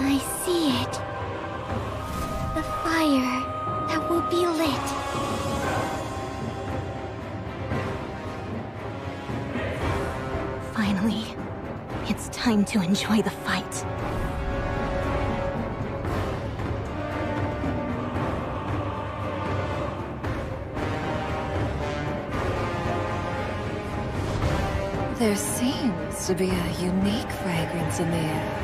I see it. The fire that will be lit. Finally, it's time to enjoy the fight. There seems to be a unique fragrance in the air.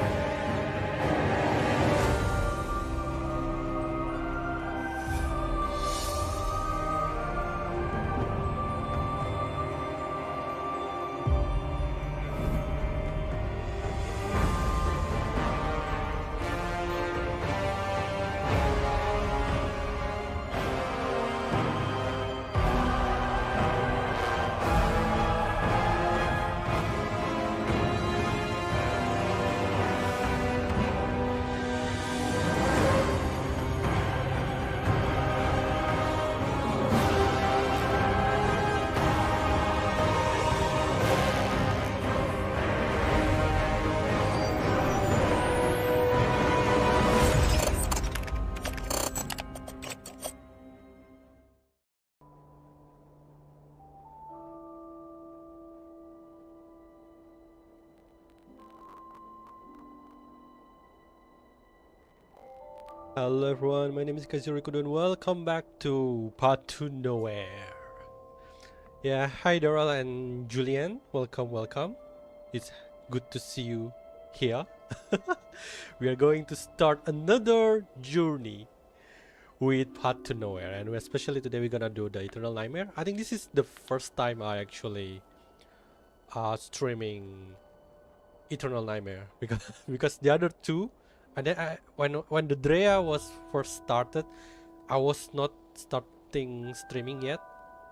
Hello everyone, my name is Kazuriko and welcome back to Path to Nowhere. Yeah, hi Doral and Julian, welcome. It's good to see you here. We are going to start another journey with Path to Nowhere, and especially today we're gonna do the Eternal Nightmare. I think this is the first time I actually streaming Eternal Nightmare because the other two. And then when the Drea was first started, I was not starting streaming yet.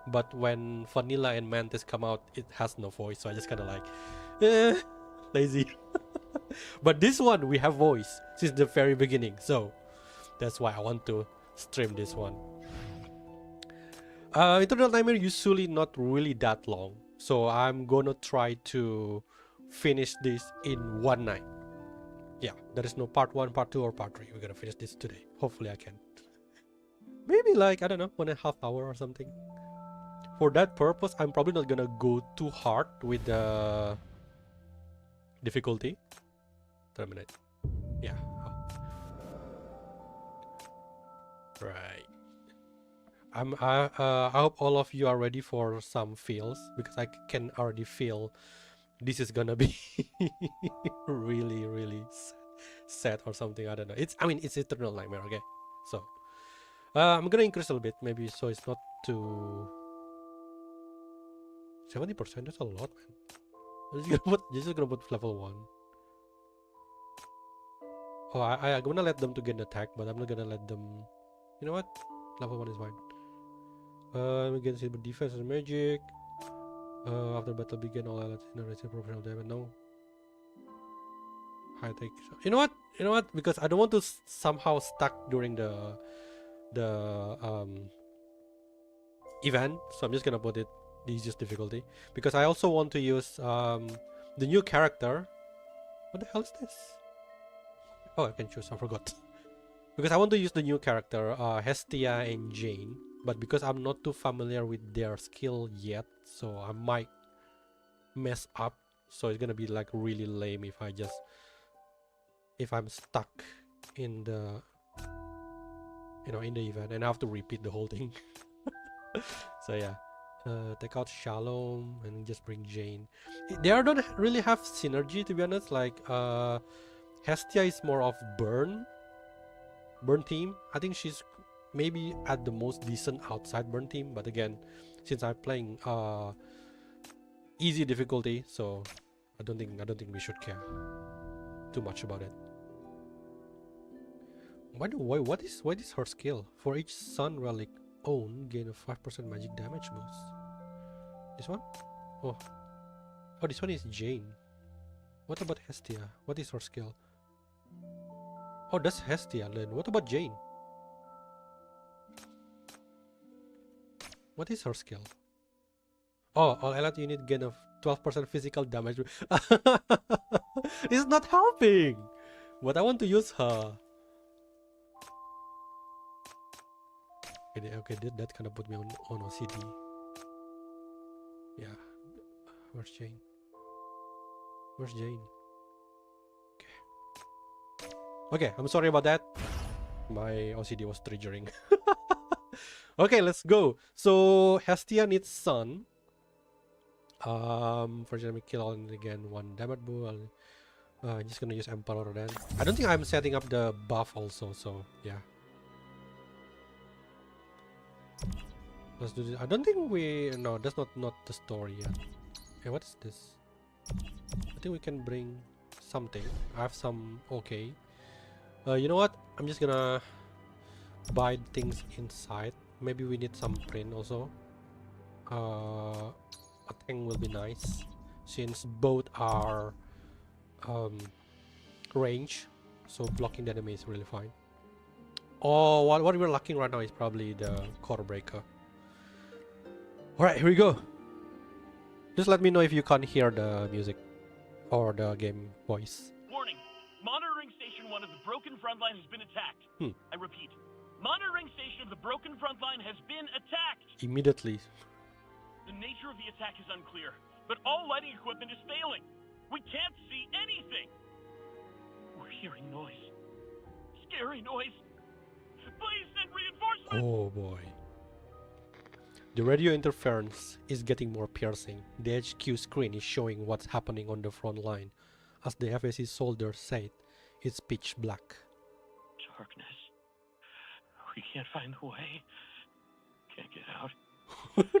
But when Vanilla and Mantis come out, it has no voice, so I just kind of like, lazy. But this one we have voice since the very beginning, so that's why I want to stream this one. Eternal Nightmare usually not really that long, so I'm gonna try to finish this in one night. Yeah, there is no part 1, part 2, or part 3. We're gonna finish this today. Hopefully I can. Maybe like, I don't know, 1.5 hours or something. For that purpose, I'm probably not gonna go too hard with the difficulty. Terminate. Yeah. Right. I hope all of you are ready for some feels, because I can already feel this is gonna be really sad or something. I don't know. It's Eternal Nightmare. Okay, so I'm gonna increase a little bit, maybe, so it's not too 70%. That's a lot, man. I'm just gonna put level 1. Oh, I'm gonna let them to get an attack, but I'm not gonna let them. You know what? Level 1 is fine. We get silver defense and magic. After battle begin, all allies generate professional damage. No. High take. You know what? Because I don't want to somehow stuck during the event, so I'm just gonna put it the easiest difficulty, because I also want to use the new character. What the hell is this? Oh, I can choose. I forgot. Because I want to use the new character, Hestia and Jane, but because I'm not too familiar with their skill yet, so I might mess up. So it's gonna be like really lame if I'm stuck in the in the event and I have to repeat the whole thing. So yeah, take out Shalom and just bring Jane. They don't really have synergy, to be honest. Like Hestia is more of burn team. I think she's maybe at the most decent outside burn team, but again, since I'm playing easy difficulty, so I don't think we should care too much about it. What is her skill? For each sun relic owned, gain a 5% magic damage boost. This one? Oh, this one is Jane. What about Hestia? What is her skill? Oh, that's Hestia. Then what about Jane? What is her skill? Oh, all allied unit gain of 12% physical damage. It's not helping. But I want to use her. Okay, that kind of put me on OCD. Yeah. Where's Jane? Where's Jane? Okay, I'm sorry about that. My OCD was triggering. Okay, let's go. So Hestia needs sun. First let me kill all again. One damage bull. I'm just gonna use Emperor then. I don't think I'm setting up the buff also, so yeah. Let's do this. I don't think no, that's not the story yet. Hey, what is this? I think we can bring something. I have some. Okay. You know what? I'm just gonna buy things inside. Maybe we need some print also. A tank will be nice since both are range, so blocking the enemy is really fine. Oh, what we're lacking right now is probably the core breaker. Alright, here we go. Just let me know if you can't hear the music or the game voice. Warning, monitoring station 1 of the broken front line has been attacked. I repeat, monitoring station of the broken front line has been attacked. Immediately. The nature of the attack is unclear, but all lighting equipment is failing. We can't see anything. We're hearing noise. Scary noise. Please send reinforcements. Oh boy. The radio interference is getting more piercing. The HQ screen is showing what's happening on the front line. As the FAC soldier said, it's pitch black. Darkness. We can't find the way. Can't get out.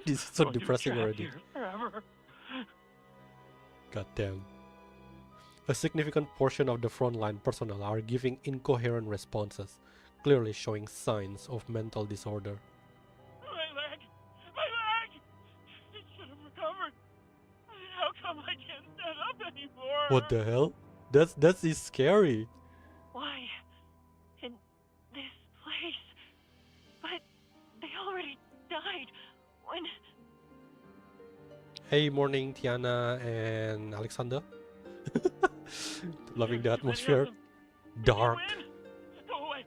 This is so Going to be depressing trapped already. here forever. God damn. A significant portion of the frontline personnel are giving incoherent responses, clearly showing signs of mental disorder. My leg! My leg! It should have recovered. How come I can't stand up anymore? What the hell? That is scary. Why? In this place? But they already died when... Hey, morning, Tiana and Alexander. Loving the atmosphere. Dark. Go away!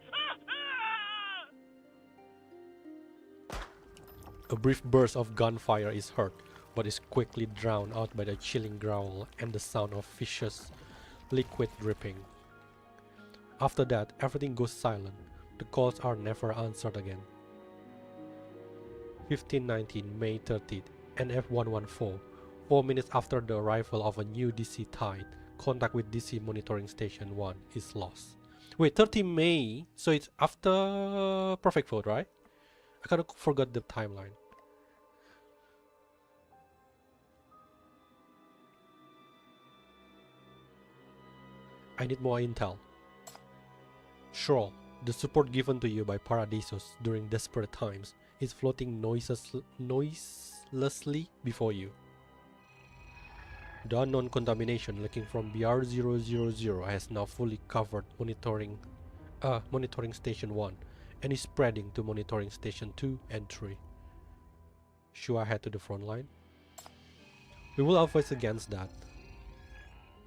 A brief burst of gunfire is heard, but is quickly drowned out by the chilling growl and the sound of vicious liquid dripping. After that, everything goes silent. The calls are never answered again. 1519, May 30th, NF114. 4 minutes after the arrival of a new DC Tide, contact with DC Monitoring Station 1 is lost. Wait, 30 May? So it's after Perfect Vote, right? I kind of forgot the timeline. I need more intel. Sure, the support given to you by Paradisos during desperate times is floating noiselessly before you. The unknown contamination leaking from BR000 has now fully covered monitoring station 1 and is spreading to monitoring station 2 and 3. Should I head to the front line? We will advise against that.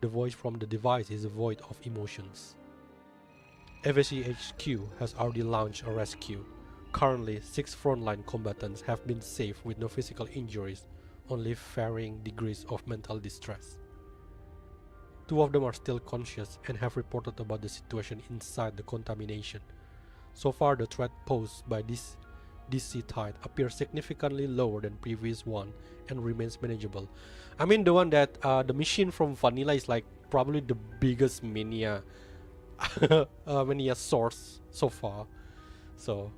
The voice from the device is void of emotions. FSC HQ has already launched a rescue. Currently, 6 frontline combatants have been saved with no physical injuries, only varying degrees of mental distress. 2 of them are still conscious and have reported about the situation inside the contamination. So far, the threat posed by this DC Tide appears significantly lower than previous one and remains manageable. I mean, the one that the machine from Vanilla is like probably the biggest mania source so far. So,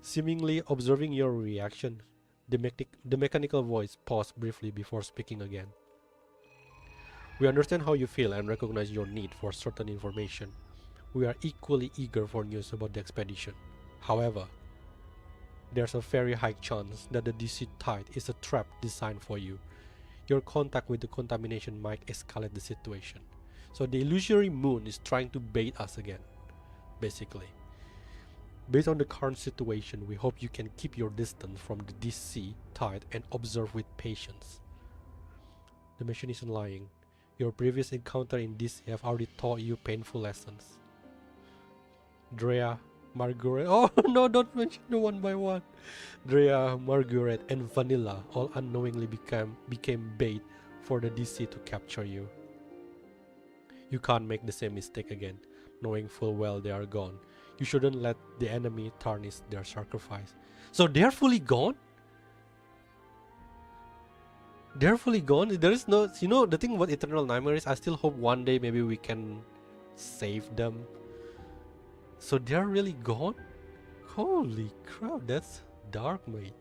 seemingly observing your reaction, the mechanical voice paused briefly before speaking again. We understand how you feel and recognize your need for certain information. We are equally eager for news about the expedition. However, there's a very high chance that the DC Tide is a trap designed for you. Your contact with the contamination might escalate the situation. So the illusory moon is trying to bait us again, basically. Based on the current situation, we hope you can keep your distance from the DC Tide and observe with patience. The machine isn't lying. Your previous encounter in DC have already taught you painful lessons. Drea, Margaret. Oh no, don't mention the one by one. Drea, Margaret, and Vanilla all unknowingly became bait for the DC to capture you. You can't make the same mistake again, knowing full well they are gone. You shouldn't let the enemy tarnish their sacrifice. So they're fully gone? They're fully gone? There is no... You know, the thing about Eternal Nightmare is I still hope one day maybe we can save them. So they're really gone? Holy crap, that's dark, mate.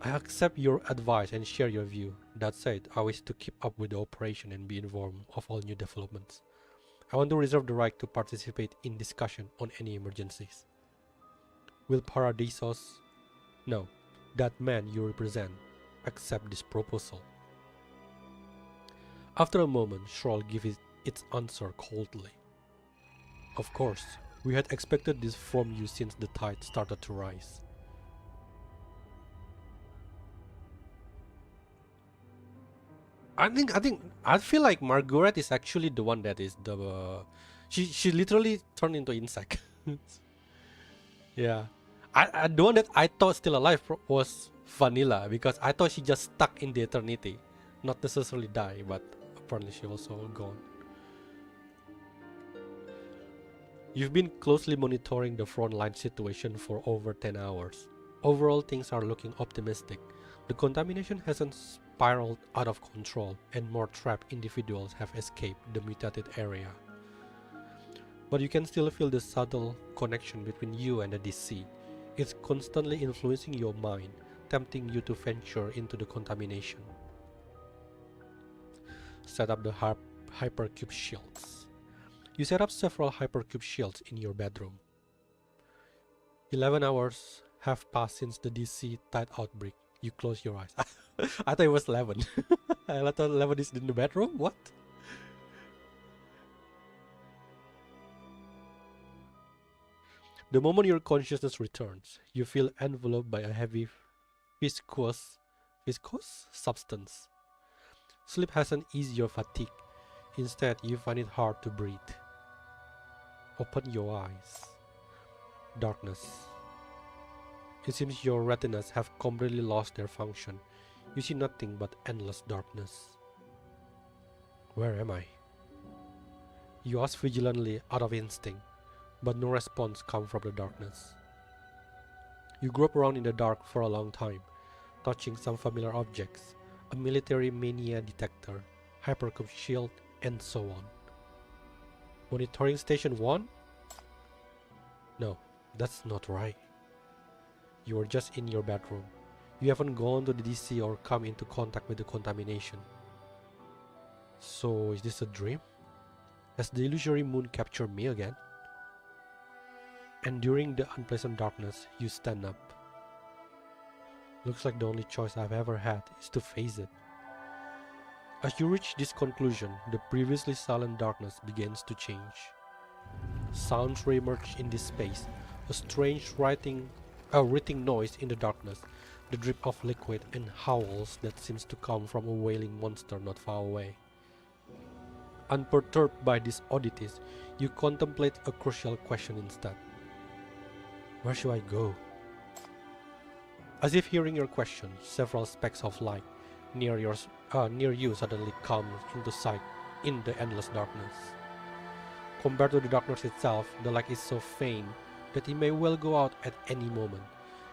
I accept your advice and share your view. That said, I wish to keep up with the operation and be informed of all new developments. I want to reserve the right to participate in discussion on any emergencies. Will Paradisos... No, that man you represent, accept this proposal? After a moment, Shrall gives its answer coldly. Of course, we had expected this from you since the tide started to rise. I feel like Margaret is actually the one that is the she literally turned into insect. Yeah, the one that I thought still alive was Vanilla, because I thought she just stuck in the eternity, not necessarily die, but apparently she also gone. You've been closely monitoring the frontline situation for over 10 hours. Overall, things are looking optimistic. The contamination hasn't spiraled out of control, and more trapped individuals have escaped the mutated area. But you can still feel the subtle connection between you and the DC. It's constantly influencing your mind, tempting you to venture into the contamination. Set up the hypercube shields. You set up several hypercube shields in your bedroom. 11 hours have passed since the DC tide outbreak. You close your eyes. I thought it was 11. I thought 11 is in the bedroom? What? The moment your consciousness returns, you feel enveloped by a heavy viscous substance. Sleep hasn't eased your fatigue. Instead, you find it hard to breathe. Open your eyes. Darkness. It seems your retinas have completely lost their function. You see nothing but endless darkness. Where am I? You ask vigilantly out of instinct, but no response comes from the darkness. You grope around in the dark for a long time, touching some familiar objects, a military mania detector, hypercube shield, and so on. Monitoring Station 1? No, that's not right. You are just in your bedroom. You haven't gone to the DC or come into contact with the contamination. So, is this a dream? Has the illusory moon captured me again? And during the unpleasant darkness, you stand up. Looks like the only choice I've ever had is to face it. As you reach this conclusion, the previously silent darkness begins to change. Sounds re-emerge in this space, a strange writhing noise in the darkness, the drip of liquid, and howls that seems to come from a wailing monster not far away. Unperturbed by these oddities, you contemplate a crucial question instead. Where should I go? As if hearing your question, several specks of light near you suddenly come into sight in the endless darkness. Compared to the darkness itself, the light is so faint that it may well go out at any moment,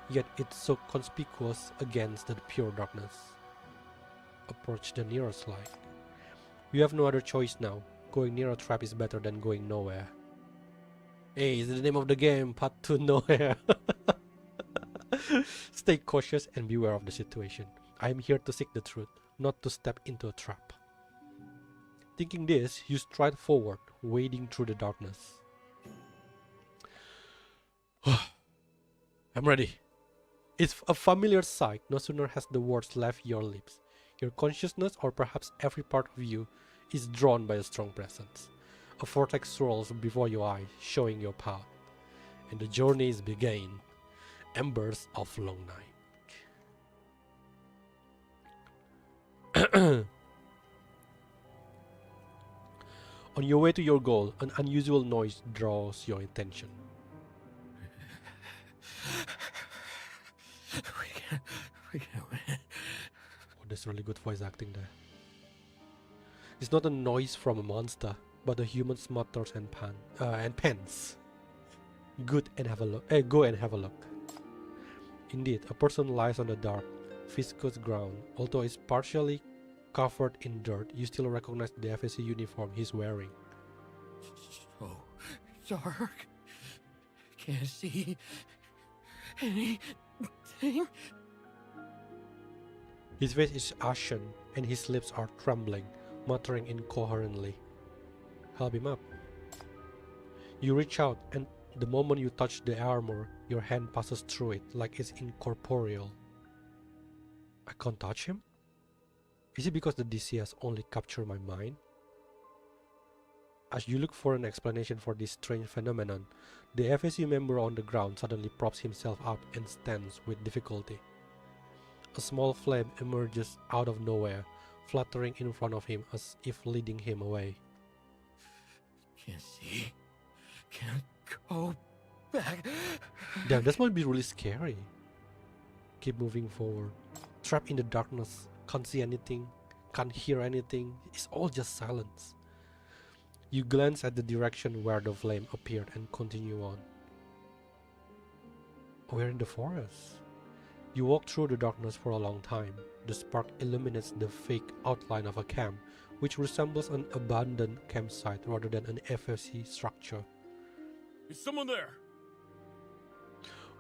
yet it's so conspicuous against the pure darkness. Approach the nearest light. You have no other choice now. Going near a trap is better than going nowhere. Hey, it's the name of the game, Path to Nowhere. Stay cautious and beware of the situation. I am here to seek the truth, not to step into a trap. Thinking this, you stride forward, wading through the darkness. I'm ready. It's a familiar sight. No sooner has the words left your lips. Your consciousness, or perhaps every part of you, is drawn by a strong presence. A vortex swirls before your eyes, showing your path. And the journey is begun. Embers of Long Night. On your way to your goal, an unusual noise draws your attention. We can't win. Oh, there's really good voice acting there. It's not a noise from a monster, but a human mutters and pants. Good and have a look. Go and have a look. Indeed, a person lies on the dark, viscous ground. Although it's partially covered in dirt, you still recognize the FSC uniform he's wearing. So dark. Can't see anything. His face is ashen and his lips are trembling, muttering incoherently. Help him up. You reach out, and the moment you touch the armor, your hand passes through it like it's incorporeal. I can't touch him? Is it because the DC has only captured my mind? As you look for an explanation for this strange phenomenon, the FSU member on the ground suddenly props himself up and stands with difficulty. A small flame emerges out of nowhere, fluttering in front of him as if leading him away. Can't see. Can't go back. Damn, this might be really scary. Keep moving forward. Trapped in the darkness, can't see anything, can't hear anything, it's all just silence. You glance at the direction where the flame appeared and continue on. We're in the forest. You walk through the darkness for a long time. The spark illuminates the fake outline of a camp, which resembles an abandoned campsite rather than an FFC structure. Is someone there?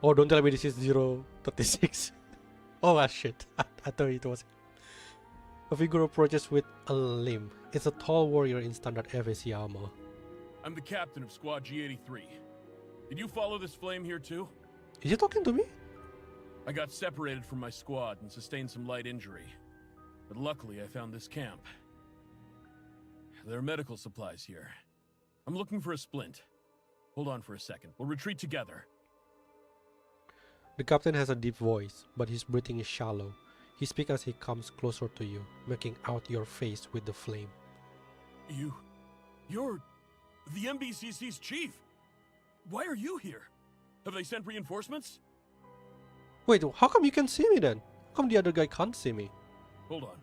Oh, don't tell me this is 036. Oh, shit. I thought it was. A figure approaches with a limp. It's a tall warrior in standard FAC armor. I'm the captain of Squad G83. Did you follow this flame here too? Is he talking to me? I got separated from my squad and sustained some light injury. But luckily I found this camp. There are medical supplies here. I'm looking for a splint. Hold on for a second. We'll retreat together. The captain has a deep voice, but his breathing is shallow. He speaks as he comes closer to you, making out your face with the flame. You're the MBCC's chief. Why are you here? Have they sent reinforcements? Wait, how come you can see me then? How come the other guy can't see me? Hold on.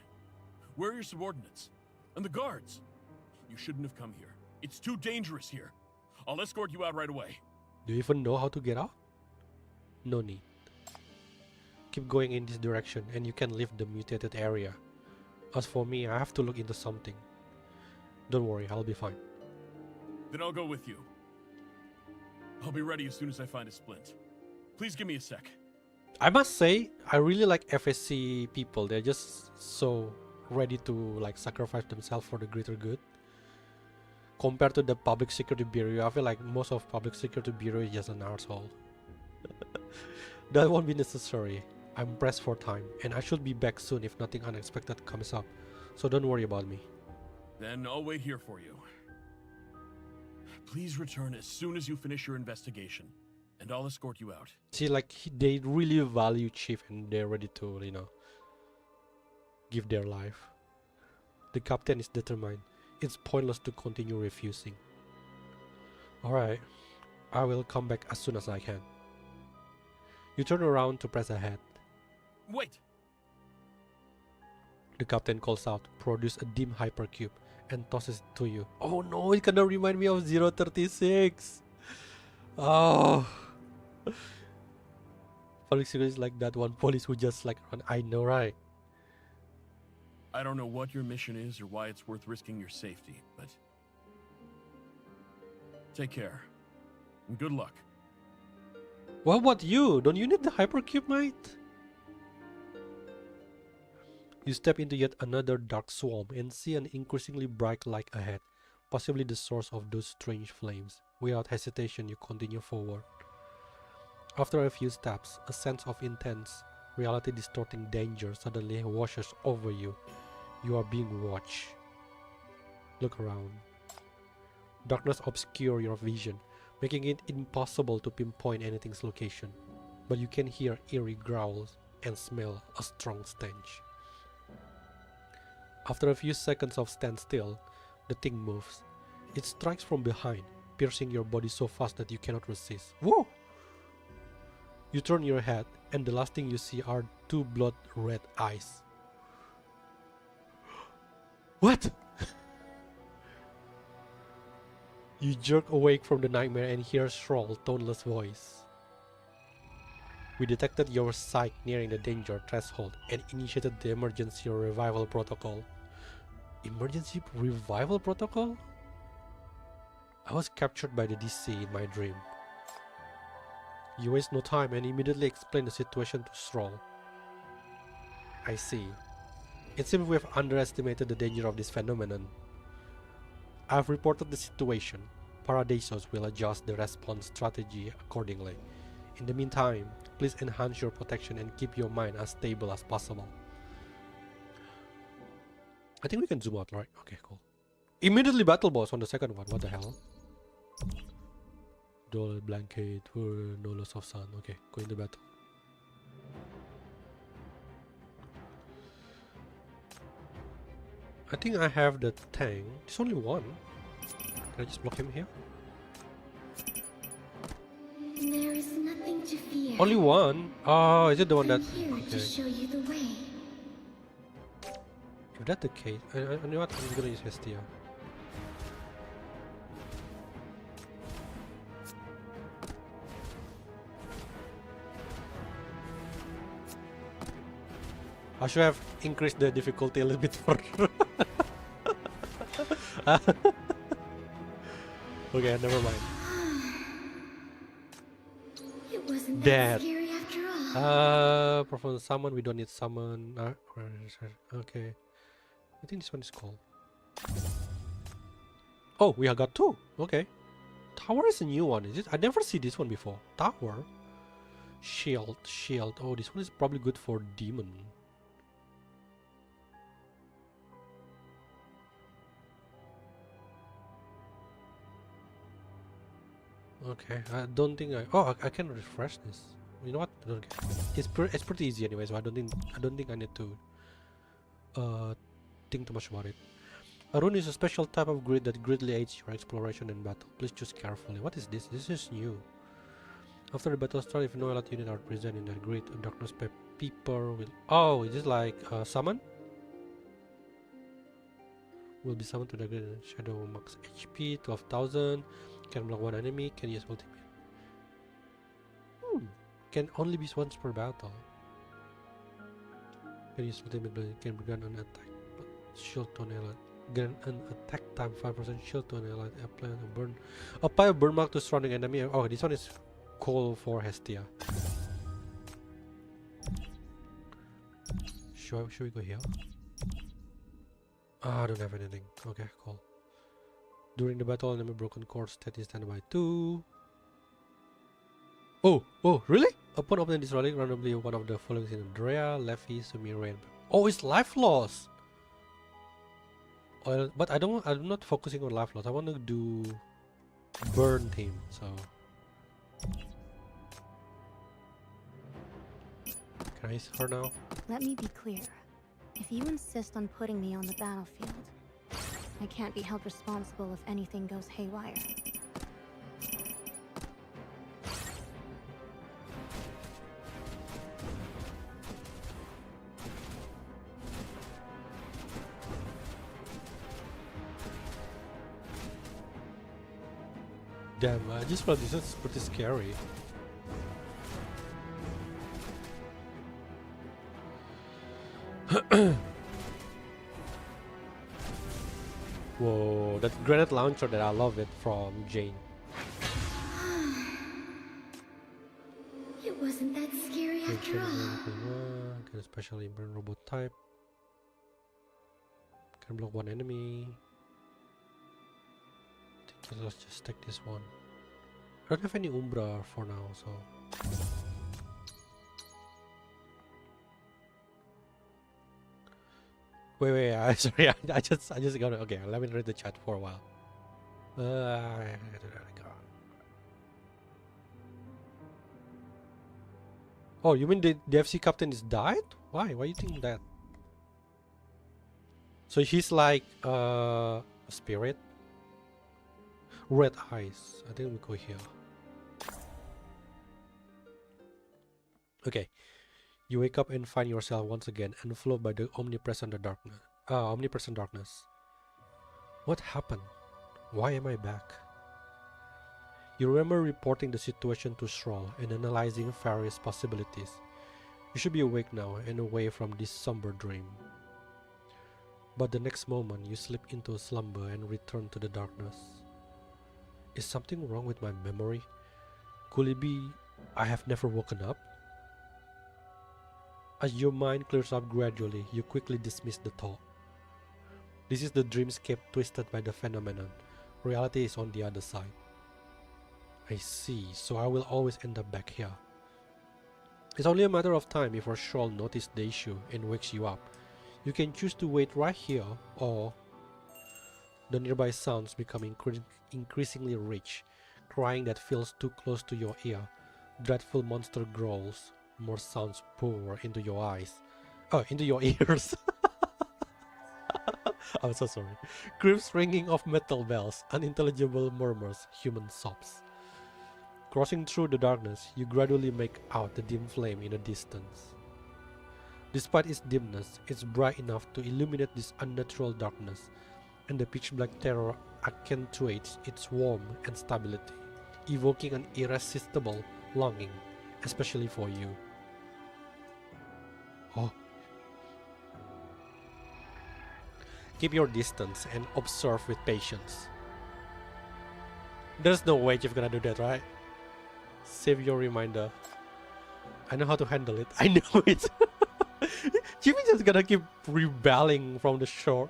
Where are your subordinates? And the guards? You shouldn't have come here. It's too dangerous here. I'll escort you out right away. Do you even know how to get out? No need. Keep going in this direction and you can leave the mutated area. As for me, I have to look into something. Don't worry, I'll be fine. Then I'll go with you. I'll be ready as soon as I find a splint. Please give me a sec. I must say, I really like FSC people. They're just so ready to like sacrifice themselves for the greater good. Compared to the Public Security Bureau, I feel like most of Public Security Bureau is just an arsehole. That won't be necessary. I'm pressed for time, and I should be back soon if nothing unexpected comes up. So don't worry about me. Then I'll wait here for you. Please return as soon as you finish your investigation, and I'll escort you out. See, like, they really value Chief and they're ready to, you know, give their life. The captain is determined. It's pointless to continue refusing. Alright, I will come back as soon as I can. You turn around to press ahead. Wait! The captain calls out, produce a dim hypercube, and tosses it to you. Oh no, it kinda remind me of 036. Oh. Public security is like that one police who just like run. I know, right? I don't know what your mission is or why it's worth risking your safety, but take care. And good luck. What about you? Don't you need the hypercube, mate? You step into yet another dark swamp and see an increasingly bright light ahead, possibly the source of those strange flames. Without hesitation, you continue forward. After a few steps, a sense of intense, reality-distorting danger suddenly washes over you. You are being watched. Look around. Darkness obscures your vision, making it impossible to pinpoint anything's location. But you can hear eerie growls and smell a strong stench. After a few seconds of standstill, the thing moves. It strikes from behind, piercing your body so fast that you cannot resist. Whoa! You turn your head, and the last thing you see are two blood-red eyes. What? You jerk awake from the nightmare and hear Stroll's toneless voice. We detected your psyche nearing the danger threshold and initiated the emergency revival protocol. Emergency revival protocol? I was captured by the DC in my dream. You waste no time and immediately explain the situation to Stroll. I see. It seems we have underestimated the danger of this phenomenon. I have reported the situation. Paradisos will adjust the response strategy accordingly. In the meantime, please enhance your protection and keep your mind as stable as possible. I think we can zoom out, right? Okay, cool. Immediately battle boss on the second one. What the hell? Dual blanket for no loss of sun. Okay, go into battle. I think I have the tank. There's only one. Can I just block him here? There is nothing to fear. Only one? Oh, is it the one that... I'm here to show you the way. If that's the case, I know what, I'm gonna use Hestia. I should have increased the difficulty a little bit further. Okay, never mind. It wasn't Dead. that scary after all. Perform summon. We don't need summon. Okay. I think this one is called. Oh, we have got two. Okay. Tower is a new one. Is it? I never see this one before. Tower. Shield. Oh, this one is probably good for demon. Okay, I don't think I can refresh this. You know what? Okay. It's pretty easy anyway, so I don't think I need to think too much about it. A rune is a special type of grid that greatly aids your exploration and battle. Please choose carefully. What is this? This is new. After the battle starts, if no allied unit are present in that grid, a darkness peeper will... Oh, is this like summon? Will be summoned to the grid. Shadow max HP 12,000. Can block one enemy. Can use ultimate. Can only be once per battle. Can use ultimate. Can grant an attack shield to an allied. Grant an attack time 5% shield to an allied. Apply a burn mark to surrounding enemy. Oh, this one is call for Hestia. Should we go here? I don't have anything. Okay, cool. During the battle, enemy broken core stat is standby 2. Oh, really? Upon opening this relic, randomly one of the following is Andrea, Levi, Sumire, and... Oh, it's life loss! But I'm not focusing on life loss. I want to do burn team, so... Can I use her now? Let me be clear. If you insist on putting me on the battlefield, I can't be held responsible if anything goes haywire. Damn, I just felt this is pretty scary. Whoa, that grenade launcher that I love it from Jane. It wasn't that scary after all. Can especially burn robot type. Can block one enemy. I think let's just take this one. I don't have any Umbra for now, so. Wait, sorry, I just got it. Okay, let me read the chat for a while. Oh, you mean the FC captain is died? Why? Why you think that? So he's like a spirit? Red eyes. I think we go here. Okay. You wake up and find yourself once again enveloped by the omnipresent darkness. What happened? Why am I back? You remember reporting the situation to Stroll and analyzing various possibilities. You should be awake now and away from this somber dream. But the next moment you slip into slumber and return to the darkness. Is something wrong with my memory? Could it be I have never woken up? As your mind clears up gradually, you quickly dismiss the thought. This is the dreamscape twisted by the phenomenon. Reality is on the other side. I see, so I will always end up back here. It's only a matter of time before Shoal notices the issue and wakes you up. You can choose to wait right here, or the nearby sounds become increasingly rich, crying that feels too close to your ear. Dreadful monster growls. More sounds pour into your eyes. Oh, into your ears. I'm so sorry. Crisp ringing of metal bells, unintelligible murmurs, human sobs. Crossing through the darkness, you gradually make out the dim flame in the distance. Despite its dimness, it's bright enough to illuminate this unnatural darkness, and the pitch-black terror accentuates its warmth and stability, evoking an irresistible longing, especially for you. Oh. Keep your distance and observe with patience. There's no way you're gonna do that, right? Save your reminder. I know how to handle it. I know it. Jimmy just gonna keep rebelling from the shore.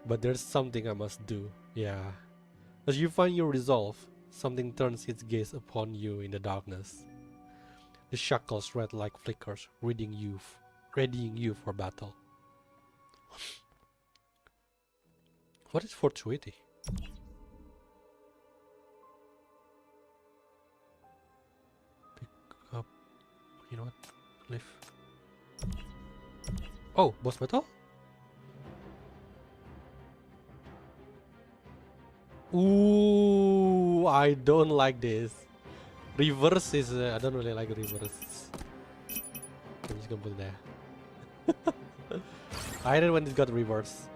But there's something I must do. Yeah. As you find your resolve, something turns its gaze upon you in the darkness. The shackles red like flickers, readying you for battle. What is fortuity? Pick up. You know what? Lift. Oh, boss battle? Ooh, I don't like this. Reverse is I don't really like reverse. I'm just gonna put it there. I hate it when it got reverse.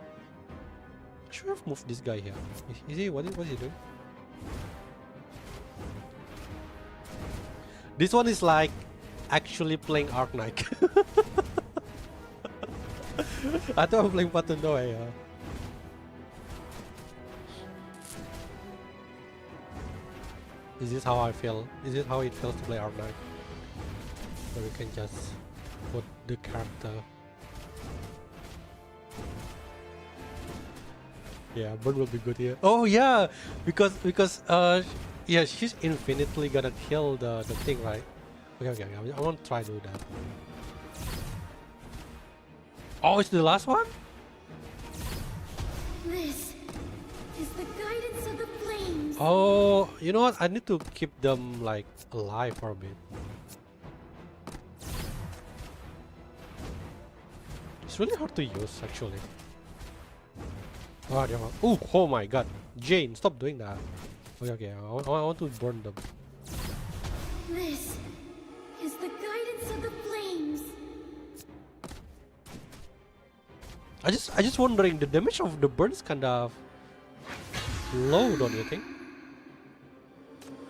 I should have moved this guy here. Is he what is he doing? This one is like actually playing Arc Knight. I thought I'm playing Button Doe. Is this how I feel? Is it how it feels to play Arc Knight? Where we can just put the character. Yeah, Burn will be good here. Oh yeah, because yeah, she's infinitely gonna kill the thing, right? Okay, I want to try to do that. Oh, it's the last one? This is the guidance of the flames. Oh, you know what? I need to keep them like alive for a bit. It's really hard to use actually. Oh, oh my god. Jane, stop doing that. Okay, I want to burn them. This is the guidance of the flames. I just wondering, the damage of the burn is kind of low, don't you think?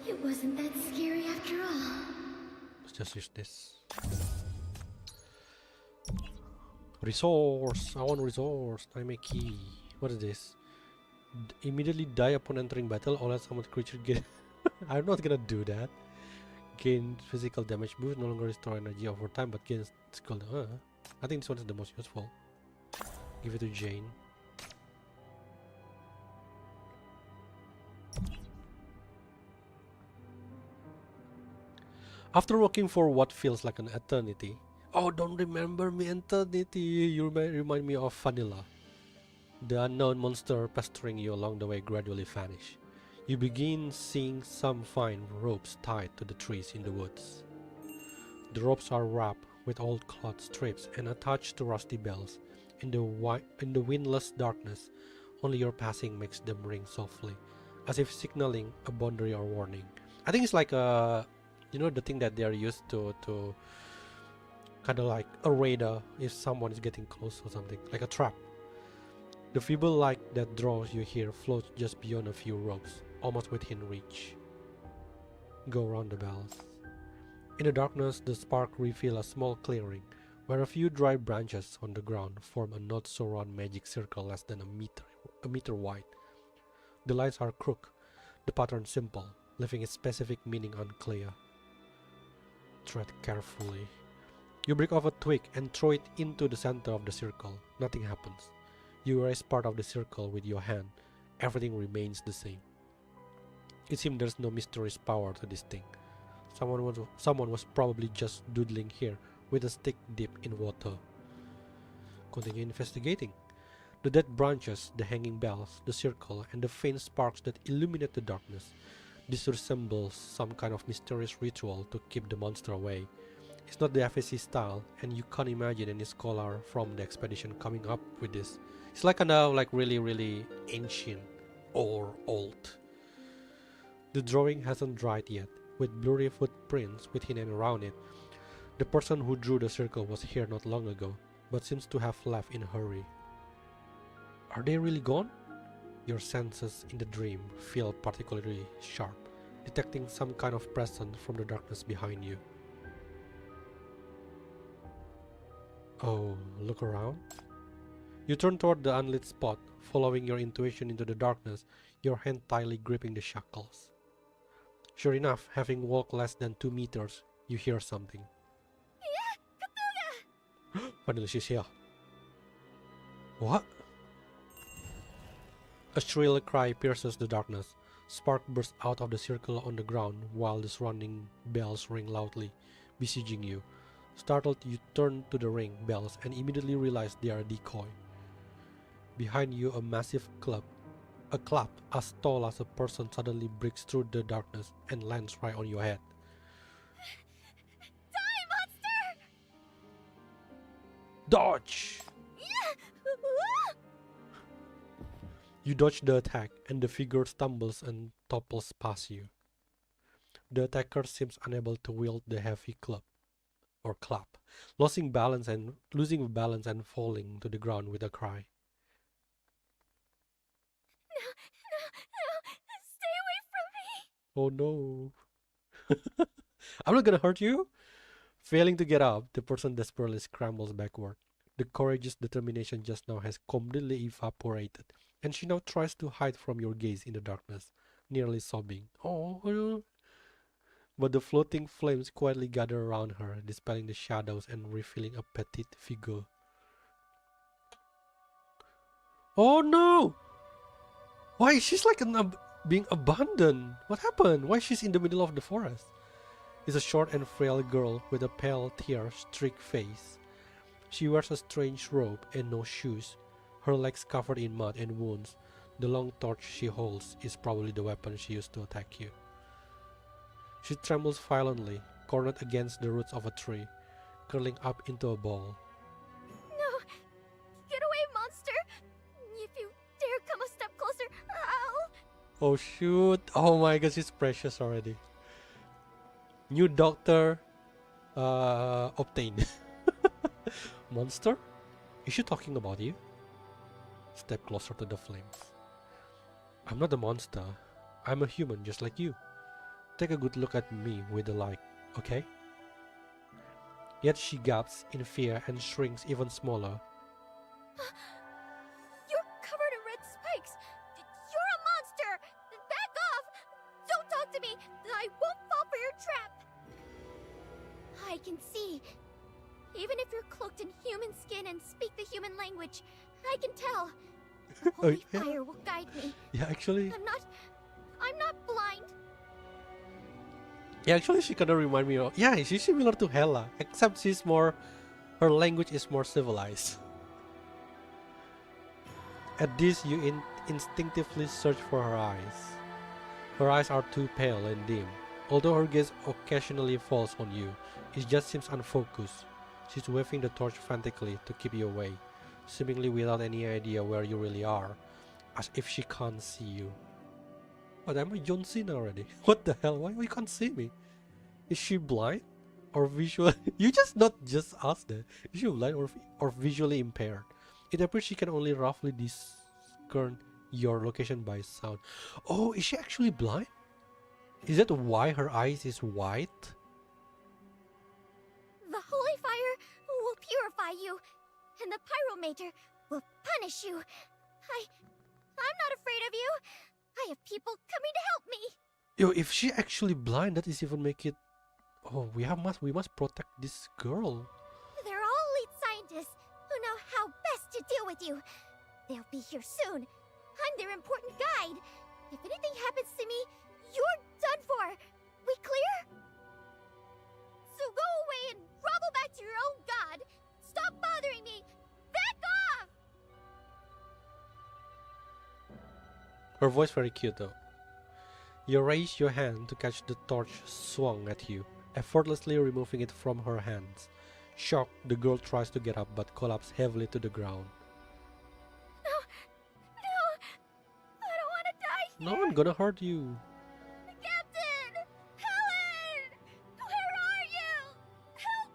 It wasn't that scary after all. Let's just use this. Resource. I want resource. Time a key. What is this? Immediately die upon entering battle or let summon creature gain. I'm not gonna do that. Gain physical damage boost, no longer restore energy over time, but gains skill. I think this one is the most useful. Give it to Jane. After walking for what feels like an eternity. Oh, don't remember me eternity. You remind me of Vanilla. The unknown monster pestering you along the way gradually vanish. You begin seeing some fine ropes tied to the trees in the woods. The ropes are wrapped with old cloth strips and attached to rusty bells. In the windless darkness, only your passing makes them ring softly, as if signaling a boundary or warning. I think it's like a, the thing that they are used to kind of like a radar if someone is getting close or something, like a trap. The feeble light that draws you here floats just beyond a few ropes, almost within reach. Go round the bells. In the darkness, the spark reveals a small clearing, where a few dry branches on the ground form a not-so-round magic circle less than a meter wide. The lines are crooked, the pattern simple, leaving its specific meaning unclear. Tread carefully. You break off a twig and throw it into the center of the circle. Nothing happens. You erase part of the circle with your hand. Everything remains the same. It seems there's no mysterious power to this thing. Someone was probably just doodling here with a stick dipped in water. Continue investigating. The dead branches, the hanging bells, the circle, and the faint sparks that illuminate the darkness. This resembles some kind of mysterious ritual to keep the monster away. It's not the FAC style, and you can't imagine any scholar from the expedition coming up with this. It's like really ancient or old. The drawing hasn't dried yet, with blurry footprints within and around it. The person who drew the circle was here not long ago, but seems to have left in a hurry. Are they really gone? Your senses in the dream feel particularly sharp, detecting some kind of presence from the darkness behind you. Oh, look around. You turn toward the unlit spot, following your intuition into the darkness, your hand tightly gripping the shackles. Sure enough, having walked less than 2 meters, you hear something. Finally, she's here. What? A shrill cry pierces the darkness. Spark bursts out of the circle on the ground while the surrounding bells ring loudly, besieging you. Startled, you turn to the ring bells and immediately realize they are a decoy. Behind you, a massive clap as tall as a person suddenly breaks through the darkness and lands right on your head. Die, monster! Dodge! You dodge the attack, and the figure stumbles and topples past you. The attacker seems unable to wield the heavy club, losing balance and falling to the ground with a cry. No, stay away from me! Oh no. I'm not gonna hurt you. Failing to get up, the person desperately scrambles backward. The courageous determination just now has completely evaporated, and she now tries to hide from your gaze in the darkness, nearly sobbing. Oh. But the floating flames quietly gather around her, dispelling the shadows and revealing a petite figure. Oh no! Why she's like being abandoned? What happened? Why she's in the middle of the forest? It's a short and frail girl with a pale, tear-streaked face. She wears a strange robe and no shoes, her legs covered in mud and wounds. The long torch she holds is probably the weapon she used to attack you. She trembles violently, cornered against the roots of a tree, curling up into a ball. No! Get away, monster! If you dare come a step closer, I'll... Oh shoot! Oh my god, she's precious already. New doctor obtained. Monster? Is she talking about you? Step closer to the flames. I'm not a monster. I'm a human just like you. Take a good look at me with the light, okay? Yet she gasps in fear and shrinks even smaller. You're covered in red spikes! You're a monster! Back off! Don't talk to me! I won't fall for your trap! I can see. Even if you're cloaked in human skin and speak the human language, I can tell. Holy fire will guide me. Yeah, actually. I'm not blind. Yeah, actually she kinda remind me of... Yeah, she's similar to Hela, except she's more... Her language is more civilized. At this, you instinctively search for her eyes. Her eyes are too pale and dim. Although her gaze occasionally falls on you, it just seems unfocused. She's waving the torch frantically to keep you away, seemingly without any idea where you really are, as if she can't see you. But am I John Cena already? What the hell? Why you can't see me? Is she blind? Or visually? You just not just ask that. Is she blind or visually impaired? It appears she can only roughly discern your location by sound. Oh, is she actually blind? Is that why her eyes is white? The holy fire will purify you, and the pyromater will punish you. I'm not afraid of you. I have people coming to help me. Yo, if she actually blind, that is even make it. Oh, we must protect this girl. They're all elite scientists who know how best to deal with you. They'll be here soon. I'm their important guide. If anything happens to me, you're done for. We clear? So go away and grovel back to your own god. Stop bothering me. Back off! Her voice very cute though. You raise your hand to catch the torch swung at you, effortlessly removing it from her hands. Shocked, the girl tries to get up but collapses heavily to the ground. No, I don't want to die here. No one gonna hurt you. Captain! Helen! Where are you? Help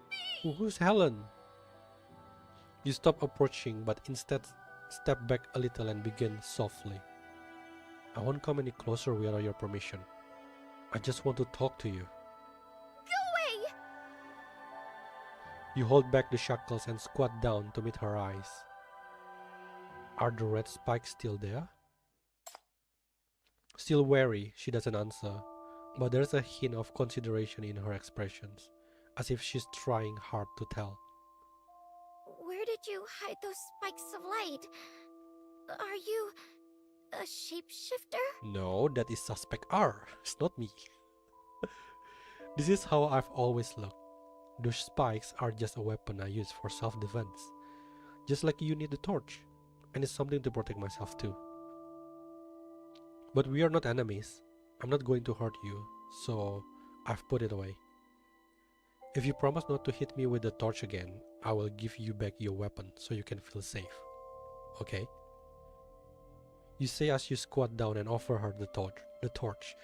me! Who's Helen? You stop approaching but instead step back a little and begin softly. I won't come any closer without your permission. I just want to talk to you. Go away! You hold back the shackles and squat down to meet her eyes. Are the red spikes still there? Still wary, she doesn't answer, but there's a hint of consideration in her expressions, as if she's trying hard to tell. Where did you hide those spikes of light? Are you a shapeshifter? No, that is Suspect R. It's not me. This is how I've always looked. Those spikes are just a weapon I use for self-defense. Just like you need the torch. And it's something to protect myself too. But we are not enemies. I'm not going to hurt you, so I've put it away. If you promise not to hit me with the torch again, I will give you back your weapon so you can feel safe. Okay? You say as you squat down and offer her the torch.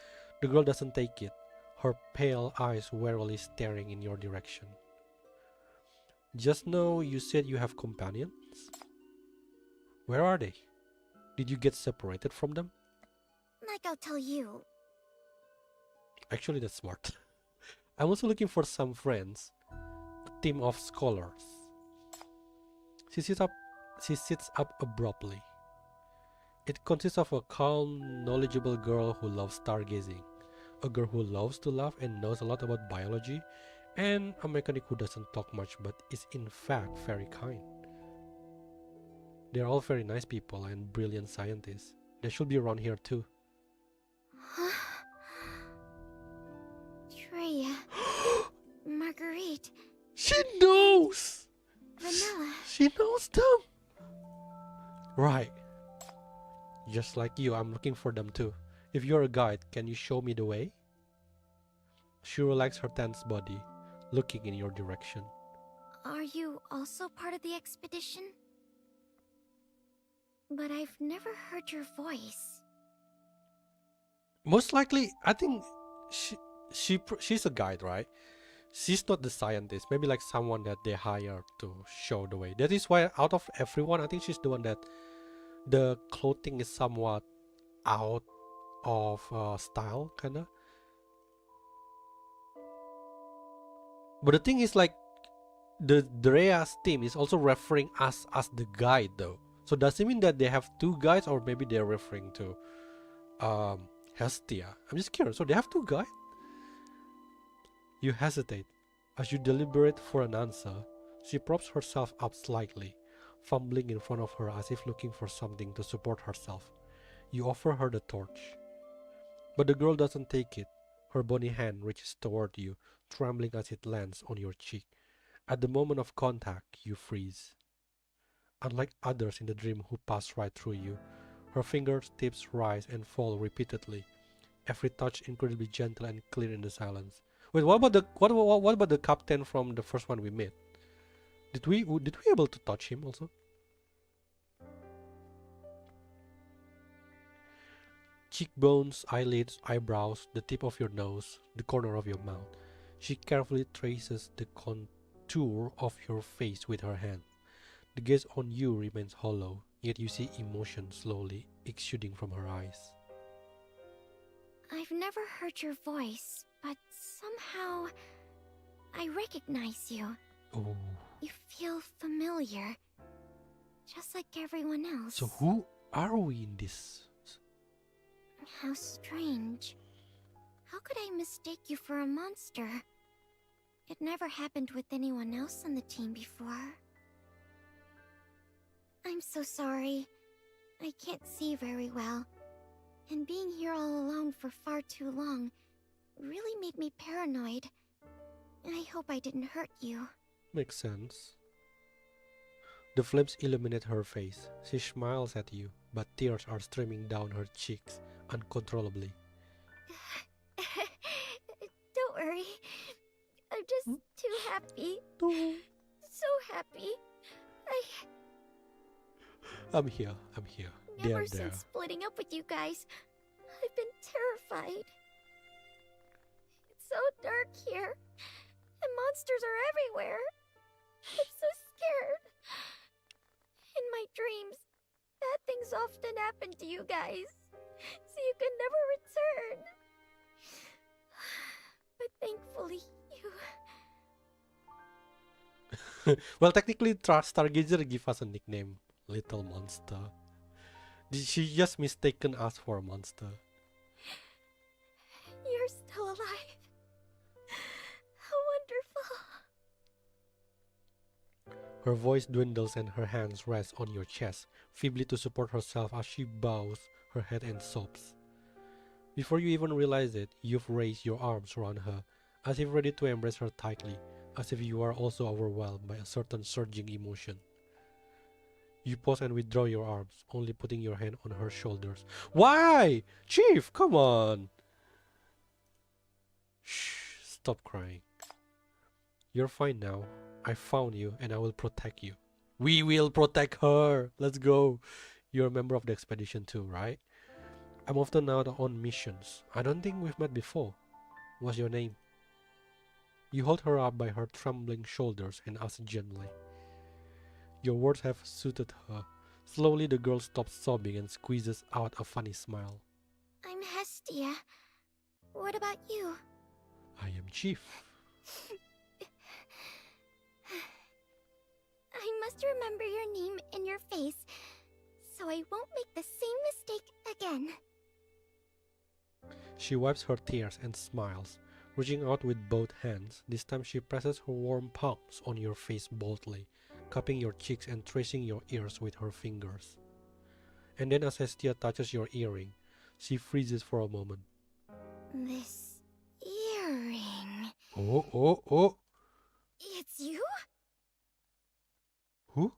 The girl doesn't take it, her pale eyes warily staring in your direction. Just now you said you have companions? Where are they? Did you get separated from them? Like I'll tell you. Actually, that's smart. I'm also looking for some friends. A team of scholars. She sits up abruptly. It consists of a calm, knowledgeable girl who loves stargazing, a girl who loves to laugh and knows a lot about biology, and a mechanic who doesn't talk much but is in fact very kind. They're all very nice people and brilliant scientists. They should be around here too. Treya. Marguerite. She knows! Vanilla. She knows them! Right. Just like you, I'm looking for them too. If you're a guide, can you show me the way? She relaxed her tense body, looking in your direction. Are you also part of the expedition? But I've never heard your voice. Most likely, I think she's a guide, right? She's not the scientist. Maybe like someone that they hire to show the way. That is why out of everyone, I think she's the one that the clothing is somewhat out of style, kinda. But the thing is, like, the Drea's team is also referring us as the guide, though. So does it mean that they have two guides, or maybe they're referring to Hestia? I'm just curious. So they have two guides? You hesitate. As you deliberate for an answer, she props herself up slightly, fumbling in front of her as if looking for something to support herself. You offer her the torch. But the girl doesn't take it. Her bony hand reaches toward you, trembling as it lands on your cheek. At the moment of contact, you freeze. Unlike others in the dream who pass right through you, her fingertips rise and fall repeatedly, every touch incredibly gentle and clear in the silence. Wait, what about the captain from the first one we met? Did we able to touch him also? Cheekbones, eyelids, eyebrows, the tip of your nose, the corner of your mouth. She carefully traces the contour of your face with her hand. The gaze on you remains hollow, yet you see emotion slowly exuding from her eyes. I've never heard your voice, but somehow I recognize you. Oh, You feel familiar, just like everyone else. so who are we in this? How strange. How could I mistake you for a monster? It never happened with anyone else on the team before. I'm so sorry. I can't see very well. And being here all alone for far too long really made me paranoid. I hope I didn't hurt you. Makes sense. The flames illuminate her face. She smiles at you, but tears are streaming down her cheeks uncontrollably. Don't worry. I'm just too happy. So happy. I'm here. Ever There. since splitting up with you guys, I've been terrified. It's so dark here, and monsters are everywhere. I'm so scared. In my dreams, bad things often happen to you guys, so you can never return. But thankfully, you... Well, technically, Stargazer give us a nickname, Little Monster. She just mistaken us for a monster. You're still alive. How wonderful. Her voice dwindles and her hands rest on your chest, feebly to support herself as she bows her head and sobs. Before you even realize it, you've raised your arms around her, as if ready to embrace her tightly, as if you are also overwhelmed by a certain surging emotion. You pause and withdraw your arms, only putting your hand on her shoulders. Why? Chief, come on! Shh, stop crying. You're fine now. I found you and I will protect you. We will protect her! Let's go! You're a member of the expedition too, right? I'm often out on missions. I don't think we've met before. What's your name? You hold her up by her trembling shoulders and ask gently. Your words have soothed her. Slowly the girl stops sobbing and squeezes out a funny smile. I'm Hestia. What about you? I am Chief. I must remember your name and your face, so I won't make the same mistake again. She wipes her tears and smiles, reaching out with both hands. This time she presses her warm palms on your face boldly, cupping your cheeks and tracing your ears with her fingers. And then as Hestia touches your earring, she freezes for a moment. This earring... Oh! It's you? Who?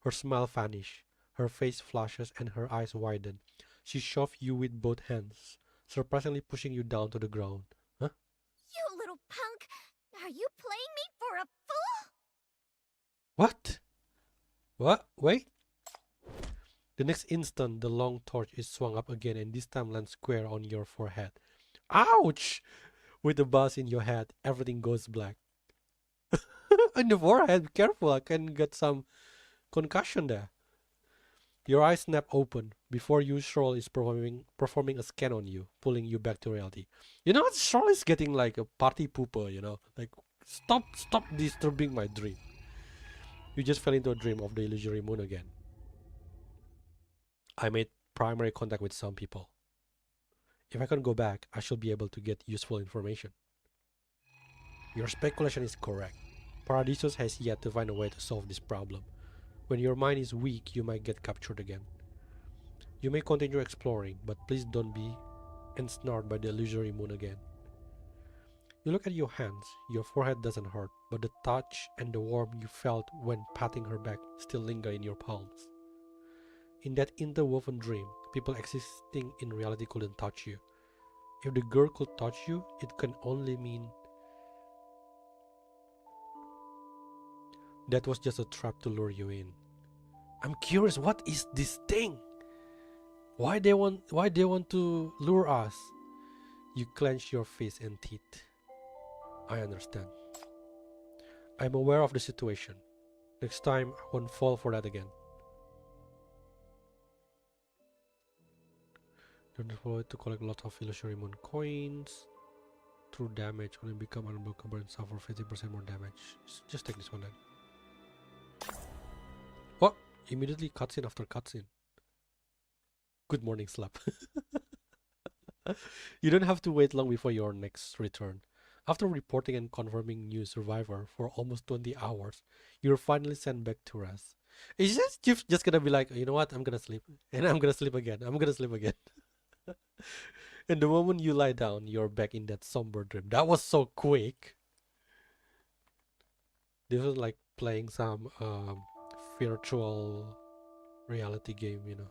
Her smile vanishes, her face flushes and her eyes widen. She shoves you with both hands, surprisingly pushing you down to the ground. Huh? You little punk! Are you playing me for a fool? What? What? Wait. The next instant, the long torch is swung up again and this time lands square on your forehead. Ouch! With the buzz in your head, everything goes black. On the forehead, be careful, I can get some concussion there. Your eyes snap open before you Shroll is performing a scan on you, pulling you back to reality. You know what? Shroll is getting like a party pooper, you know? Like, stop disturbing my dream. You just fell into a dream of the illusory moon again. I made primary contact with some people. If I can go back, I shall be able to get useful information. Your speculation is correct. Paradisos has yet to find a way to solve this problem. When your mind is weak, you might get captured again. You may continue exploring, but please don't be ensnared by the illusory moon again. You look at your hands. Your forehead doesn't hurt, but the touch and the warmth you felt when patting her back still linger in your palms. In that interwoven dream, people existing in reality couldn't touch you. If the girl could touch you, it can only mean... That was just a trap to lure you in. I'm curious, what is this thing? Why they want to lure us? You clench your face and teeth. I understand. I'm aware of the situation. Next time I won't fall for that again. Don't forget to collect lots of illusory moon coins. Through damage, only become unblockable and suffer 50% more damage. Just take this one then. What? Immediately cutscene after cutscene. Good morning, slap. You don't have to wait long before your next return. After reporting and confirming new survivor for almost 20 hours, you're finally sent back to rest. Is this just gonna be like, you know what, I'm gonna sleep, and I'm gonna sleep again, I'm gonna sleep again. And the moment you lie down, you're back in that somber dream. That was so quick. This was like playing some virtual reality game, you know.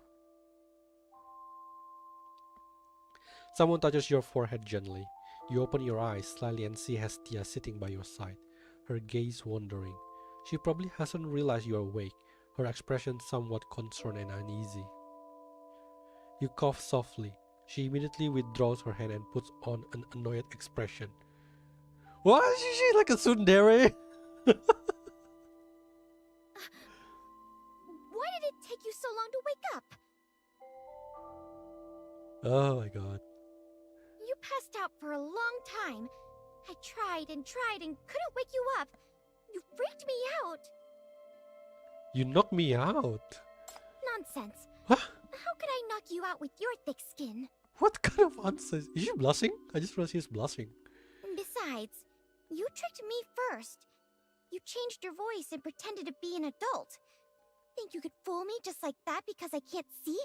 Someone touches your forehead gently. You open your eyes slightly and see Hestia sitting by your side, her gaze wandering. She probably hasn't realized you're awake, her expression somewhat concerned and uneasy. You cough softly. She immediately withdraws her hand and puts on an annoyed expression. What? Is she like a tsundere? Why did it take you so long to wake up? Oh my god. You passed out for a long time. I tried and couldn't wake you up. You freaked me out. You knocked me out. Nonsense. Huh? How could I knock you out with your thick skin? What kind of answer? Is she blushing? I just realized she's blushing. Besides, you tricked me first. You changed your voice and pretended to be an adult. Think you could fool me just like that because I can't see?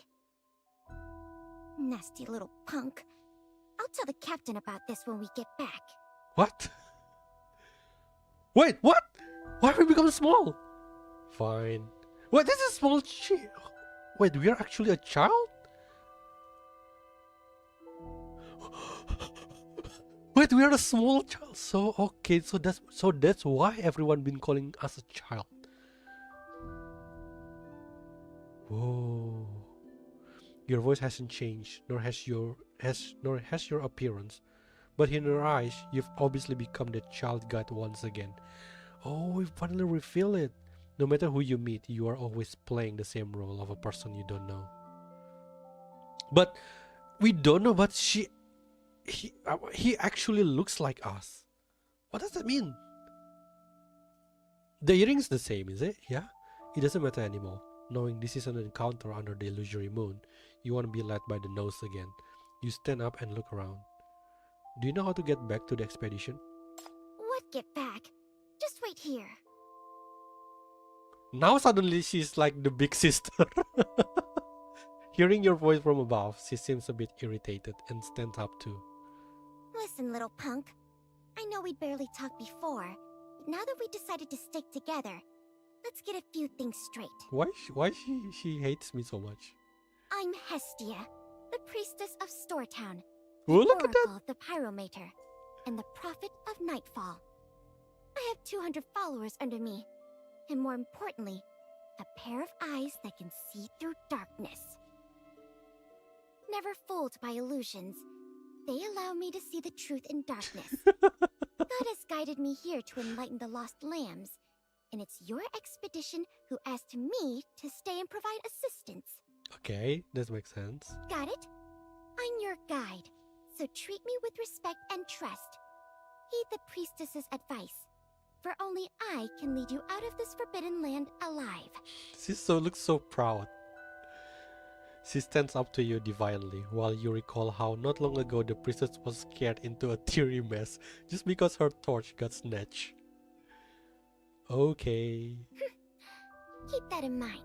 Nasty little punk. I'll tell the captain about this when we get back. What? Wait, what? Why have we become small? Fine. Wait, this is a small Wait, we are actually a child? Wait, we are a small child. So okay, so that's why everyone been calling us a child. Whoa. Your voice hasn't changed, nor has your appearance. But in your eyes, you've obviously become the child god once again. Oh, we finally reveal it. No matter who you meet, you are always playing the same role of a person you don't know. But we don't know, but he actually looks like us. What does that mean? The earring's the same, is it? Yeah? It doesn't matter anymore. Knowing this is an encounter under the illusory moon, you want to be led by the nose again. You stand up and look around. Do you know how to get back to the expedition? What get back? Just wait here. Now suddenly she's like the big sister. Hearing your voice from above, she seems a bit irritated and stands up too. Listen, little punk. I know we barely talked before, but now that we decided to stick together, let's get a few things straight. Why she hates me so much? I'm Hestia, the priestess of Storetown, Oh, look at that! Oracle of the Pyromater, and the Prophet of Nightfall. I have 200 followers under me, and more importantly, a pair of eyes that can see through darkness. Never fooled by illusions, they allow me to see the truth in darkness. God has guided me here to enlighten the lost lambs, and it's your expedition who asked me to stay and provide assistance. Okay, that makes sense. Got it? I'm your guide, so treat me with respect and trust. Heed the priestess's advice, for only I can lead you out of this forbidden land alive. She looks so proud. She stands up to you defiantly, while you recall how not long ago the priestess was scared into a teary mess just because her torch got snatched. Okay. Keep that in mind.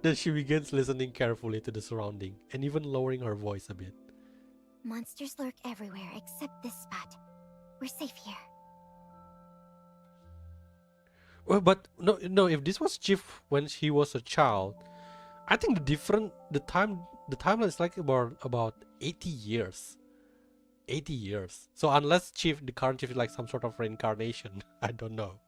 Then she begins listening carefully to the surrounding and even lowering her voice a bit. Monsters lurk everywhere except this spot. We're safe here. Well, but no. If this was Chief when he was a child, I think the timeline is like about 80 years. 80 years. So unless the current Chief is like some sort of reincarnation, I don't know.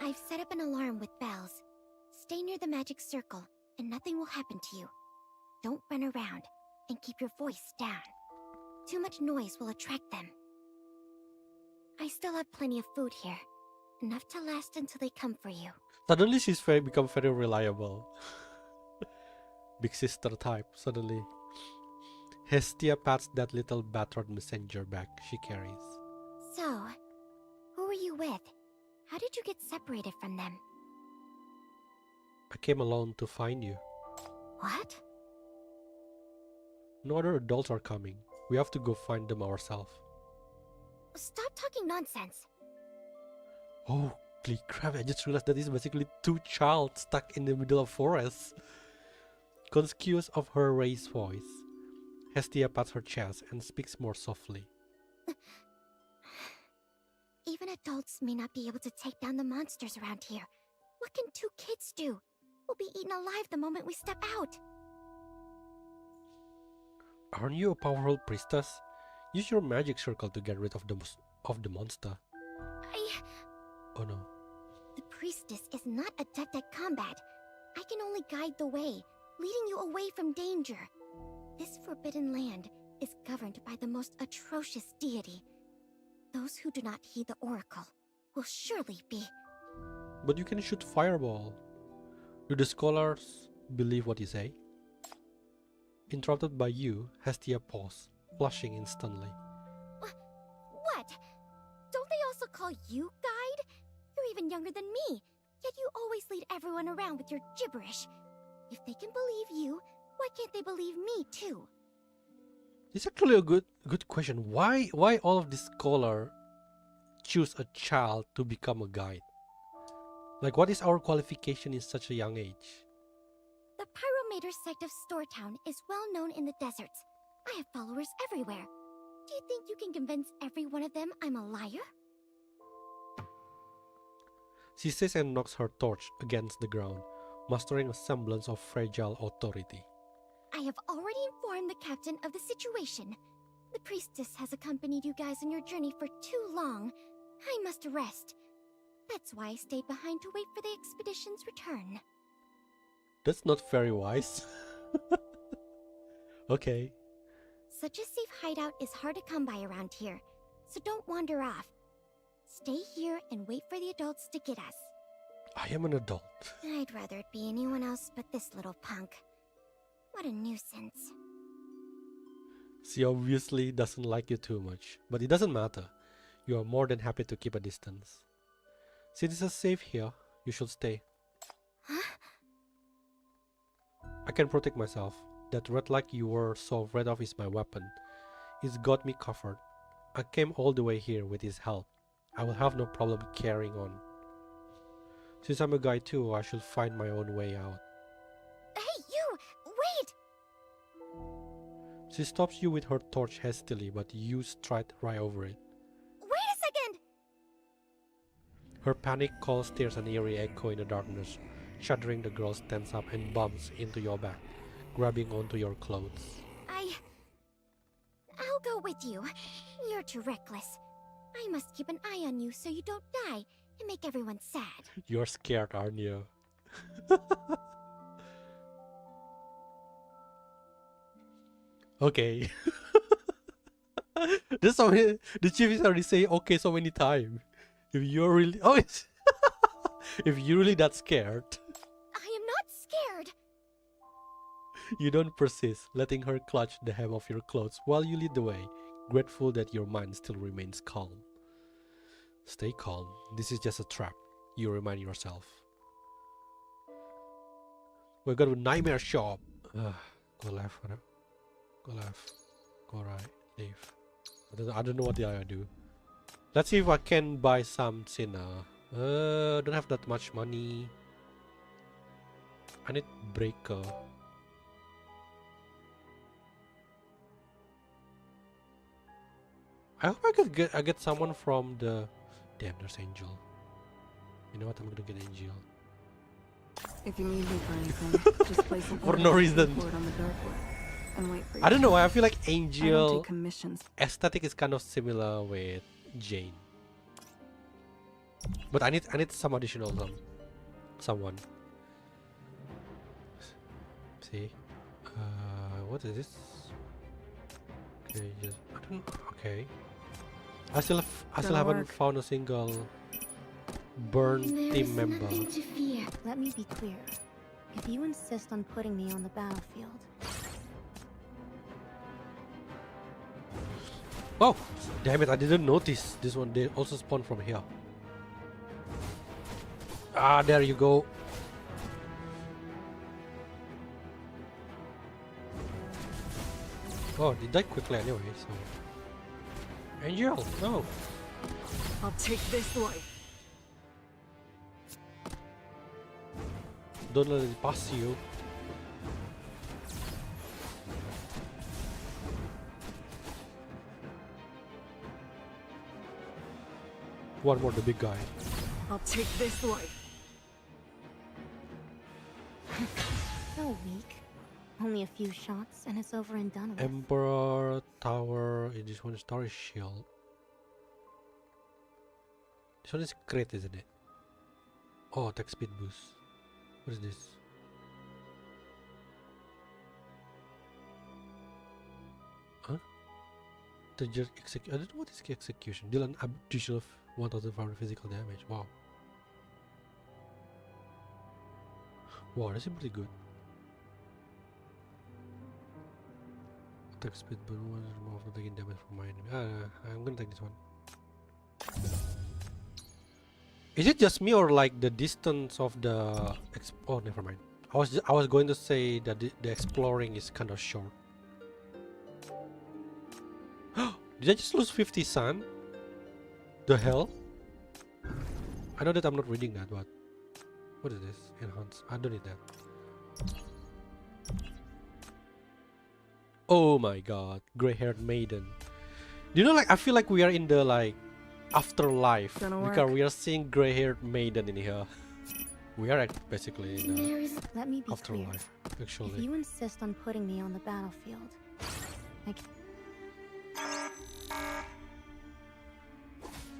I've set up an alarm with bells. Stay near the magic circle, and nothing will happen to you. Don't run around, and keep your voice down. Too much noise will attract them. I still have plenty of food here. Enough to last until they come for you. Suddenly she's become very reliable. Big sister type, suddenly. Hestia pats that little battered messenger bag she carries. So, who were you with? How did you get separated from them? I came alone to find you. What? No other adults are coming. We have to go find them ourselves. Stop talking nonsense. Holy crap, I just realized that is basically two childs stuck in the middle of forest. Conscious of her raised voice, Hestia pats her chest and speaks more softly. Even adults may not be able to take down the monsters around here. What can two kids do? We'll be eaten alive the moment we step out. Aren't you a powerful priestess? Use your magic circle to get rid of the monster. Oh no. The priestess is not adept at combat. I can only guide the way, leading you away from danger. This forbidden land is governed by the most atrocious deity. Those who do not heed the oracle will surely be... But you can shoot fireball. Do the scholars believe what you say? Interrupted by you, Hestia paused, flushing instantly. What? Don't they also call you guide? You're even younger than me, yet you always lead everyone around with your gibberish. If they can believe you, why can't they believe me too? It's actually a good question. Why all of these scholars choose a child to become a guide? Like, what is our qualification in such a young age? The Pyromater sect of Storetown is well known in the deserts. I have followers everywhere. Do you think you can convince every one of them I'm a liar? She says and knocks her torch against the ground, mastering a semblance of fragile authority. I have already informed the captain of the situation. The priestess has accompanied you guys on your journey for too long. I must rest. That's why I stayed behind to wait for the expedition's return. That's not very wise. Okay. Such a safe hideout is hard to come by around here, so don't wander off. Stay here and wait for the adults to get us. I am an adult. I'd rather it be anyone else but this little punk. What a nuisance. She obviously doesn't like you too much, but it doesn't matter. You are more than happy to keep a distance. Since it's safe here, you should stay. Huh? I can protect myself. That red light you were so afraid of is my weapon. It's got me covered. I came all the way here with his help. I will have no problem carrying on. Since I'm a guy too, I should find my own way out. Hey, you! Wait! She stops you with her torch hastily, but you stride right over it. Wait a second! Her panic call stirs an eerie echo in the darkness. Shuddering, the girl stands up and bumps into your back, grabbing onto your clothes. I'll go with you. You're too reckless. I must keep an eye on you so you don't die and make everyone sad. You're scared, aren't you? Okay. This so many, the chief is already saying okay so many times. If you're really if you're really that scared, I am not scared. you don't persist, letting her clutch the hem of your clothes while you lead the way, grateful that your mind still remains calm. Stay calm. This is just a trap. You remind yourself. We're going to Nightmare Shop. Go left, right? Go left. Go right. Leave. I don't know what I do. Let's see if I can buy something. Don't have that much money. I need breaker. I hope I get someone from the... Damn, there's Angel. You know what? I'm gonna get Angel. If you need me for anything, just place an For no reason. report on the dartboard and wait for I don't your know. I turn. feel like I don't Angel take commissions. aesthetic is kind of similar with Jane. But I need some additional someone. See, what is this? Okay, just I don't. Okay, I still haven't found a single burn There's team member. nothing to fear. Let me be clear. If you insist on putting me on the battlefield, Oh, damn it! I didn't notice this one. They also spawn from here. Ah, there you go. Oh, they died quickly anyway, so... Angel, no! I'll take this life. Don't let it pass you. One more, the big guy. I'll take this life. so weak. Only a few shots and it's over and done with. Emperor, tower, this one is tower shield. This one is crit, isn't it? Oh, attack speed boost. What is this? Huh? The just I don't know what is execution. Deal an additional 1,500 physical damage. Wow. Wow, that's pretty good. Attack speed boost was removed from taking damage from my enemy. I'm gonna take this one. Is it just me or like the distance of the oh, never mind. I was going to say that the exploring is kind of short. Did I just lose 50 sun? The hell? I know that I'm not reading that, but what is this? Enhance. I don't need that. Oh my god, gray-haired maiden. You know, like I feel like we are in the like afterlife because we are seeing gray-haired maiden in here. We are basically in the Let me be afterlife, clear. actually. If you insist on putting me on the battlefield, I can...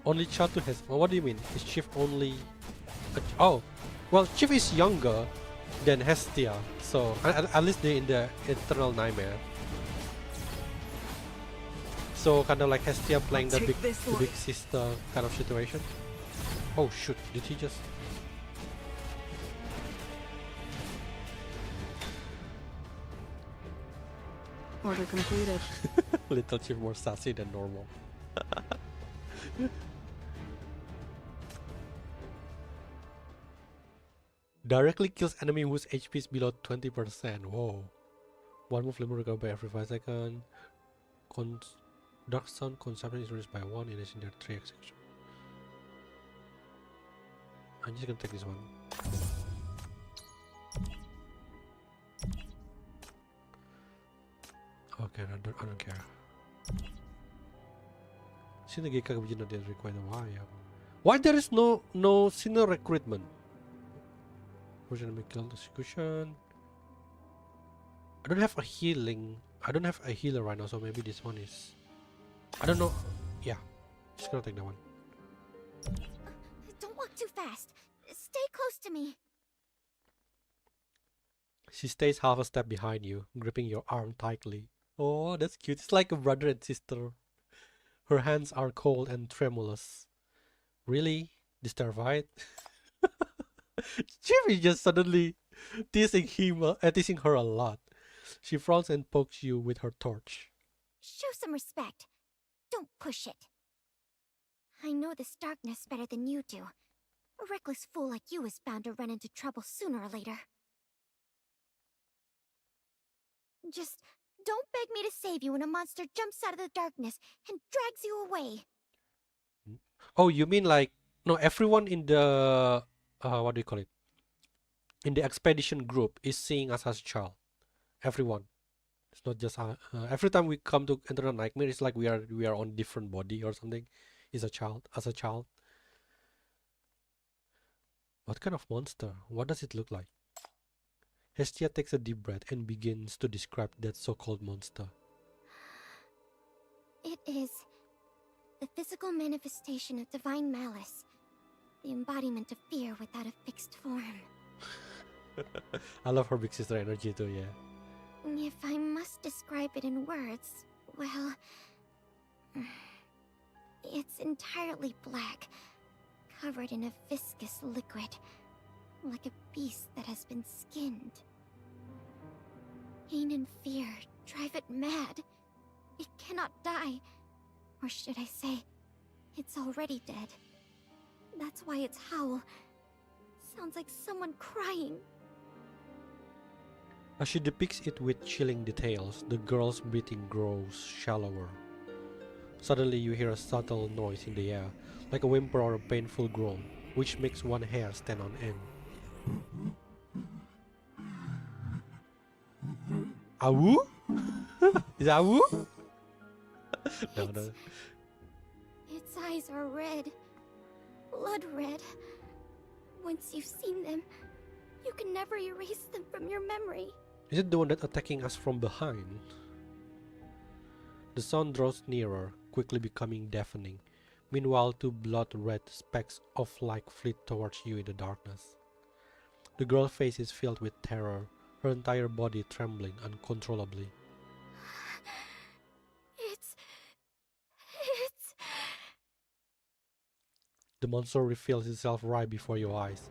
Only Chatu has. Well, what do you mean? Is Chief only? Oh, well, Chief is younger than Hestia, so at least they're in the Eternal Nightmare. So kind of like Hestia playing the big sister kind of situation. Oh shoot! Did he just? Order completed. Little Chief more sassy than normal. Directly kills enemy whose HP is below 20%. Whoa. One move limit recovered by every 5 seconds. Dark Sound consumption is reduced by 1 in addition to 3 execution. I'm just gonna take this one. Okay, I don't care. Sinageka Vijana didn't require why. Why there is no senior recruitment? Version mechanical execution. I don't have a healing. I don't have a healer right now, so maybe this one is. I don't know. Yeah, just gonna take that one. Don't walk too fast. Stay close to me. She stays half a step behind you, gripping your arm tightly. Oh, that's cute. It's like a brother and sister. Her hands are cold and tremulous. Really? This terrified? Jimmy just suddenly teasing her a lot. She frowns and pokes you with her torch. Show some respect. Don't push it. I know this darkness better than you do. A reckless fool like you is bound to run into trouble sooner or later. Just don't beg me to save you when a monster jumps out of the darkness and drags you away. Oh, you mean like no? Everyone in the what do you call it? In the expedition group is seeing us as a child. Everyone. It's not just every time we come to Eternal Nightmare, it's like we are on different body or something. Is a child as a child. What kind of monster? What does it look like? Hestia takes a deep breath and begins to describe that so-called monster. It is the physical manifestation of divine malice. The embodiment of fear without a fixed form. I love her big sister energy too, yeah. If I must describe it in words, well... It's entirely black, covered in a viscous liquid, like a beast that has been skinned. Pain and fear drive it mad. It cannot die. Or should I say, it's already dead. That's why its howl sounds like someone crying. As she depicts it with chilling details, the girl's breathing grows shallower. Suddenly you hear a subtle noise in the air, like a whimper or a painful groan, which makes one hair stand on end. Awu? Is that Awu? No. Its eyes are red. Blood red. Once you've seen them, you can never erase them from your memory. Is it the one that's attacking us from behind? The sound draws nearer, quickly becoming deafening. Meanwhile, two blood-red specks of light flit towards you in the darkness. The girl's face is filled with terror, her entire body trembling uncontrollably. It's... The monster reveals itself right before your eyes.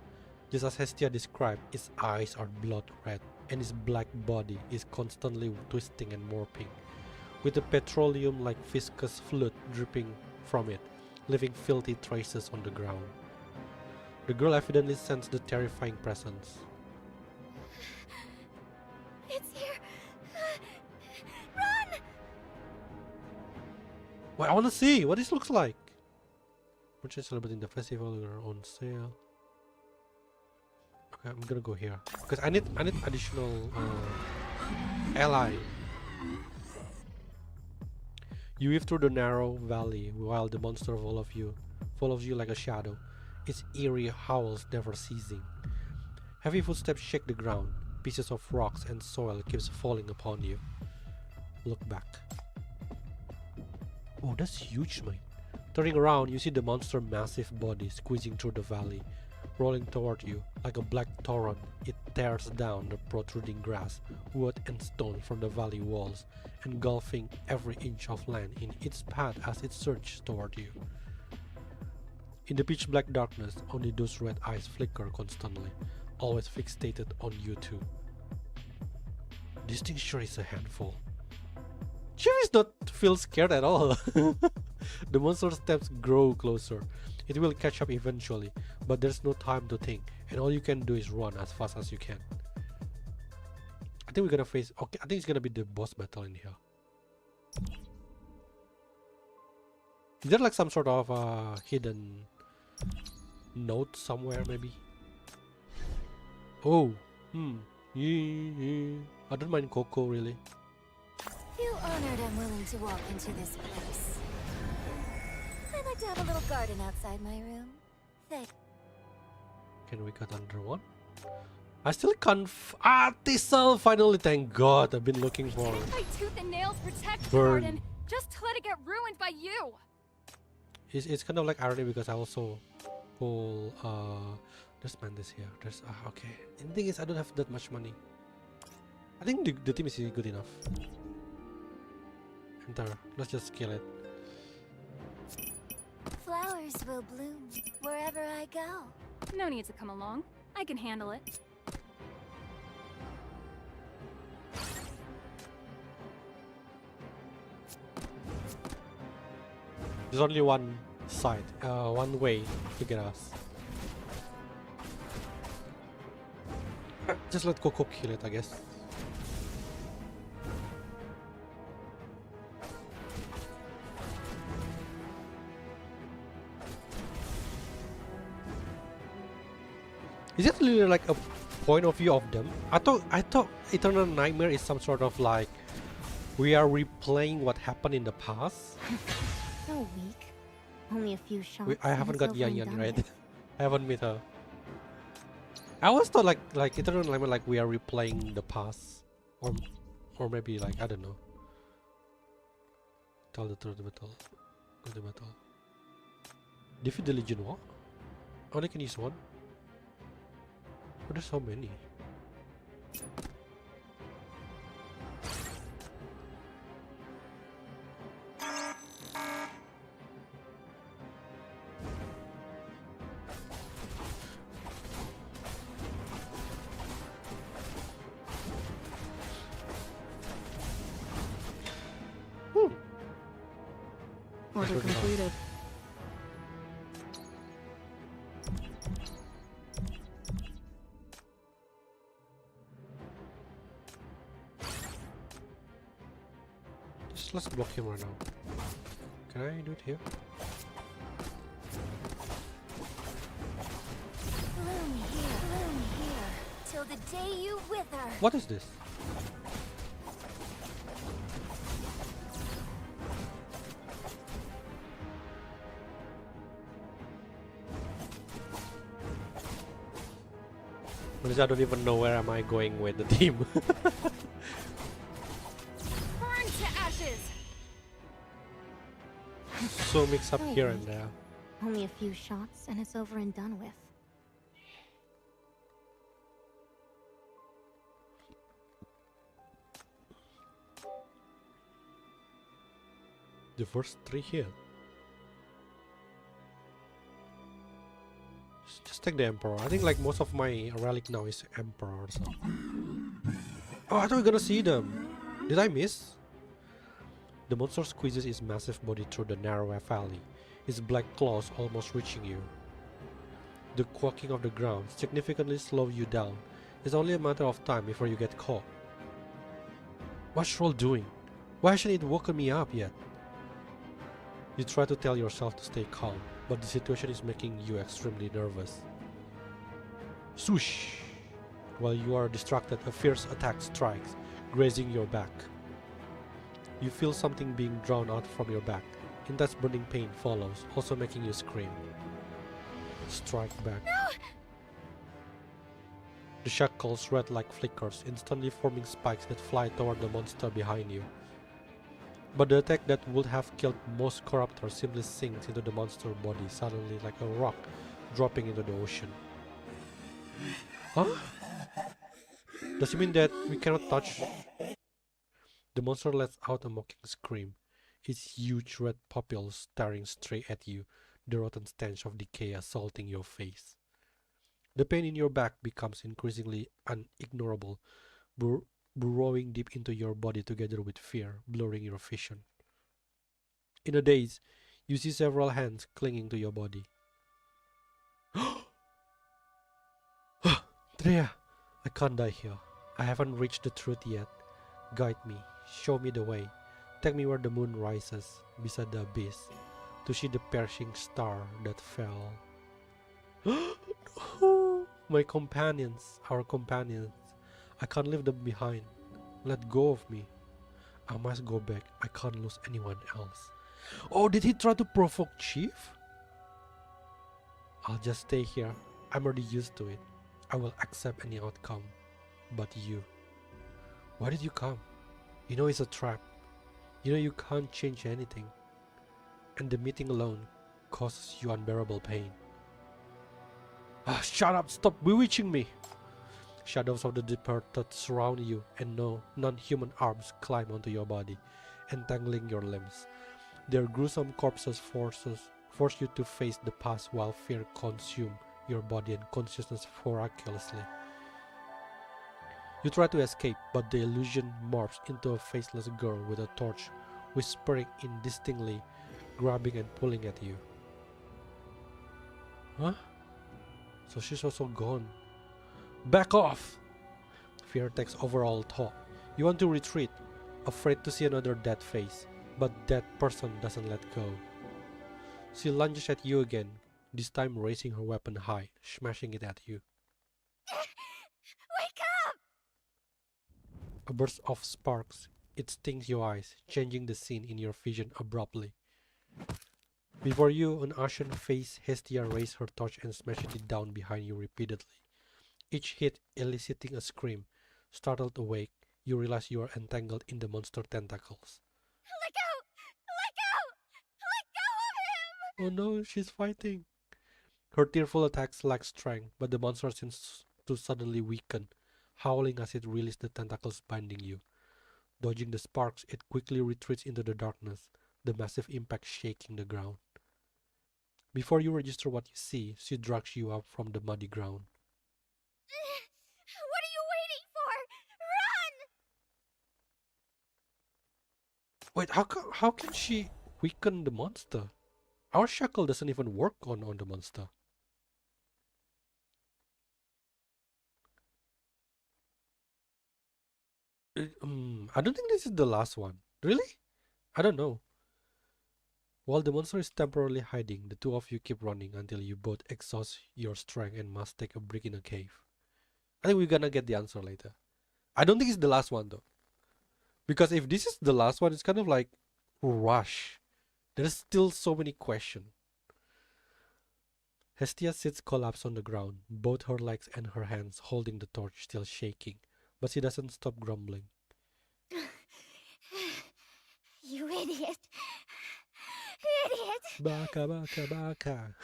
Just as Hestia described, its eyes are blood red, and its black body is constantly twisting and morphing, with a petroleum-like viscous fluid dripping from it, leaving filthy traces on the ground. The girl evidently sensed the terrifying presence. It's here! Run! Well, I want to see what this looks like. Merchants celebrating the festival are on sale. Okay, I'm gonna go here because I need additional ally. You weave through the narrow valley while the monster follows you like a shadow, its eerie howls never ceasing. Heavy footsteps shake the ground. Pieces of rocks and soil keeps falling upon you. Look back. Oh, that's huge, man. Turning around, you see the monster's massive body squeezing through the valley, rolling toward you like a black torrent. It tears down the protruding grass, wood and stone from the valley walls, engulfing every inch of land in its path as it surges toward you. In the pitch black darkness, only those red eyes flicker constantly, always fixated on you two. This thing sure is a handful. Chief does not feel scared at all. The monster's steps grow closer. It will catch up eventually, but there's no time to think, and all you can do is run as fast as you can. I think we're gonna face... Okay, I think it's gonna be the boss battle in here. Is there like some sort of hidden note somewhere, maybe? Oh, yeah. I don't mind Coco, really. Feel honored I'm willing to walk into this place. I'd like to have a little garden outside my room. Can we cut under one? I still can't Thistle! Finally, thank God. I've been looking for My tooth and nails protect the burn. garden, just to let it get ruined by you. It's kind of like irony because I also pull there's Mantis here. There's okay. And the thing is I don't have that much money. I think the team is good enough. Enter. Let's just kill it. Flowers will bloom wherever I go. No need to come along. I can handle it. There's only one side, one way to get us. Just let Coco kill it, I guess. Is it really like a point of view of them? I thought Eternal Nightmare is some sort of like we are replaying what happened in the past. So weak. Only a few shots. I haven't got and it's over Yan and right. done I haven't met her. I always thought like Eternal Nightmare like we are replaying the past, or maybe like I don't know. Tell the truth, battle. Go to battle. Defeat the Legion what? Only can use one? But there's so many. Order completed. Just let's block him right now. Can I do it here? Bloom here, till the day you wither. What is this? Honestly, I don't even know where am I going with the team. Burn to ashes! So mixed up here and there. Only a few shots and it's over and done with. The first 3 here. Just take the Emperor. I think like most of my relic now is Emperor. So. Oh, I thought we were gonna see them. Did I miss? The monster squeezes its massive body through the narrow valley, its black claws almost reaching you. The quaking of the ground significantly slows you down. It's only a matter of time before you get caught. What's Troll doing? Why hasn't it woken me up yet? You try to tell yourself to stay calm, but the situation is making you extremely nervous. Swoosh! While you are distracted, a fierce attack strikes, grazing your back. You feel something being drawn out from your back. Intense burning pain follows, also making you scream. Strike back. No! The shackles red like flickers, instantly forming spikes that fly toward the monster behind you. But the attack that would have killed most corruptors simply sinks into the monster body suddenly like a rock dropping into the ocean. Huh? Does it mean that we cannot touch? The monster lets out a mocking scream, its huge red pupils staring straight at you, the rotten stench of decay assaulting your face. The pain in your back becomes increasingly unignorable, burrowing deep into your body together with fear, blurring your vision. In a daze, you see several hands clinging to your body. Drea, I can't die here. I haven't reached the truth yet. Guide me, show me the way. Take me where the moon rises, beside the abyss, to see the perishing star that fell. No! My companions, our companions. I can't leave them behind. Let go of me. I must go back. I can't lose anyone else. Oh, did he try to provoke Chief? I'll just stay here. I'm already used to it. I will accept any outcome. But you. Why did you come? You know it's a trap. You know you can't change anything. And the meeting alone causes you unbearable pain. Ah, shut up! Stop bewitching me! Shadows of the departed surround you, and no non-human arms climb onto your body, entangling your limbs. Their gruesome corpses force you to face the past while fear consumes your body and consciousness miraculously. You try to escape, but the illusion morphs into a faceless girl with a torch, whispering indistinctly, grabbing and pulling at you. Huh? So she's also gone. Back off! Fear takes over all thought. You want to retreat, afraid to see another dead face, but that person doesn't let go. She lunges at you again, this time raising her weapon high, smashing it at you. Wake up! A burst of sparks. It stings your eyes, changing the scene in your vision abruptly. Before you, an ashen-faced Hestia raised her torch and smashed it down behind you repeatedly. Each hit eliciting a scream. Startled awake, you realize you are entangled in the monster tentacles. Let go! Let go! Let go of him! Oh no, she's fighting. Her tearful attacks lack strength, but the monster seems to suddenly weaken, howling as it releases the tentacles binding you. Dodging the sparks, it quickly retreats into the darkness, the massive impact shaking the ground. Before you register what you see, she drags you up from the muddy ground. What are you waiting for? Run! Wait, how can she weaken the monster? Our shackle doesn't even work on the monster. I don't think this is the last one. Really? I don't know. While the monster is temporarily hiding, the two of you keep running until you both exhaust your strength and must take a break in a cave. I think we're gonna get the answer later. I don't think it's the last one though. Because if this is the last one, it's kind of like rush. There's still so many questions. Hestia sits collapsed on the ground, both her legs and her hands holding the torch still shaking, but she doesn't stop grumbling. You idiot. Idiot. Baka, baka, baka.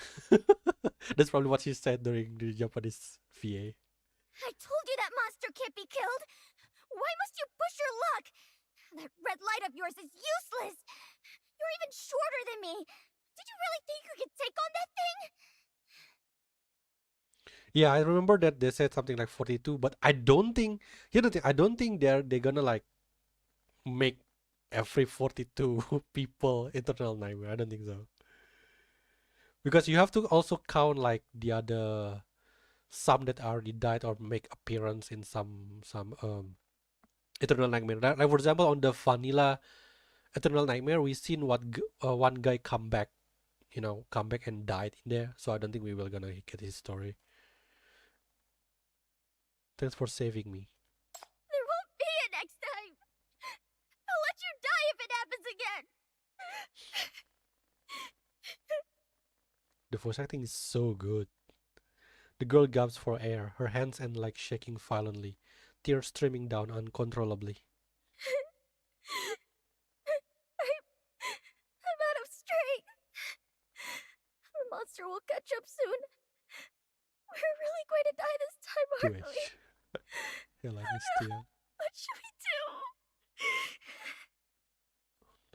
That's probably what she said during the Japanese VA. I told you that monster can't be killed. Why must you push your luck? That red light of yours is useless. You're even shorter than me. Did you really think you could take on that thing? Yeah, I remember that they said something like 42, but I don't think, here's the thing, I don't think they're gonna like make every 42 people Eternal Nightmare. I don't think so. Because you have to also count like the other, some that already died or make appearance in some Eternal Nightmare. Like for example, on the vanilla Eternal Nightmare, we seen one guy come back, come back and died in there. So I don't think we will gonna get his story. Thanks for saving me. There won't be a next time. I'll let you die if it happens again. The voice acting is so good. The girl gasps for air, her hands and legs shaking violently, tears streaming down uncontrollably. I'm out of strength. The monster will catch up soon. We're really going to die this time, aren't we? Yeah, like Mistia. What should we do?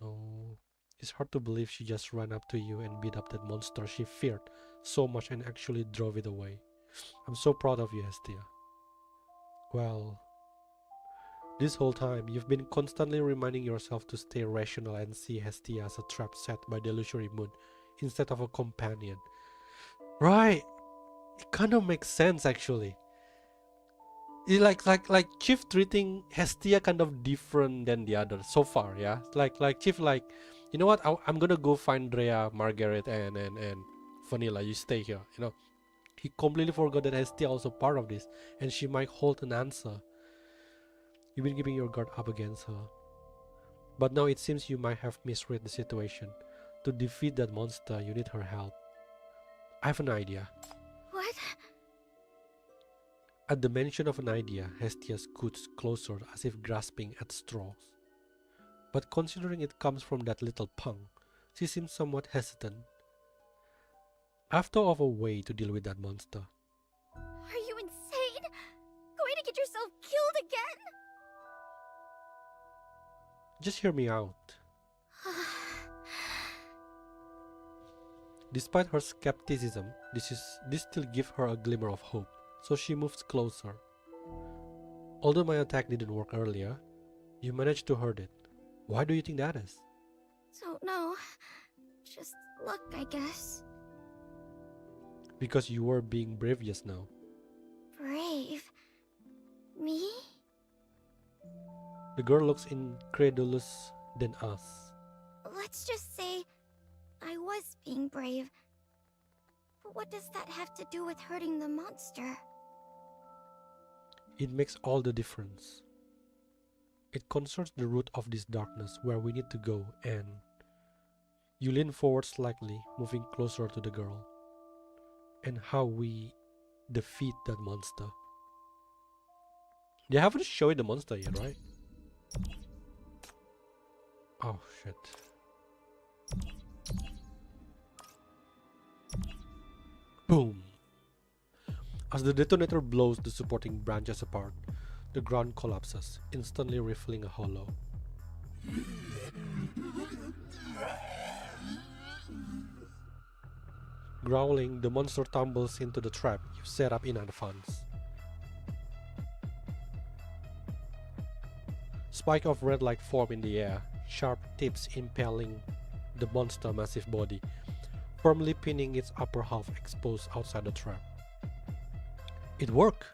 No. It's hard to believe she just ran up to you and beat up that monster she feared so much and actually drove it away. I'm so proud of you, Hestia. Well, this whole time, you've been constantly reminding yourself to stay rational and see Hestia as a trap set by the illusory moon instead of a companion. Right! It kind of makes sense, actually. It's like Chief treating Hestia kind of different than the others so far, yeah? Like Chief, like, you know what, I'm gonna go find Drea, Margaret, and Vanilla, you stay here, He completely forgot that Hestia also part of this, and she might hold an answer. You've been keeping your guard up against her. But now it seems you might have misread the situation. To defeat that monster, you need her help. I have an idea. What? At the mention of an idea, Hestia scoots closer as if grasping at straws. But considering it comes from that little punk, she seems somewhat hesitant. I've thought of a way to deal with that monster. Are you insane? Going to get yourself killed again? Just hear me out. Despite her skepticism, this still gives her a glimmer of hope, so she moves closer. Although my attack didn't work earlier, you managed to hurt it. Why do you think that is? Don't know. Just luck, I guess. Because you were being brave just now. Brave? Me? The girl looks incredulous than us. Let's just say I was being brave. But what does that have to do with hurting the monster? It makes all the difference. It concerns the root of this darkness where we need to go, and you lean forward slightly, moving closer to the girl, and how we defeat that monster. They haven't shown the monster yet, right? Oh shit. Boom. As the detonator blows the supporting branches apart, the ground collapses, instantly revealing a hollow. Growling, the monster tumbles into the trap you set up in advance. Spike of red light form in the air, sharp tips impaling the monster's massive body, firmly pinning its upper half exposed outside the trap. It worked!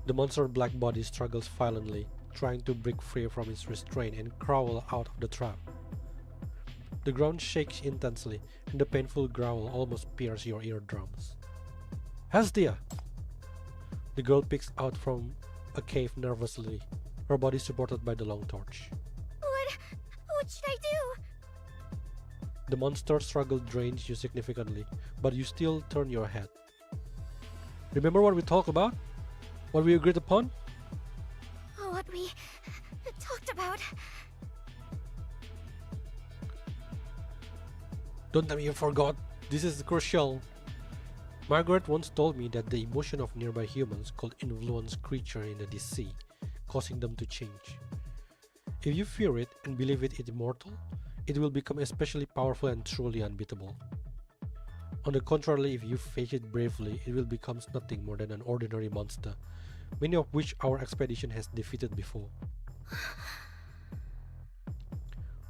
The monster's black body struggles violently, trying to break free from its restraint and crawl out of the trap. The ground shakes intensely, and the painful growl almost pierces your eardrums. Hestia! The girl peeks out from a cave nervously, her body supported by the long torch. What should I do? The monster struggle drains you significantly, but you still turn your head. Remember what we talked about? What we agreed upon? What we talked about. Don't tell me you forgot. This is crucial. Margaret once told me that the emotion of nearby humans could influence creatures in the deep sea, causing them to change. If you fear it and believe it is immortal, it will become especially powerful and truly unbeatable. On the contrary, if you face it bravely, it will become nothing more than an ordinary monster, many of which our expedition has defeated before.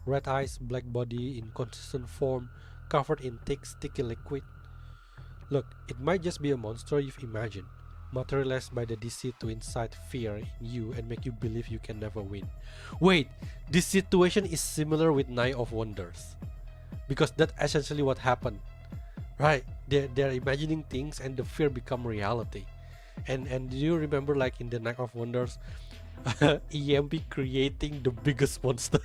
Red eyes, black body, inconsistent form, covered in thick, sticky liquid. Look, it might just be a monster you've imagined, materialized by the deceit to incite fear in you and make you believe you can never win. Wait, this situation is similar with Night of Wonders, because that's essentially what happened, right? They're imagining things and the fear become reality. And do you remember, like in the Night of Wonders, EMP creating the biggest monster?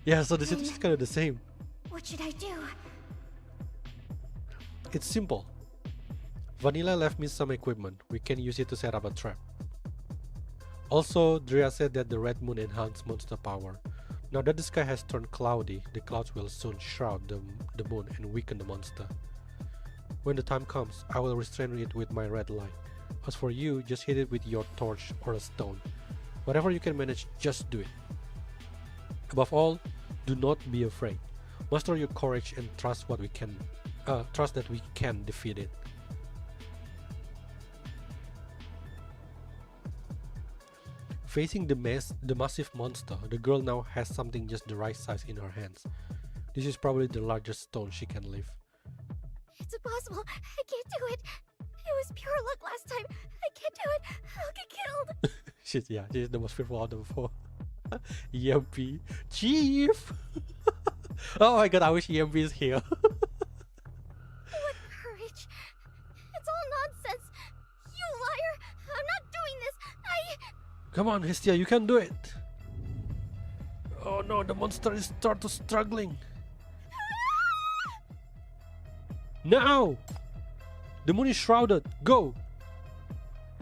Yeah, so the situation is kind of the same. What should I do? It's simple. Vanilla left me some equipment. We can use it to set up a trap. Also, Drea said that the red moon enhanced monster power. Now that the sky has turned cloudy, the clouds will soon shroud the moon and weaken the monster. When the time comes, I will restrain it with my red light. As for you, just hit it with your torch or a stone. Whatever you can manage, just do it. Above all, do not be afraid. Muster your courage and trust that we can defeat it. Facing the massive monster, the girl now has something just the right size in her hands. This is probably the largest stone she can lift. It's impossible. I can't do it. It was pure luck last time. I can't do it. I'll get killed. She's the most fearful out of the four. EMP Chief. Oh my god, I wish EMP is here. What courage. It's all nonsense. You liar. I'm not doing this. Come on, Hestia, you can do it. Oh no, the monster is struggling. Now! The moon is shrouded. Go!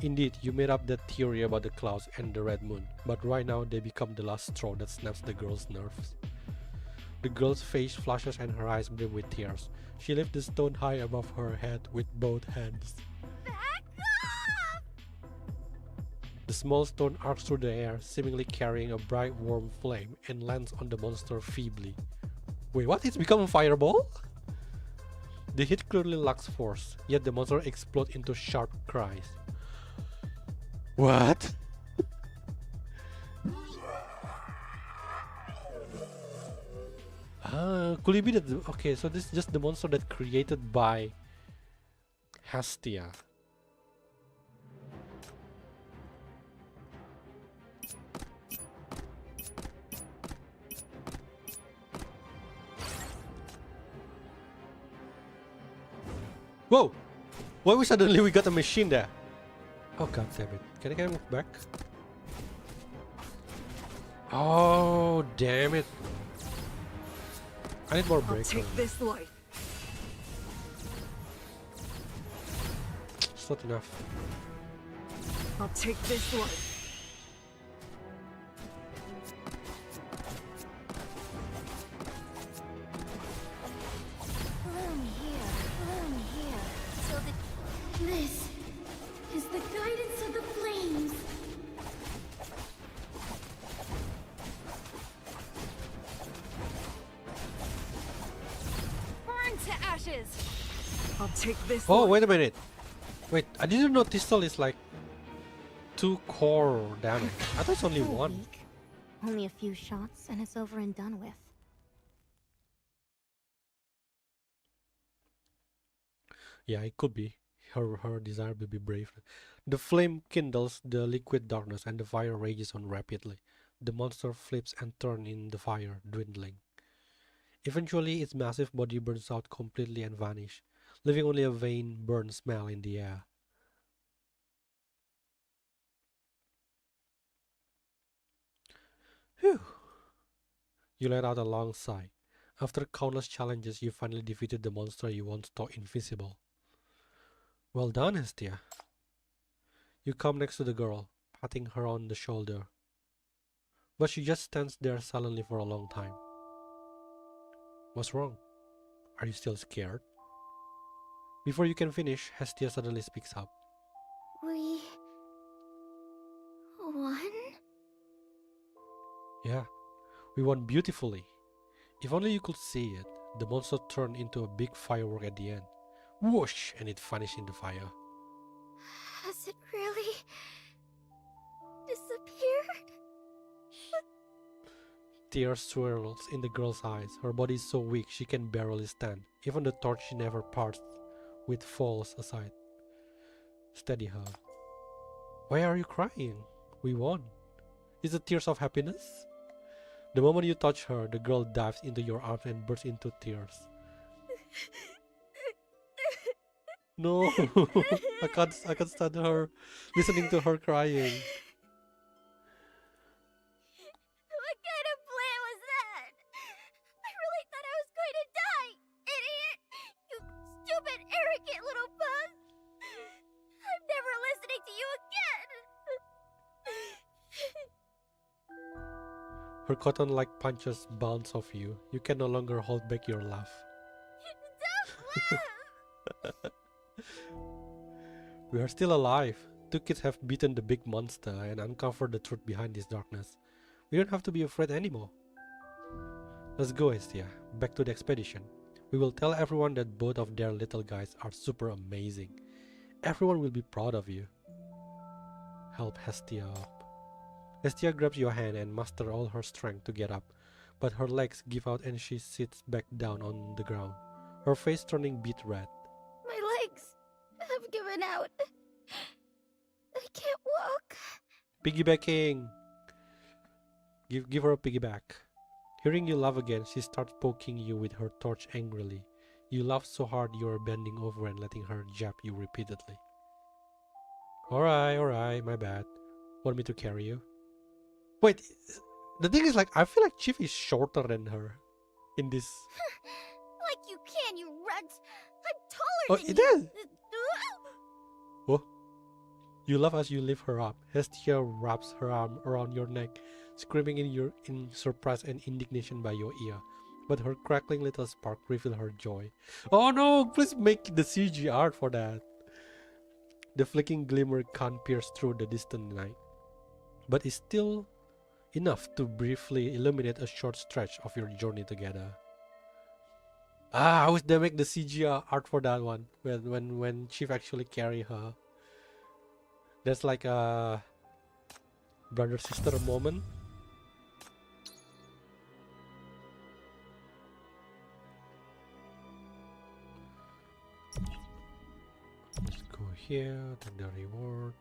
Indeed, you made up that theory about the clouds and the red moon, but right now they become the last straw that snaps the girl's nerves. The girl's face flushes and her eyes brim with tears. She lifts the stone high above her head with both hands. Back off! The small stone arcs through the air, seemingly carrying a bright warm flame, and lands on the monster feebly. Wait, what? It's become a fireball? The hit clearly lacks force, yet the monster explodes into sharp cries. What? Could it be that? Okay, so this is just the monster that created by Hestia. Whoa! Why suddenly we got a machine there? Oh god damn it. Can I move back? Oh damn it. I need more break. Take this life. It's not enough. I'll take this life. to ashes. I'll take this. Oh, one. wait a minute. Wait, I didn't know Thistle is like 2 core damage. I thought it's only So 1. weak. Only a few shots and it's over and done with. Yeah, it could be. Her desire to be brave. The flame kindles the liquid darkness and the fire rages on rapidly. The monster flips and turns in the fire, dwindling. Eventually, its massive body burns out completely and vanishes, leaving only a vain burn smell in the air. Phew. You let out a long sigh. After countless challenges, you finally defeated the monster you once thought invisible. Well done, Hestia. You come next to the girl, patting her on the shoulder. But she just stands there silently for a long time. What's wrong? Are you still scared? Before you can finish, Hestia suddenly speaks up. We won? Yeah, we won beautifully. If only you could see it. The monster turned into a big firework at the end. Whoosh! And it vanished in the fire. Has it really disappeared? Tears swirls in the girl's eyes. Her body is so weak she can barely stand. Even the torch she never parts with falls aside. Steady her. Why are you crying? We won. Is it tears of happiness? The moment you touch her, the girl dives into your arms and bursts into tears. No, I can't stand her listening to her crying. What kind of plan was that? I really thought I was going to die, idiot! You stupid, arrogant little pug! I'm never listening to you again! Her cotton-like punches bounce off you. You can no longer hold back your laugh. Don't laugh! We are still alive. 2 kids have beaten the big monster and uncovered the truth behind this darkness. We don't have to be afraid anymore. Let's go, Hestia. Back to the expedition. We will tell everyone that both of their little guys are super amazing. Everyone will be proud of you. Help Hestia up. Hestia grabs your hand and musters all her strength to get up, but her legs give out and she sits back down on the ground, her face turning beet red. My legs have given out. I can't walk. Piggybacking! Give her a piggyback. Hearing you laugh again, she starts poking you with her torch angrily. You laugh so hard you are bending over and letting her jab you repeatedly. Alright, my bad. Want me to carry you? Wait, the thing is, like, I feel like Chief is shorter than her in this. Like you can, you runt. I'm taller Oh, than it you. is! Oh. You laugh as you lift her up. Hestia wraps her arm around your neck, screaming in surprise and indignation by your ear. But her crackling little spark reveals her joy. Oh no, please make the CG art for that. The flicking glimmer can't pierce through the distant night, but it's still enough to briefly illuminate a short stretch of your journey together. I wish they make the CG art for that one. When Chief actually carry her. That's like a brother-sister moment. Let's go here, take the reward.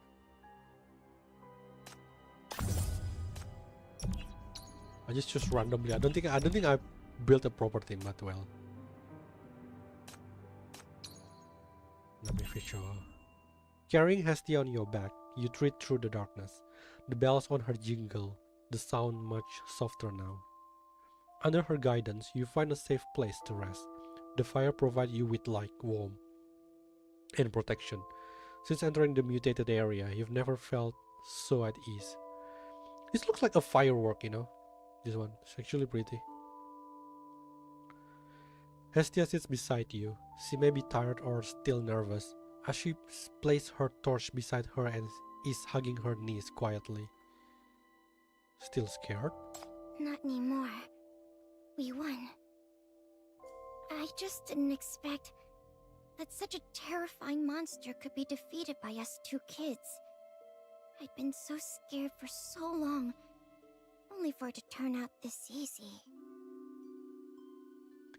I just choose randomly. I don't think I built a proper team that well. Let me feature. Carrying Hestia on your back, you tread through the darkness. The bells on her jingle, the sound much softer now. Under her guidance, you find a safe place to rest. The fire provides you with light, warmth, and protection. Since entering the mutated area, you've never felt so at ease. This looks like a firework, you know. This one, it's actually pretty. Hestia sits beside you. She may be tired or still nervous, as she places her torch beside her and is hugging her knees quietly. Still scared? Not anymore. We won. I just didn't expect that such a terrifying monster could be defeated by us two kids. I'd been so scared for so long, only for it to turn out this easy.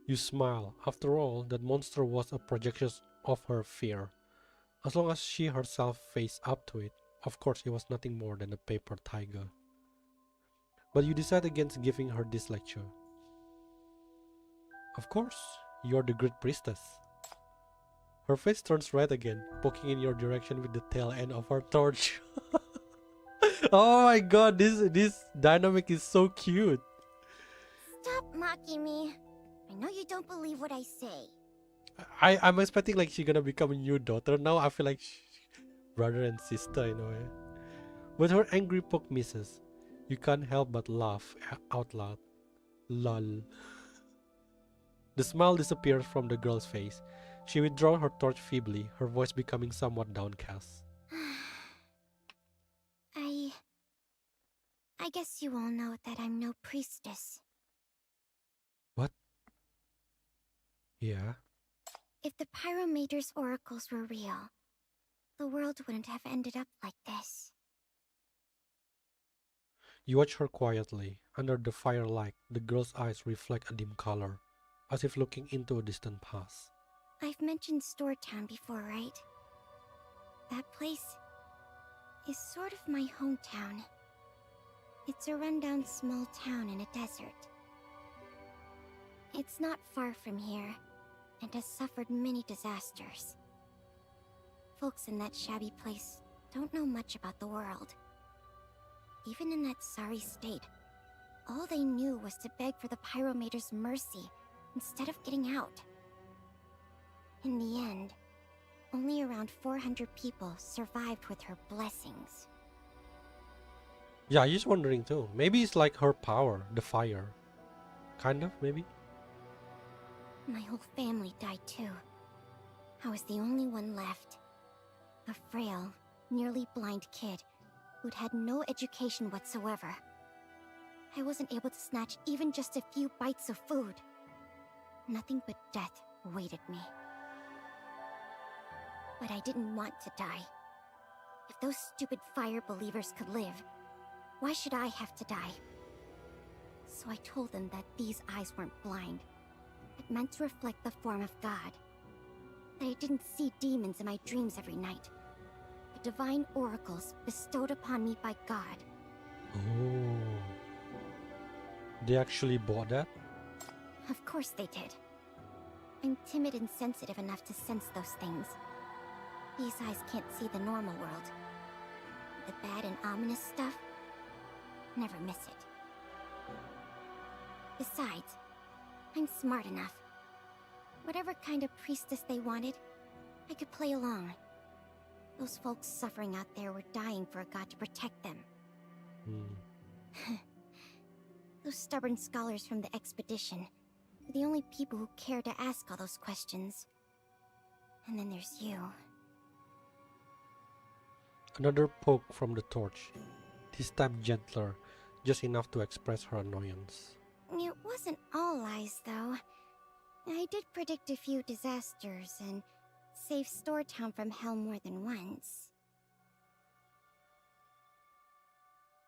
You smile. After all, that monster was a projection of her fear. As long as she herself faced up to it, of course it was nothing more than a paper tiger. But you decide against giving her this lecture. Of course, you're the great priestess. Her face turns red again, poking in your direction with the tail end of her torch. Oh my god, this dynamic is so cute. Stop mocking me. I know you don't believe what I say. I'm expecting like she's gonna become a new daughter. Now I feel like brother and sister in a way. But her angry poke misses. You can't help but laugh out loud. Lol. The smile disappears from the girl's face. She withdraws her torch feebly, her voice becoming somewhat downcast. I guess you all know that I'm no priestess. What? Yeah? If the Pyromater's oracles were real, the world wouldn't have ended up like this. You watch her quietly. Under the firelight, the girl's eyes reflect a dim color, as if looking into a distant past. I've mentioned Store Town before, right? That place is sort of my hometown. It's a rundown small town in a desert. It's not far from here, and has suffered many disasters. Folks in that shabby place don't know much about the world. Even in that sorry state, all they knew was to beg for the Pyromater's mercy instead of getting out. In the end, only around 400 people survived with her blessings. Yeah, I was wondering too. Maybe it's like her power, the fire. Kind of, maybe? My whole family died too. I was the only one left. A frail, nearly blind kid who'd had no education whatsoever. I wasn't able to snatch even just a few bites of food. Nothing but death awaited me. But I didn't want to die. If those stupid fire believers could live, why should I have to die? So I told them that these eyes weren't blind, but meant to reflect the form of God. That I didn't see demons in my dreams every night, but divine oracles bestowed upon me by God. Oh. They actually bought that? Of course they did. I'm timid and sensitive enough to sense those things. These eyes can't see the normal world. The bad and ominous stuff, never miss it. Besides, I'm smart enough. Whatever kind of priestess they wanted, I could play along. Those folks suffering out there were dying for a god to protect them. Those stubborn scholars from the expedition were the only people who cared to ask all those questions. And then there's you. Another poke from the torch, this time gentler, just enough to express her annoyance. It wasn't all lies, though. I did predict a few disasters and save Store Town from hell more than once.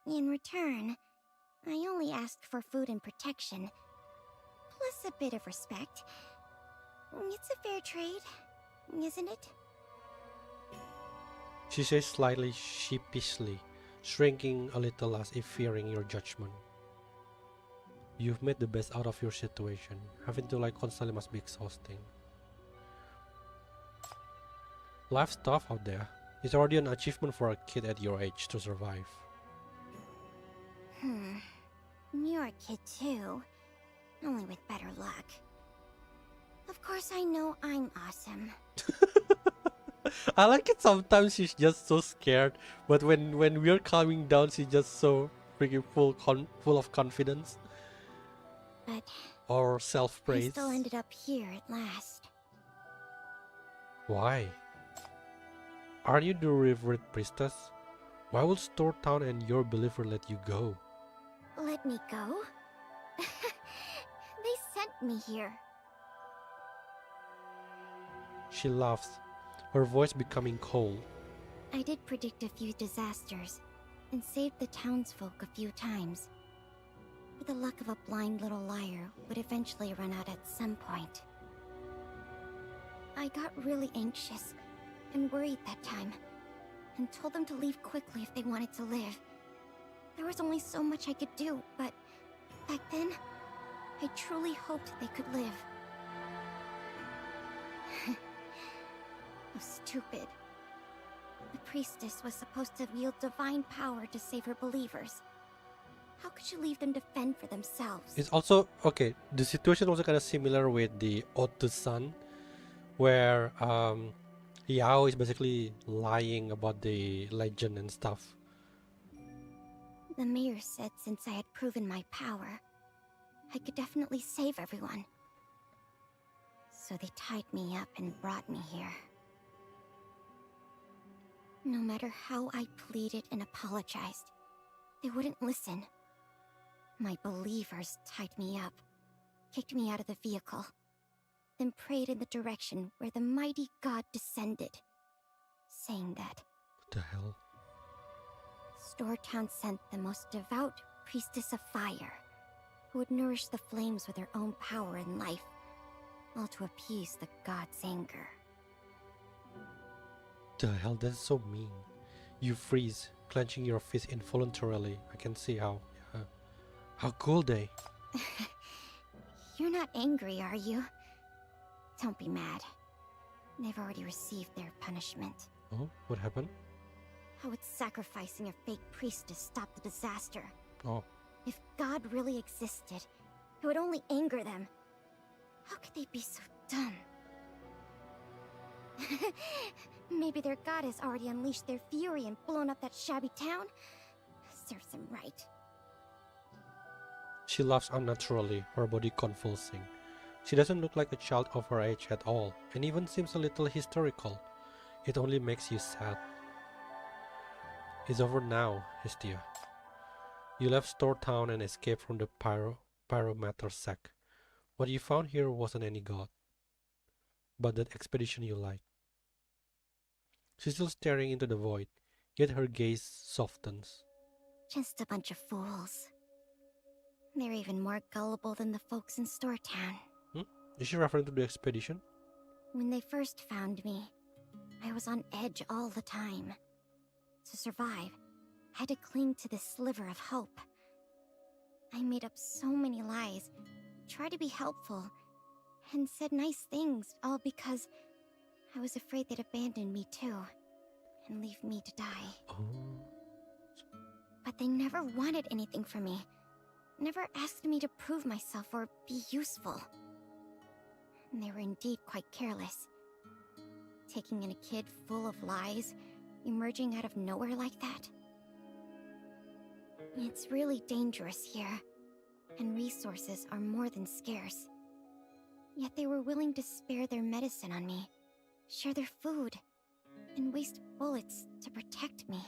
In return, I only asked for food and protection, plus a bit of respect. It's a fair trade, isn't it? She says slightly sheepishly, shrinking a little as if fearing your judgment. You've made the best out of your situation. Having to constantly must be exhausting. Life's tough out there. It's already an achievement for a kid at your age to survive. You're a kid too, only with better luck. Of course I know I'm awesome. I like it sometimes she's just so scared, but when we're calming down she's just so freaking full of confidence. But Or I self-praise. still ended up here at last. Why? Aren't you the revered priestess? Why would Store Town and your believer let you go? Let me go? They sent me here. She laughs, her voice becoming cold. I did predict a few disasters, and saved the townsfolk a few times. But the luck of a blind little liar would eventually run out at some point. I got really anxious and worried that time, and told them to leave quickly if they wanted to live. There was only so much I could do, but back then, I truly hoped they could live. Oh, stupid. The priestess was supposed to wield divine power to save her believers. How could you leave them to fend for themselves? It's also, okay, the situation also kind of similar with the Ode to Sun, where Yao is basically lying about the legend and stuff. The mayor said since I had proven my power, I could definitely save everyone. So they tied me up and brought me here. No matter how I pleaded and apologized, they wouldn't listen. My believers tied me up, kicked me out of the vehicle, then prayed in the direction where the mighty god descended, saying that What the hell? Stortown sent the most devout priestess of fire, who would nourish the flames with her own power and life, all to appease the god's anger. The hell, that's so mean. You freeze, clenching your fist involuntarily. I can see how. Yeah. How cool they. You're not angry, are you? Don't be mad. They've already received their punishment. Oh, what happened? How would sacrificing a fake priestess stop the disaster? Oh, If God really existed, it would only anger them. How could they be so dumb? Maybe their god has already unleashed their fury and blown up that shabby town? Serves them right. she laughs unnaturally, her body convulsing. She doesn't look like a child of her age at all, and even seems a little hysterical. It only makes you sad. It's over now, Hestia. You left Store Town and escaped from the pyromatter sect. What you found here wasn't any god, but that expedition you liked. She's still staring into the void, yet her gaze softens. Just a bunch of fools. They're even more gullible than the folks in Store Town. Is she referring to the expedition? When they first found me, I was on edge all the time. To survive, I had to cling to this sliver of hope. I made up so many lies, tried to be helpful, and said nice things, all because I was afraid they'd abandon me too, and leave me to die. Oh. But they never wanted anything from me. Never asked me to prove myself or be useful. And they were indeed quite careless. Taking in a kid full of lies, emerging out of nowhere like that. It's really dangerous here, and resources are more than scarce. Yet they were willing to spare their medicine on me, share their food, and waste bullets to protect me.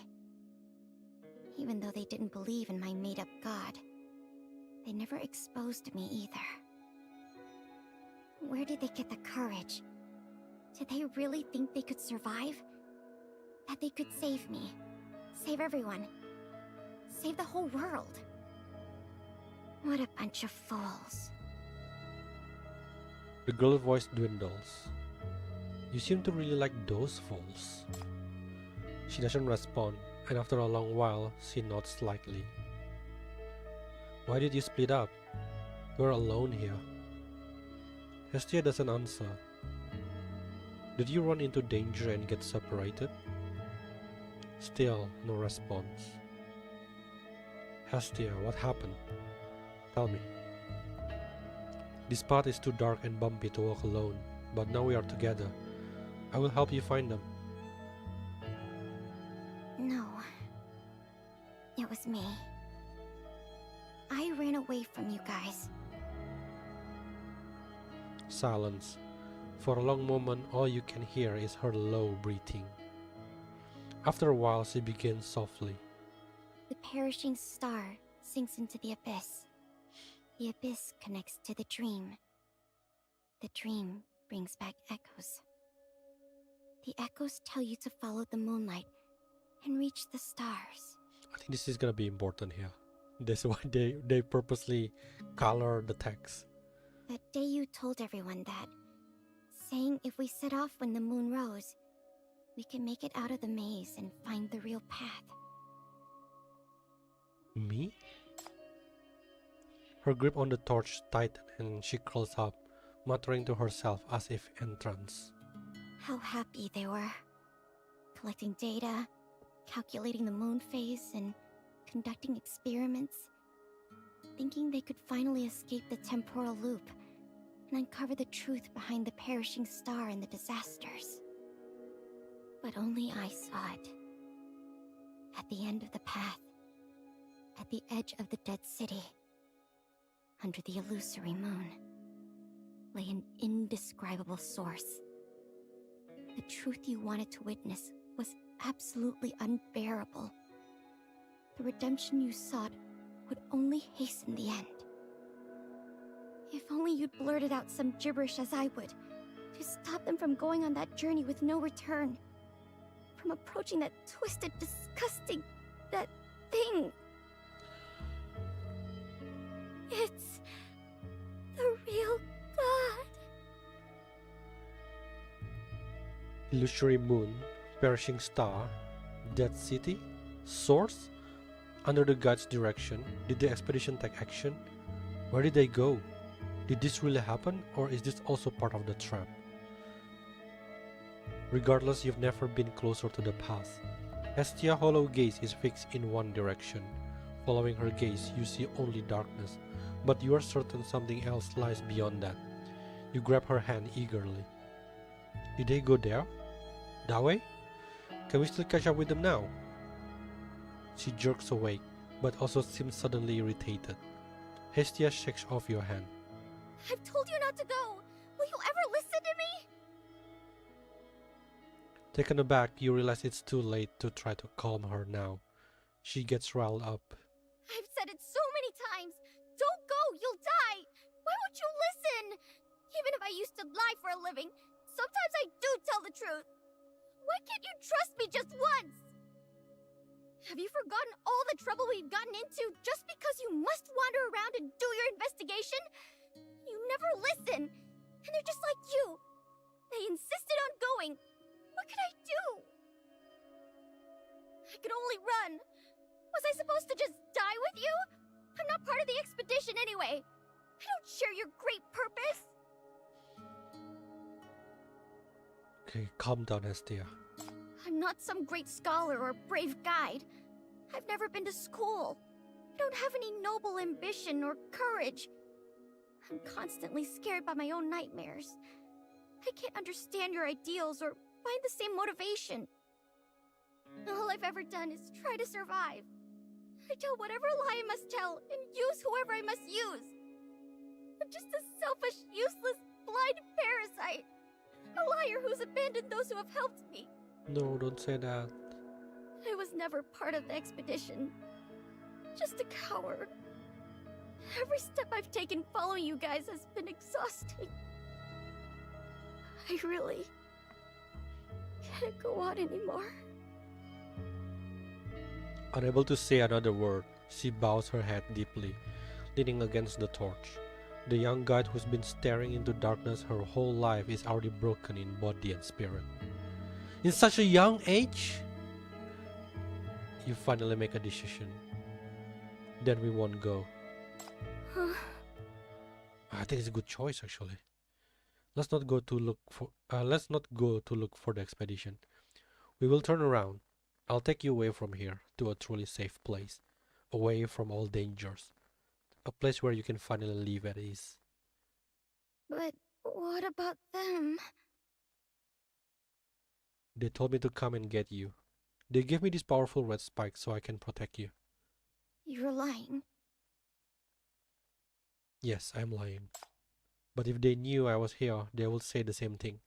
Even though they didn't believe in my made-up god, they never exposed me either. Where did they get the courage? Did they really think they could survive? That they could save me? Save everyone? Save the whole world? What a bunch of fools. The girl's voice dwindles. You seem to really like those fools. She doesn't respond, and after a long while, she nods slightly. Why did you split up? We're alone here. Hestia doesn't answer. Did you run into danger and get separated? Still, no response. Hestia, what happened? Tell me. This path is too dark and bumpy to walk alone, but now we are together. I will help you find them. No. It was me. I ran away from you guys. Silence. For a long moment, all you can hear is her low breathing. After a while, she begins softly. The perishing star sinks into the abyss. The abyss connects to the dream. The dream brings back echoes. The echoes tell you to follow the moonlight and reach the stars. I think this is gonna be important here. That's why they purposely color the text. That day you told everyone that, saying if we set off when the moon rose, we can make it out of the maze and find the real path. Me? Her grip on the torch tightened and she curls up, muttering to herself as if in trance. How happy they were. Collecting data, calculating the moon phase, and conducting experiments. Thinking they could finally escape the temporal loop and uncover the truth behind the perishing star and the disasters. But only I saw it. At the end of the path. At the edge of the dead city. Under the illusory moon. Lay an indescribable source. The truth you wanted to witness was absolutely unbearable. The redemption you sought would only hasten the end. If only you'd blurted out some gibberish as I would, to stop them from going on that journey with no return. From approaching that twisted, disgusting... that thing. It's... the real God. Illusory moon, perishing star, dead city, source? Under the God's direction, did the expedition take action? Where did they go? Did this really happen, or is this also part of the trap? Regardless, you've never been closer to the path. Hestia's hollow gaze is fixed in one direction. Following her gaze, you see only darkness, but you are certain something else lies beyond that. You grab her hand eagerly. Did they go there? That way? Can we still catch up with them now? She jerks awake, but also seems suddenly irritated. Hestia shakes off your hand. I've told you not to go! Will you ever listen to me? Taken aback, you realize it's too late to try to calm her now. She gets riled up. I've said it so many times! Don't go! You'll die! Why won't you listen? Even if I used to lie for a living, sometimes I do tell the truth. Why can't you trust me just once? Have you forgotten all the trouble we've gotten into just because you must wander around and do your investigation? You never listen, and they're just like you. They insisted on going. What could I do? I could only run. Was I supposed to just die with you? I'm not part of the expedition anyway. I don't share your great purpose. Okay, calm down, Hestia. I'm not some great scholar or brave guide. I've never been to school. I don't have any noble ambition or courage. I'm constantly scared by my own nightmares. I can't understand your ideals or find the same motivation. All I've ever done is try to survive. I tell whatever lie I must tell and use whoever I must use. I'm just a selfish, useless, blind parasite. A liar who's abandoned those who have helped me. No, don't say that. I was never part of the expedition. Just a coward. Every step I've taken following you guys has been exhausting. I really can't go on anymore. Unable to say another word, she bows her head deeply, leaning against the torch. The young guide who's been staring into darkness her whole life is already broken in body and spirit. In such a young age? You finally make a decision. Then we won't go. I think it's a good choice, actually. Let's not go to look for the expedition. We will turn around. I'll take you away from here to a truly safe place, away from all dangers. A place where you can finally live at ease. But what about them? They told me to come and get you. They gave me this powerful red spike so I can protect you. You're lying. Yes, I'm lying. But if they knew I was here, they will say the same thing.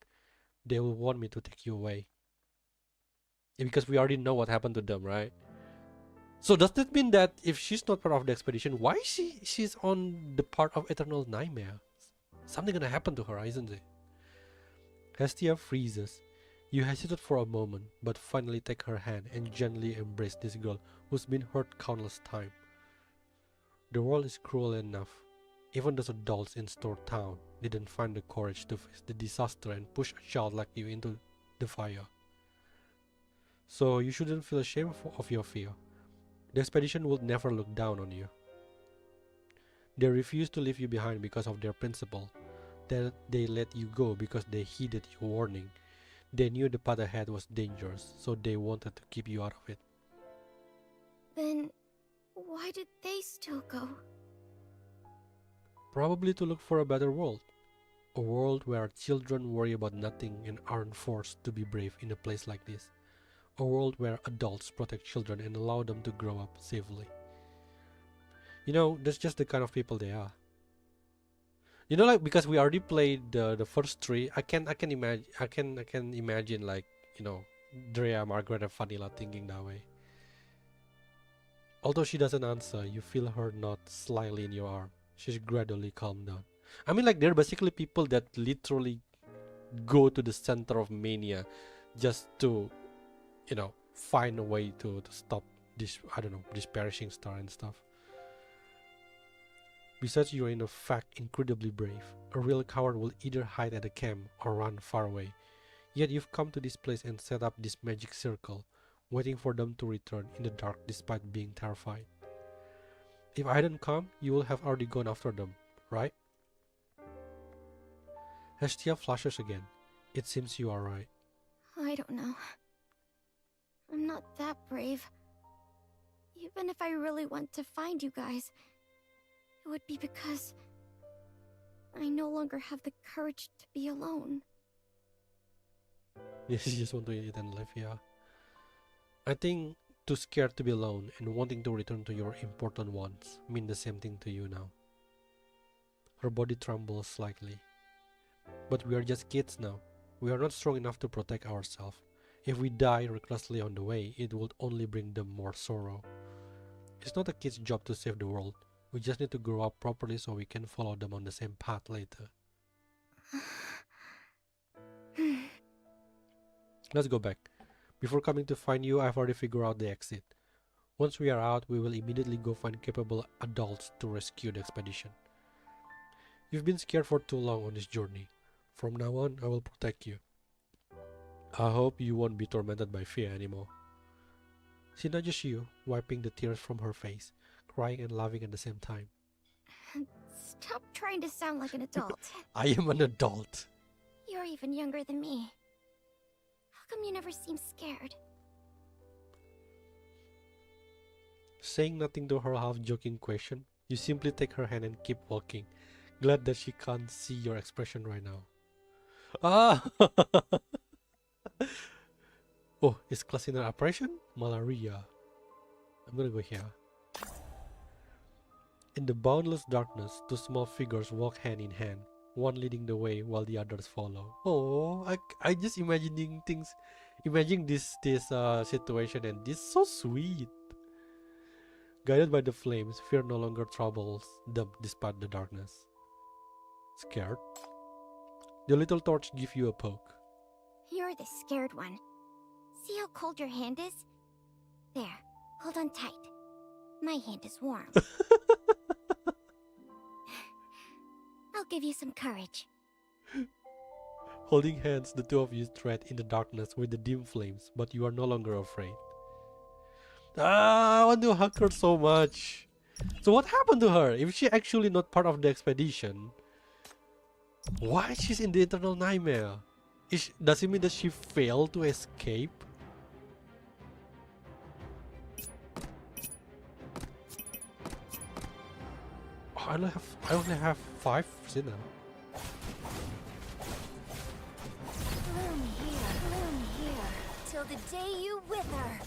They will want me to take you away. Because we already know what happened to them, right? So does that mean that if she's not part of the expedition, why is she's on the part of Eternal Nightmare? Something gonna happen to her, isn't it? Hestia freezes. You hesitate for a moment, but finally take her hand and gently embrace this girl who's been hurt countless times. The world is cruel enough. Even those adults in Store Town didn't find the courage to face the disaster and push a child like you into the fire. So you shouldn't feel ashamed of your fear. The expedition will never look down on you. They refused to leave you behind because of their principle. They let you go because they heeded your warning. They knew the path ahead was dangerous, so they wanted to keep you out of it. Then, why did they still go? Probably to look for a better world. A world where children worry about nothing and aren't forced to be brave in a place like this. A world where adults protect children and allow them to grow up safely. You know, that's just the kind of people they are. You know, like, because we already played the first three, I can imagine, like, you know, Drea, Margaret, and Vanilla thinking that way. Although she doesn't answer, you feel her nod slightly in your arm. She's gradually calmed down. I mean, like, they're basically people that literally go to the center of mania just to, you know, find a way to stop this, I don't know, this perishing star and stuff. Besides, you are in fact incredibly brave. A real coward will either hide at a camp or run far away. Yet you've come to this place and set up this magic circle, waiting for them to return in the dark despite being terrified. If I hadn't come, you would have already gone after them, right? Hestia flashes again. It seems you are right. I don't know. I'm not that brave. Even if I really want to find you guys, it would be because I no longer have the courage to be alone. Yes, you just want to eat and live, yeah. I think too scared to be alone and wanting to return to your important ones mean the same thing to you now. Her body trembles slightly. But we are just kids now. We are not strong enough to protect ourselves. If we die recklessly on the way, it would only bring them more sorrow. It's not a kid's job to save the world. We just need to grow up properly so we can follow them on the same path later. Let's go back. Before coming to find you, I've already figured out the exit. Once we are out, we will immediately go find capable adults to rescue the expedition. You've been scared for too long on this journey. From now on, I will protect you. I hope you won't be tormented by fear anymore. She nudges you, wiping the tears from her face, crying and laughing at the same time. Stop trying to sound like an adult. I am an adult. You're even younger than me. How come you never seem scared? Saying nothing to her half-joking question, you simply take her hand and keep walking, glad that she can't see your expression right now. Ah! Oh, is class in an operation? Malaria. I'm gonna go here. In the boundless darkness, two small figures walk hand in hand, one leading the way while the others follow. Oh, I just imagining this situation, and this is so sweet. Guided by the flames, fear no longer troubles them despite the darkness. Scared? The little torch gives you a poke. You're the scared one. See how cold your hand is? There, hold on tight. My hand is warm. I'll give you some courage. Holding hands, the two of you tread in the darkness with the dim flames, but you are no longer afraid. Ah, I want to hug her so much. So what happened to her? If she actually not part of the expedition, why she's in the eternal nightmare? Does it mean that she failed to escape? Oh, I only have 5 now. Bloom here, till the day you wither.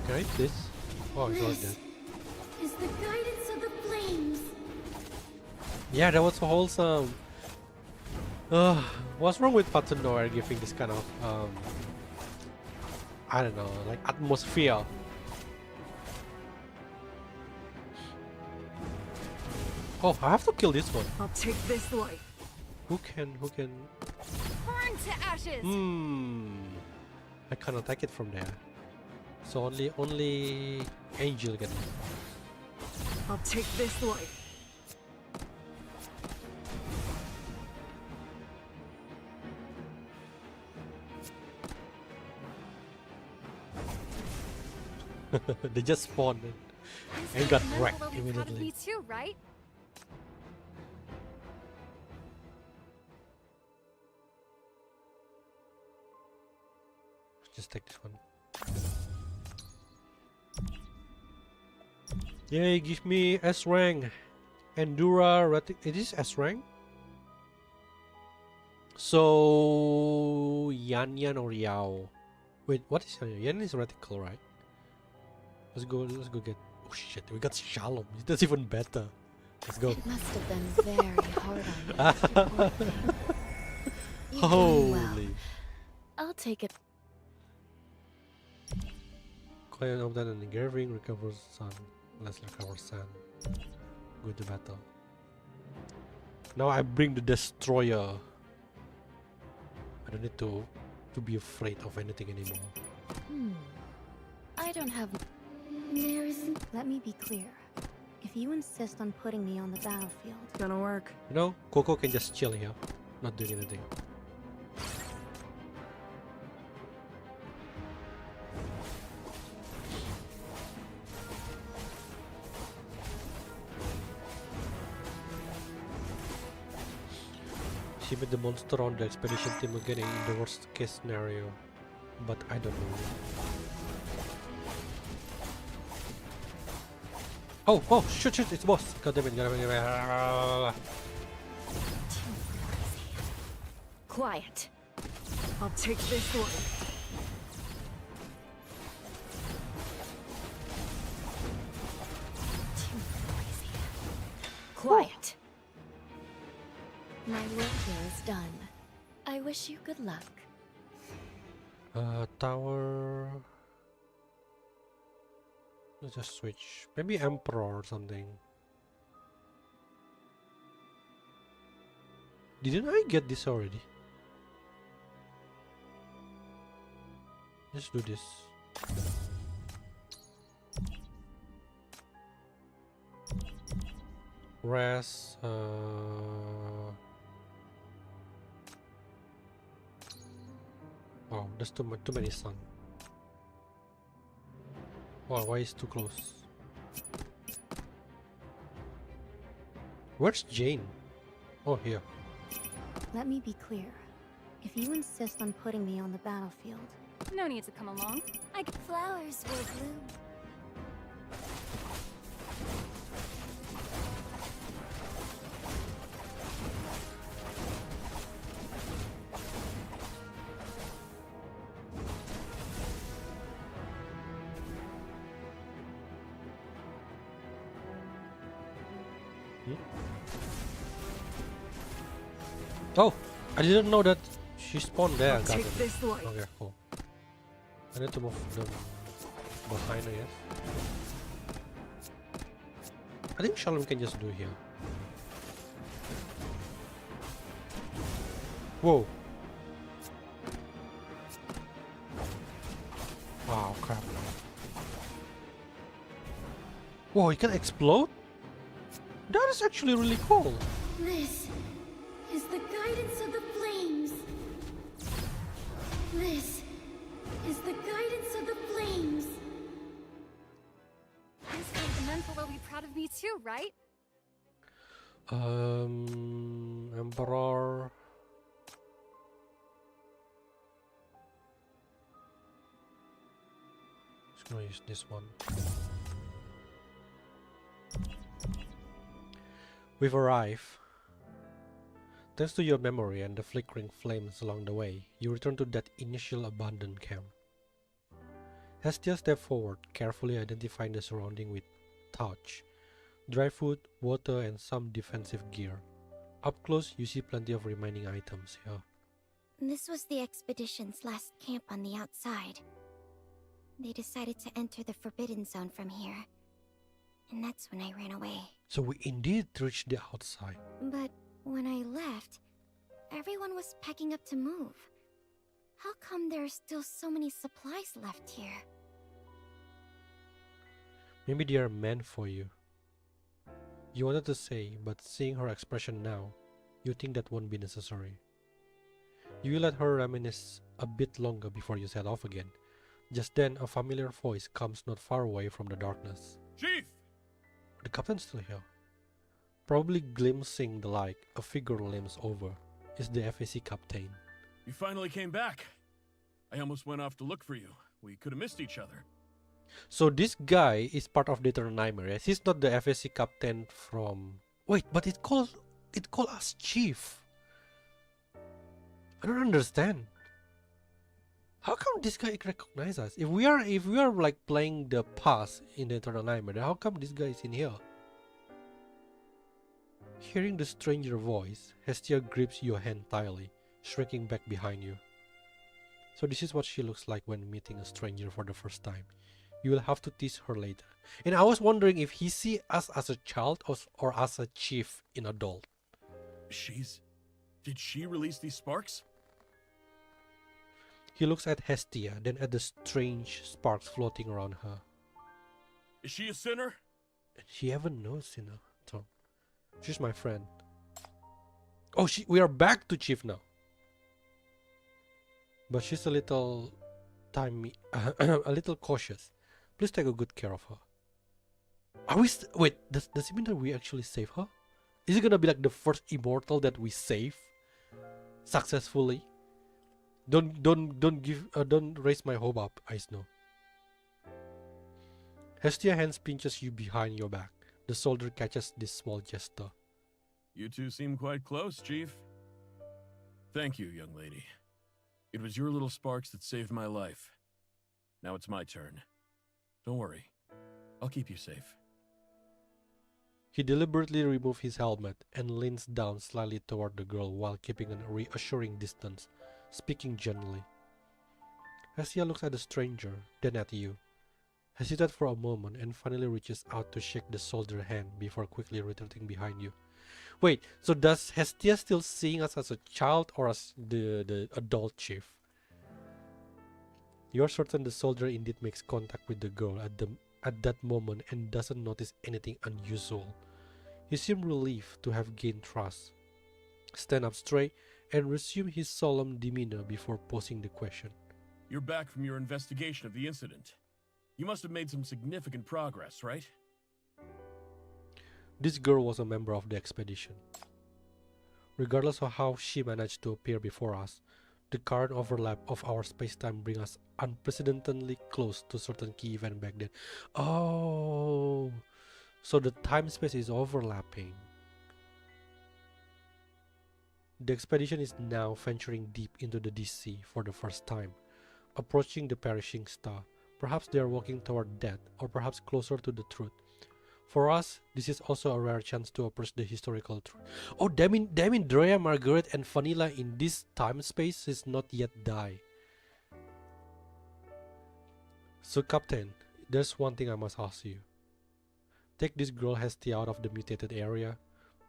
Can I eat this? Oh, it's like that. Is the guidance of the flames. Yeah, that was so wholesome. What's wrong with Button Noir giving this kind of I don't know, like atmosphere? Oh, I have to kill this one. I'll take this life. Who can Burn to ashes! I cannot attack it from there. So only Angel can. I'll take this light. They just spawned and got wrecked immediately. Me too, right? Just take this one. Yay, give me S rank. Endura it is S rank. So Yan or Yao. Wait, what is Yan? Yan is reticle, right? Let's go get, oh shit, we got Shalom. That's even better. Let's go. It must have been very hard on you. You've done Holy. well. I'll take it. Coin of that and engraving recovers sun. Let's recover sand. Go to battle. Now I bring the destroyer. I don't need to be afraid of anything anymore. I don't have... Let me be clear. If you insist on putting me on the battlefield... It's gonna work. You know, Coco can just chill here, not doing anything. She made the monster on the expedition team again in the worst case scenario, but I don't know. Oh, shoot, it's boss. God damn it. Quiet. I'll take this light. Quiet. My work here is done. I wish you good luck. Tower. Let's just switch. Maybe Emperor or something. Didn't I get this already? Let's do this. Rest. Wow, there's too many sun. Wow, why is too close? Where's Jane? Oh, here. Let me be clear. If you insist on putting me on the battlefield... No need to come along. Flowers will bloom. Oh, I didn't know that she spawned there. I'll Got take it. this light. Okay, cool. I need to move them behind, I guess. I think Shalom can just do here. Whoa. Wow, crap. Whoa, it can explode? That is actually really cool. This is the guidance of the flames. This is the guidance of the flames. This Continental will be proud of me too, right? Emperor. Just gonna use this one. We've arrived. Thanks to your memory and the flickering flames along the way, you return to that initial abandoned camp. Hestia steps forward, carefully identifying the surrounding with touch, dry food, water, and some defensive gear. Up close, you see plenty of remaining items here. This was the expedition's last camp on the outside. They decided to enter the Forbidden Zone from here. And that's when I ran away. So we indeed reached the outside. But when I left, everyone was packing up to move. How come there are still so many supplies left here? Maybe they are meant for you. You wanted to say, but seeing her expression now, you think that won't be necessary. You let her reminisce a bit longer before you set off again. Just then, a familiar voice comes not far away from the darkness. Chief! The captain's still here. Probably glimpsing the light, a figure limps over. It's the FAC captain. You finally came back. I almost went off to look for you. We could have missed each other. So this guy is part of the Eternal Nightmare. Yes? He's not the FAC captain from... Wait, but it calls us chief. I don't understand. How come this guy recognize us? If we are like playing the past in the Eternal Nightmare, then how come this guy is in here? Hearing the stranger voice, Hestia grips your hand tightly, shrinking back behind you. So this is what she looks like when meeting a stranger for the first time. You will have to tease her later. And I was wondering if he sees us as a child or as a chief in adult. Did she release these sparks? He looks at Hestia, then at the strange sparks floating around her. Is she a sinner? She haven't known sinner, Tom. She's my friend. Oh, we are back to chief now. But she's a little a little cautious. Please take a good care of her. Are we wait, does it mean that we actually save her? Is it gonna be like the first immortal that we save successfully? Don't raise my hope up, I know. Hestia hands pinches you behind your back. The soldier catches this small gesture. You two seem quite close, Chief. Thank you, young lady. It was your little sparks that saved my life. Now it's my turn. Don't worry. I'll keep you safe. He deliberately removes his helmet and leans down slightly toward the girl while keeping a reassuring distance, speaking gently. Hestia looks at the stranger, then at you, hesitates for a moment and finally reaches out to shake the soldier's hand before quickly retreating behind you. Wait, so does Hestia still seeing us as a child or as the adult chief? You're certain the soldier indeed makes contact with the girl at that moment and doesn't notice anything unusual. He seems relieved to have gained trust. Stand up straight and resume his solemn demeanor before posing the question. You're back from your investigation of the incident. You must have made some significant progress, right? This girl was a member of the expedition. Regardless of how she managed to appear before us, the current overlap of our space-time brings us unprecedentedly close to certain key event back then. Oh, so the time-space is overlapping. The expedition is now venturing deep into the DC for the first time, approaching the perishing star. Perhaps they are walking toward death, or perhaps closer to the truth. For us, this is also a rare chance to approach the historical truth. Oh, damn it, Drea, Margaret, and Vanilla in this time-space is not yet die. So, Captain, there's one thing I must ask you. Take this girl Hestia out of the mutated area.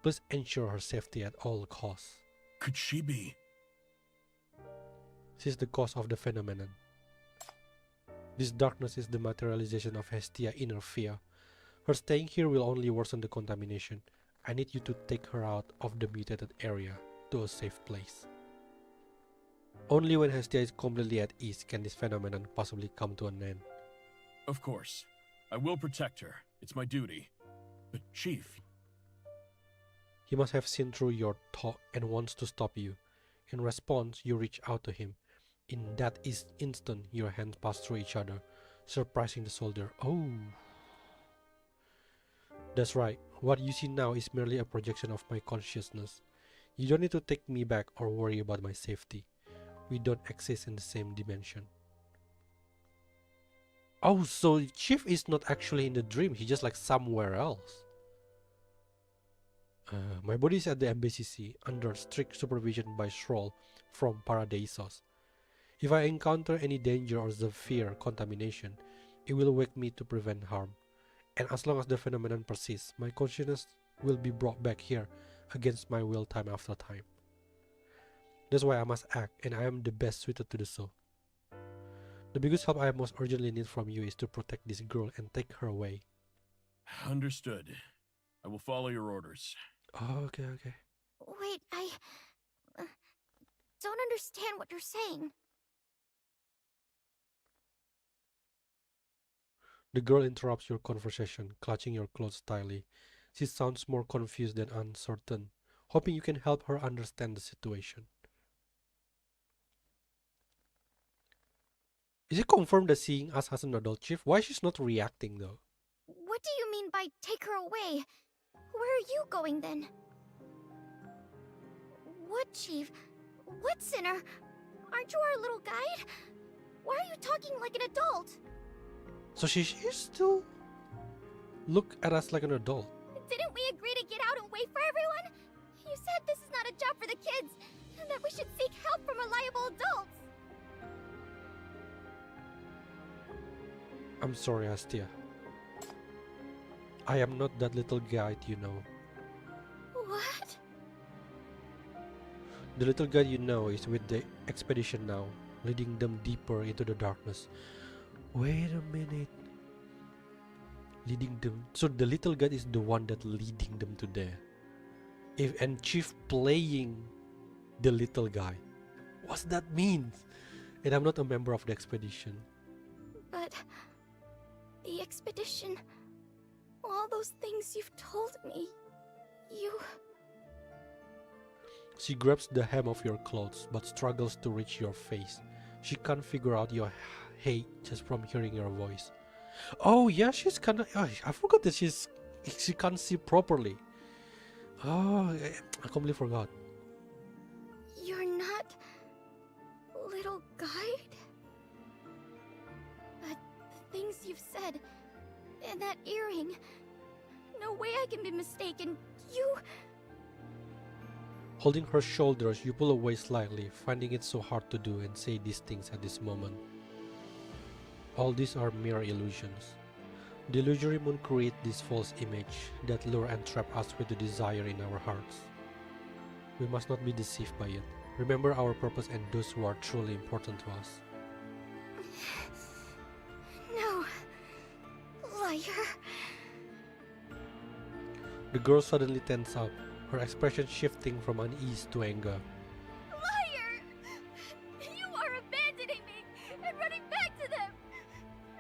Please ensure her safety at all costs. Could she be? She's the cause of the phenomenon. This darkness is the materialization of Hestia's inner fear. Her staying here will only worsen the contamination. I need you to take her out of the mutated area to a safe place. Only when Hestia is completely at ease can this phenomenon possibly come to an end. Of course. I will protect her. It's my duty. But Chief... He must have seen through your talk and wants to stop you. In response, you reach out to him. In that instant, your hands pass through each other, surprising the soldier. Oh. That's right. What you see now is merely a projection of my consciousness. You don't need to take me back or worry about my safety. We don't exist in the same dimension. Oh, so Chief is not actually in the dream. He's just like somewhere else. My body is at the MBCC under strict supervision by Shroll from Paradisos. If I encounter any danger or severe contamination, it will wake me to prevent harm. And as long as the phenomenon persists, my consciousness will be brought back here against my will time after time. That's why I must act, and I am the best suited to do so. The biggest help I most urgently need from you is to protect this girl and take her away. Understood. I will follow your orders. Oh, okay. Wait, I don't understand what you're saying. The girl interrupts your conversation, clutching your clothes tightly. She sounds more confused than uncertain, hoping you can help her understand the situation. Is it confirmed that seeing us as an adult, Chief? Why she's not reacting though? What do you mean by take her away? Where are you going then? What, Chief? What, Sinner? Aren't you our little guide? Why are you talking like an adult? So she still look at us like an adult. Didn't we agree to get out and wait for everyone? You said this is not a job for the kids, and that we should seek help from reliable adults. I'm sorry, Astia. I am not that little guide you know. What? The little guide you know is with the expedition now, leading them deeper into the darkness. Wait a minute. Leading them. So the little guide is the one that leading them to there. And Chief playing the little guy. What's that mean? And I'm not a member of the expedition. But the expedition, all those things you've told me, She grabs the hem of your clothes but struggles to reach your face. She can't figure out your hate just from hearing your voice. Oh yeah, she's kinda... Oh, I forgot that she can't see properly. Oh, I completely forgot. You're not little guide? But the things you've said, and that earring, no way I can be mistaken. You... Holding her shoulders, you pull away slightly, finding it so hard to do and say these things at this moment. All these are mere illusions. The illusory moon creates this false image that lure and trap us with the desire in our hearts. We must not be deceived by it. Remember our purpose and those who are truly important to us. No. Liar. The girl suddenly tenses up, her expression shifting from unease to anger. Liar! You are abandoning me and running back to them,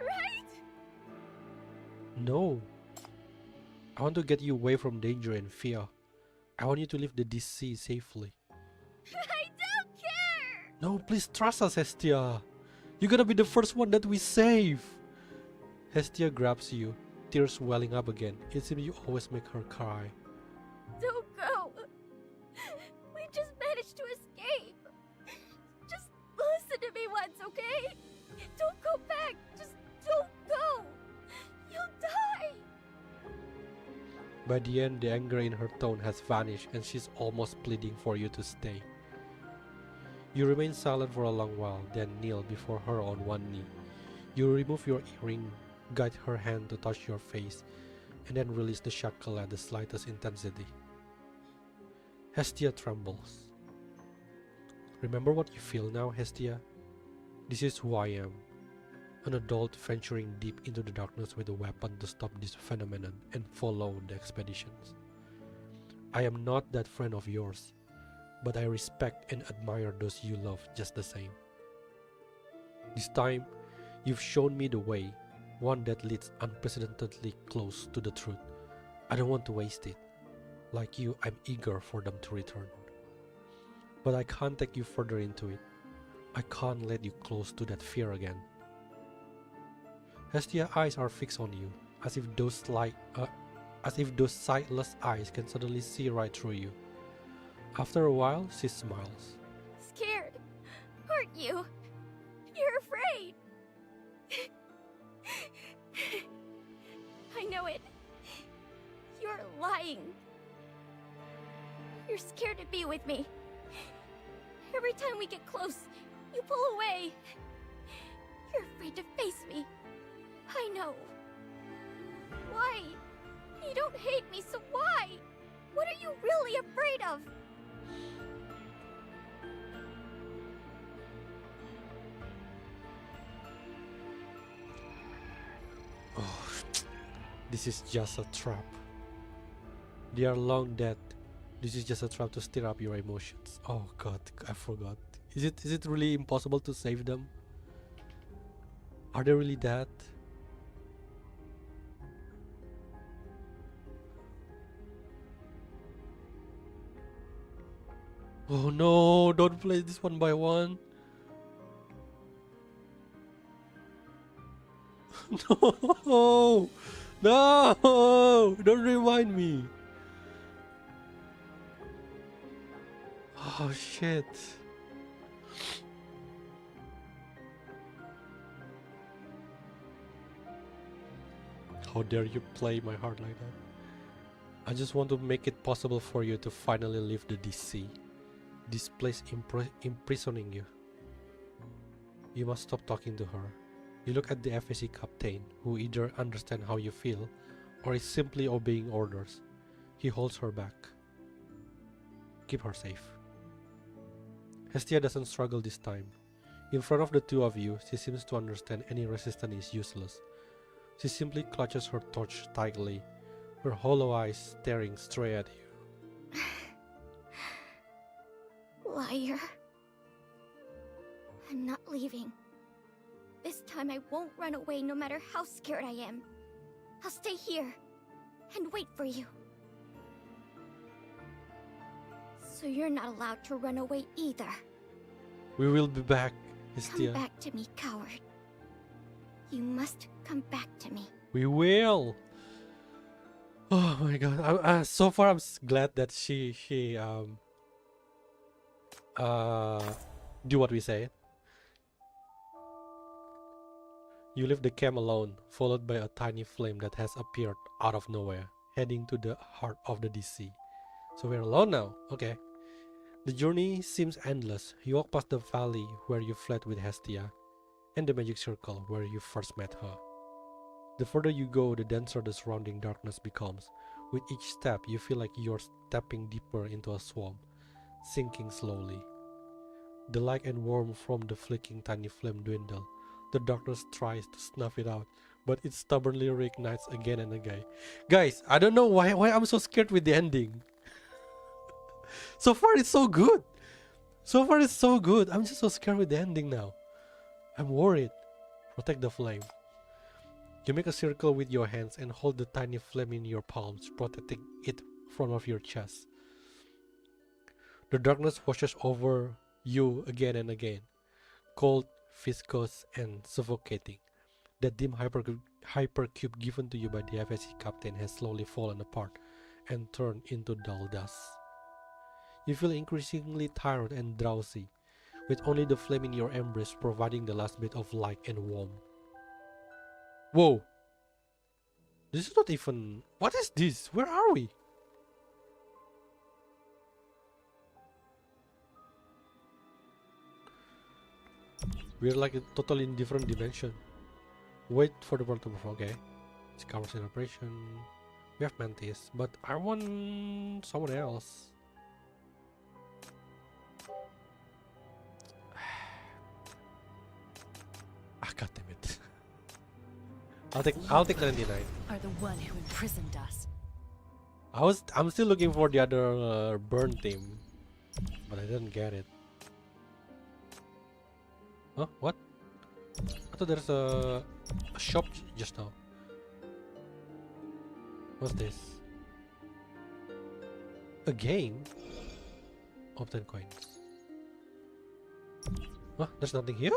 right? No. I want to get you away from danger and fear. I want you to leave the DC safely. I don't care! No, please trust us, Hestia. You're gonna be the first one that we save. Hestia grabs you, tears welling up again. It seems you always make her cry. Don't go. We just managed to escape. Just listen to me once, okay? Don't go back. Just don't go. You'll die. By the end, the anger in her tone has vanished and she's almost pleading for you to stay. You remain silent for a long while, then kneel before her on one knee. You remove your earring, guide her hand to touch your face, and then release the shackle at the slightest intensity. Hestia trembles. Remember what you feel now, Hestia? This is who I am. An adult venturing deep into the darkness with a weapon to stop this phenomenon and follow the expeditions. I am not that friend of yours, but I respect and admire those you love just the same. This time, you've shown me the way, one that leads unprecedentedly close to the truth. I don't want to waste it. Like you, I'm eager for them to return. But I can't take you further into it. I can't let you close to that fear again. Hestia's eyes are fixed on you, as if those sightless eyes can suddenly see right through you. After a while, she smiles. Scared, aren't you? You're afraid. I know it. You're lying. You're scared to be with me. Every time we get close, you pull away. You're afraid to face me. I know. Why? You don't hate me, so why? What are you really afraid of? This is just a trap. They are long dead. This is just a trap to stir up your emotions. Oh god, I forgot. Is it really impossible to save them? Are they really dead? Oh no, don't play this one by one. No, no, don't remind me. Oh shit. How dare you play my heart like that? I just want to make it possible for you to finally leave the DC. This place imprisoning you. You must stop talking to her. You look at the FSC captain, who either understands how you feel, or is simply obeying orders. He holds her back. Keep her safe. Hestia doesn't struggle this time. In front of the two of you, she seems to understand any resistance is useless. She simply clutches her torch tightly, her hollow eyes staring straight at you. Liar. I'm not leaving. This time I won't run away no matter how scared I am. I'll stay here and wait for you. So you're not allowed to run away either. We will be back, Hestia. Come back to me, coward. You must come back to me. We will. Oh my god. So far I'm glad that she do what we say. You leave the camp alone, followed by a tiny flame that has appeared out of nowhere, heading to the heart of the DC. So we're alone now. Okay. The journey seems endless. You walk past the valley where you fled with Hestia, and the magic circle where you first met her. The further you go, the denser the surrounding darkness becomes. With each step, you feel like you're stepping deeper into a swamp, sinking slowly. The light and warmth from the flickering tiny flame dwindle. The darkness tries to snuff it out, but it stubbornly reignites again and again. Guys, I don't know why I'm so scared with the ending. So far it's so good. So far it's so good. I'm just so scared with the ending now. I'm worried. Protect the flame. You make a circle with your hands and hold the tiny flame in your palms, protecting it from of your chest. The darkness washes over you again and again. Cold, viscous, and suffocating. The dim hypercube given to you by the FSC captain has slowly fallen apart and turned into dull dust. You feel increasingly tired and drowsy, with only the flame in your embrace providing the last bit of light and warmth. Whoa! This is not even... What is this? Where are we? We're like a totally different dimension. Wait for the world to move. Okay. It's covers in operation. We have Mantis, but I want someone else. Ah, god damn it. I'll take 99. Are the one who imprisoned us. I'm still looking for the other burn team, but I didn't get it. Huh? What? I thought there's a shop just now. What's this? A game? Obtain coins. Huh? There's nothing here?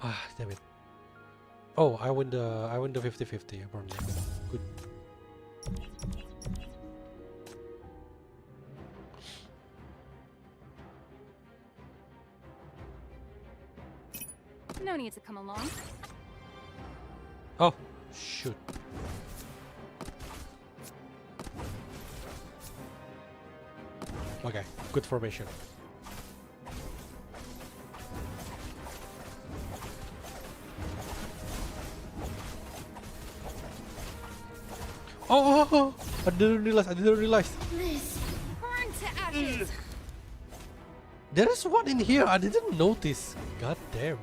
Ah, damn it. Oh, I win the 50-50 apparently. Good. No need to come along. Oh, shoot. Okay, good formation. Oh, I didn't realize. This burn to ashes. There is one in here, I didn't notice. God damn.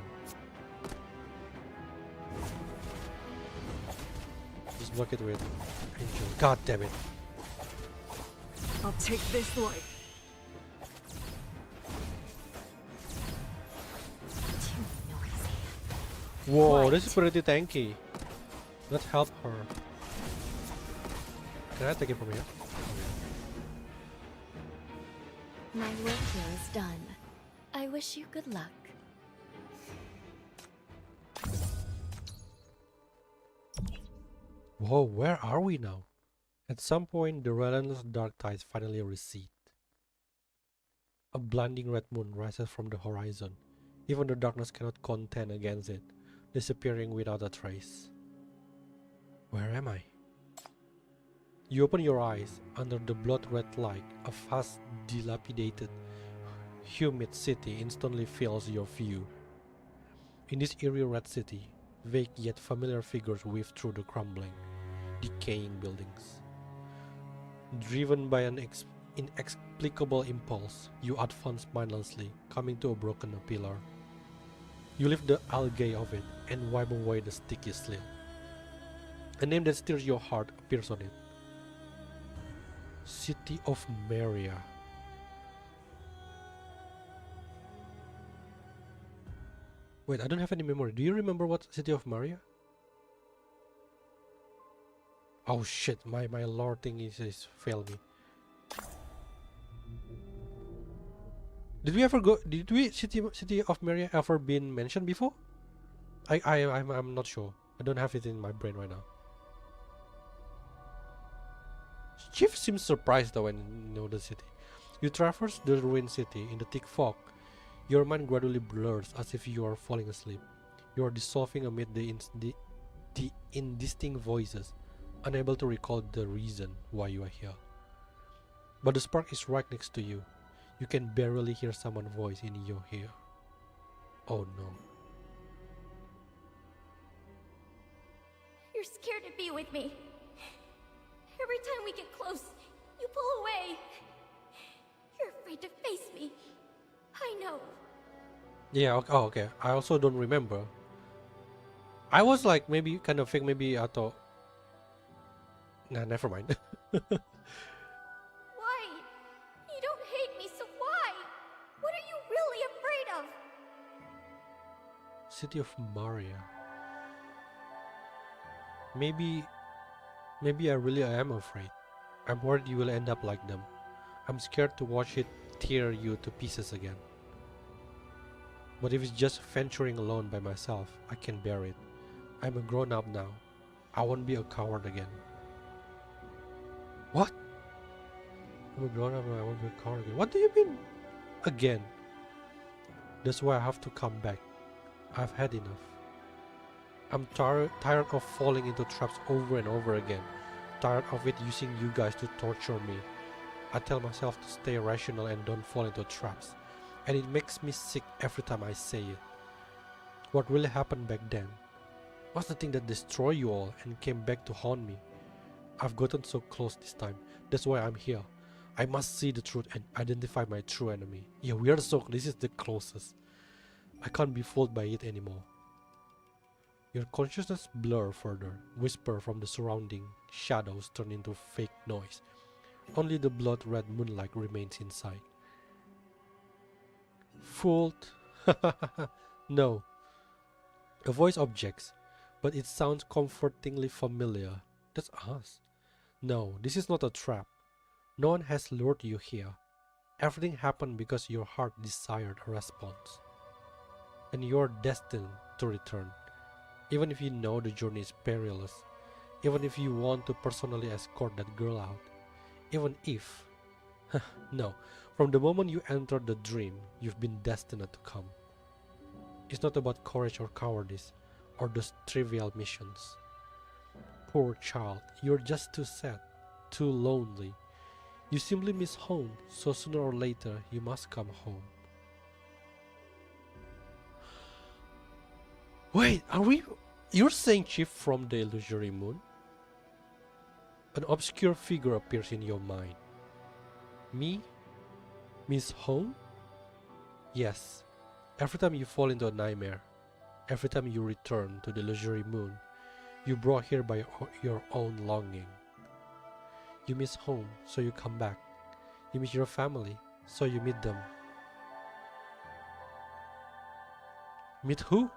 block it with Angel. God damn it. I'll take this light. Too noisy. Whoa, this is pretty tanky. Let's help her. Can I take it from here? My work here is done. I wish you good luck. Whoa, where are we now? At some point, the relentless dark tides finally recede. A blinding red moon rises from the horizon. Even the darkness cannot contend against it, disappearing without a trace. Where am I? You open your eyes. Under the blood-red light, a vast, dilapidated, humid city instantly fills your view. In this eerie red city, vague yet familiar figures weave through the crumbling, decaying buildings. Driven by an inexplicable impulse, you advance mindlessly, coming to a broken pillar. You lift the algae of it and wipe away the sticky slate. A name that stirs your heart appears on it. City of Maria. Wait, I don't have any memory. Do you remember what City of Maria? Oh shit, my lore thing is failed me. Did we ever go? Did we City of Maria ever been mentioned before? I'm not sure. I don't have it in my brain right now. Chief seems surprised though when you know the city. You traverse the ruined city in the thick fog. Your mind gradually blurs as if you are falling asleep. You are dissolving amid the indistinct voices, unable to recall the reason why you are here. But the spark is right next to you. You can barely hear someone's voice in your ear. Oh no. You're scared to be with me. Every time we get close, you pull away. You're afraid to face me. I know. Yeah, okay, oh, okay. I also don't remember. I was like, maybe kind of think, maybe I thought. Nah, never mind. Why? You don't hate me, so why? What are you really afraid of? City of Maria. Maybe I really am afraid. I'm worried you will end up like them. I'm scared to watch it tear you to pieces again. But if it's just venturing alone by myself, I can bear it. I'm a grown-up now. I won't be a coward again. What? I'm a grown-up now, I won't be a coward again. What do you mean? Again? That's why I have to come back. I've had enough. I'm tired of falling into traps over and over again. Tired of it using you guys to torture me. I tell myself to stay rational and don't fall into traps. And it makes me sick every time I say it. What really happened back then? What's the thing that destroyed you all and came back to haunt me? I've gotten so close this time. That's why I'm here. I must see the truth and identify my true enemy. Yeah, we are so. This is the closest. I can't be fooled by it anymore. Your consciousness blur further. Whisper from the surrounding shadows turn into fake noise. Only the blood-red moonlight remains inside. Fooled? No. A voice objects, but it sounds comfortingly familiar. That's us. No, this is not a trap. No one has lured you here. Everything happened because your heart desired a response. And you're destined to return. Even if you know the journey is perilous. Even if you want to personally escort that girl out. Even if... No, from the moment you entered the dream, you've been destined to come. It's not about courage or cowardice, or those trivial missions. Poor child, you're just too sad, too lonely. You simply miss home, so sooner or later you must come home. Wait, are we... You're saying Chief from the Illusory Moon? An obscure figure appears in your mind. Me? Miss Home? Yes. Every time you fall into a nightmare, every time you return to the Illusory Moon, You brought here by your own longing. You miss home, so you come back. You miss your family, so you meet them. Meet who?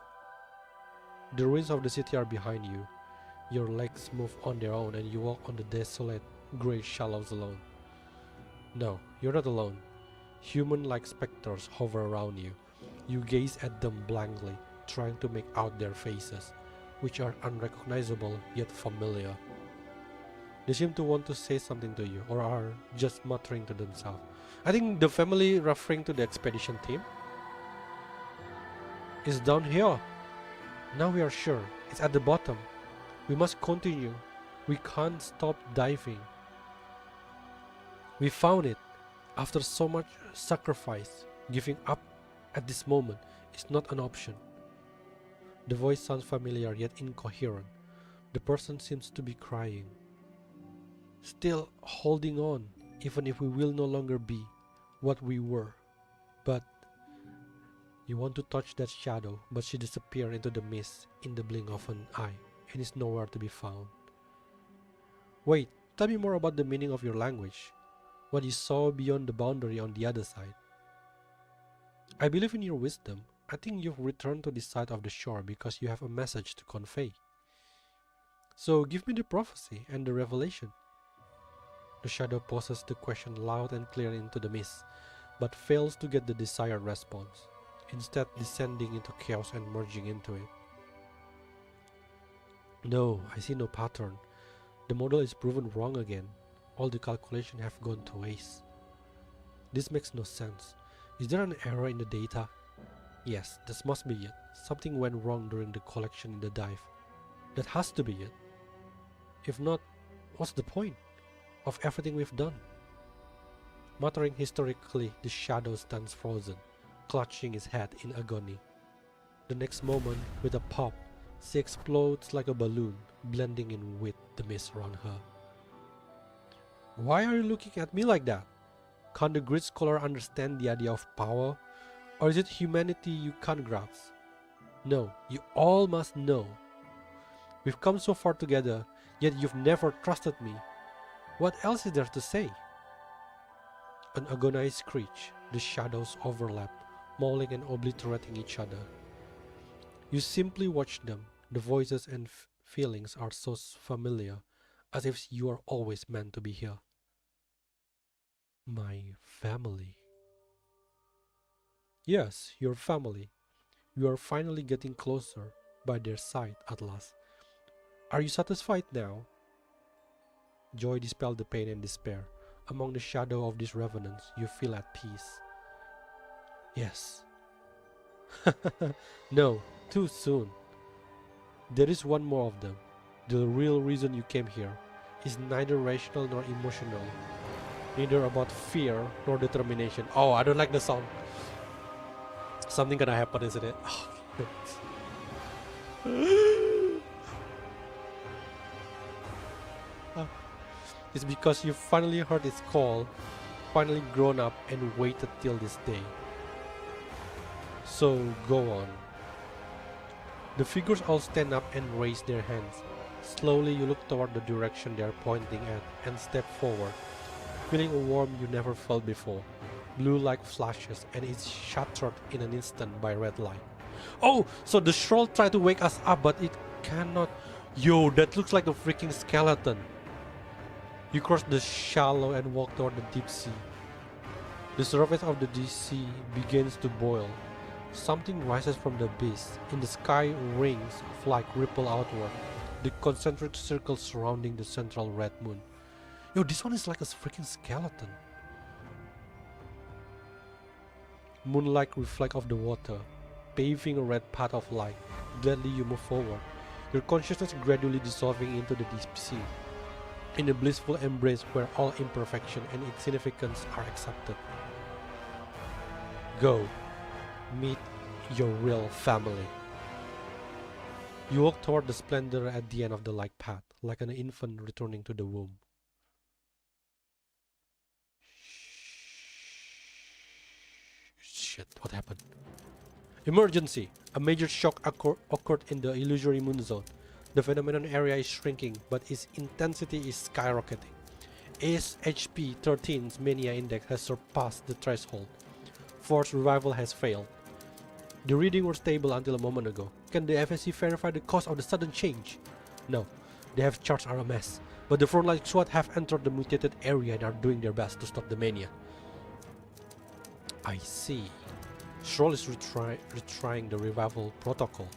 The ruins of the city are behind you. Your legs move on their own and you walk on the desolate, grey shallows alone. No, you're not alone. Human-like specters hover around you. You gaze at them blankly, trying to make out their faces, which are unrecognizable yet familiar. They seem to want to say something to you, or are just muttering to themselves. I think the family referring to the expedition team is down here. Now we are sure, it's at the bottom. We must continue. We can't stop diving. We found it. After so much sacrifice, giving up at this moment is not an option. The voice sounds familiar yet incoherent. The person seems to be crying. Still holding on, even if we will no longer be what we were. But you want to touch that shadow, but she disappeared into the mist in the blink of an eye and is nowhere to be found. Wait, tell me more about the meaning of your language. What you saw beyond the boundary on the other side. I believe in your wisdom. I think you've returned to this side of the shore because you have a message to convey. So give me the prophecy and the revelation. The shadow poses the question loud and clear into the mist, but fails to get the desired response, instead descending into chaos and merging into it. No, I see no pattern. The model is proven wrong again. All the calculations have gone to waste. This makes no sense. Is there an error in the data? Yes, this must be it. Something went wrong during the collection in the dive. That has to be it. If not, what's the point of everything we've done? Muttering hysterically, the shadow stands frozen, clutching his head in agony. The next moment, with a pop, she explodes like a balloon, blending in with the mist around her. Why are you looking at me like that? Can't the grid scholar understand the idea of power? Or is it humanity you can't grasp? No, you all must know. We've come so far together, yet you've never trusted me. What else is there to say? An agonized screech, the shadows overlap, mauling and obliterating each other. You simply watch them. The voices and feelings are so familiar, as if you are always meant to be here. My family. Yes, your family. You are finally getting closer, by their side at last. Are you satisfied now? Joy dispelled the pain and despair. Among the shadow of these revenants, you feel at peace. Yes. No, too soon. There is one more of them. The real reason you came here is neither rational nor emotional, neither about fear nor determination. Oh, I don't like the song. Something gonna happen, isn't it? It's because you finally heard its call, finally grown up and waited till this day. So go on. The figures all stand up and raise their hands. Slowly you look toward the direction they are pointing at and step forward, feeling a warmth you never felt before. Blue light flashes and it's shattered in an instant by red light. Oh, so the troll tried to wake us up, but it cannot. Yo, that looks like a freaking skeleton. You cross the shallow and walk toward the deep sea. The surface of the deep sea begins to boil. Something rises from the abyss. In the sky, rings of light ripple outward, the concentric circles surrounding the central red moon. Yo, this one is like a freaking skeleton. Moonlight reflects off the water, paving a red path of light. Gladly you move forward, your consciousness gradually dissolving into the deep sea, in a blissful embrace where all imperfection and insignificance are accepted. Go, meet your real family. You walk toward the splendor at the end of the light path, like an infant returning to the womb. Shit, what happened? Emergency! A major shock occurred in the illusory moon zone. The phenomenon area is shrinking, but its intensity is skyrocketing. SHP-13's mania index has surpassed the threshold. Forced revival has failed. The reading was stable until a moment ago. Can the FSC verify the cause of the sudden change? No. They have charged our mess, but the frontline SWAT have entered the mutated area and are doing their best to stop the mania. I see. Stroll is retrying the revival protocol.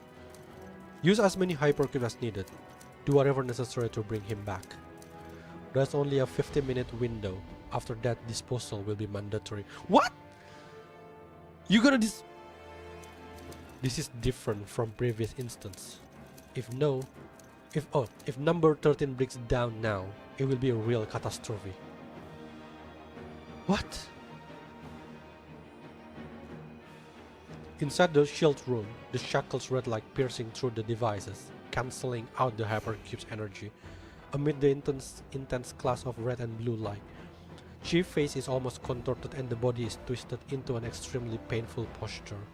Use as many hypercubes as needed. Do whatever necessary to bring him back. There's only a 50-minute window. After that, disposal will be mandatory. What? You gonna This is different from previous instance. If number 13 breaks down now, it will be a real catastrophe. What? Inside the shield room, the shackles red light piercing through the devices, cancelling out the hypercube's energy. Amid the intense clash of red and blue light, Chief's face is almost contorted and the body is twisted into an extremely painful posture.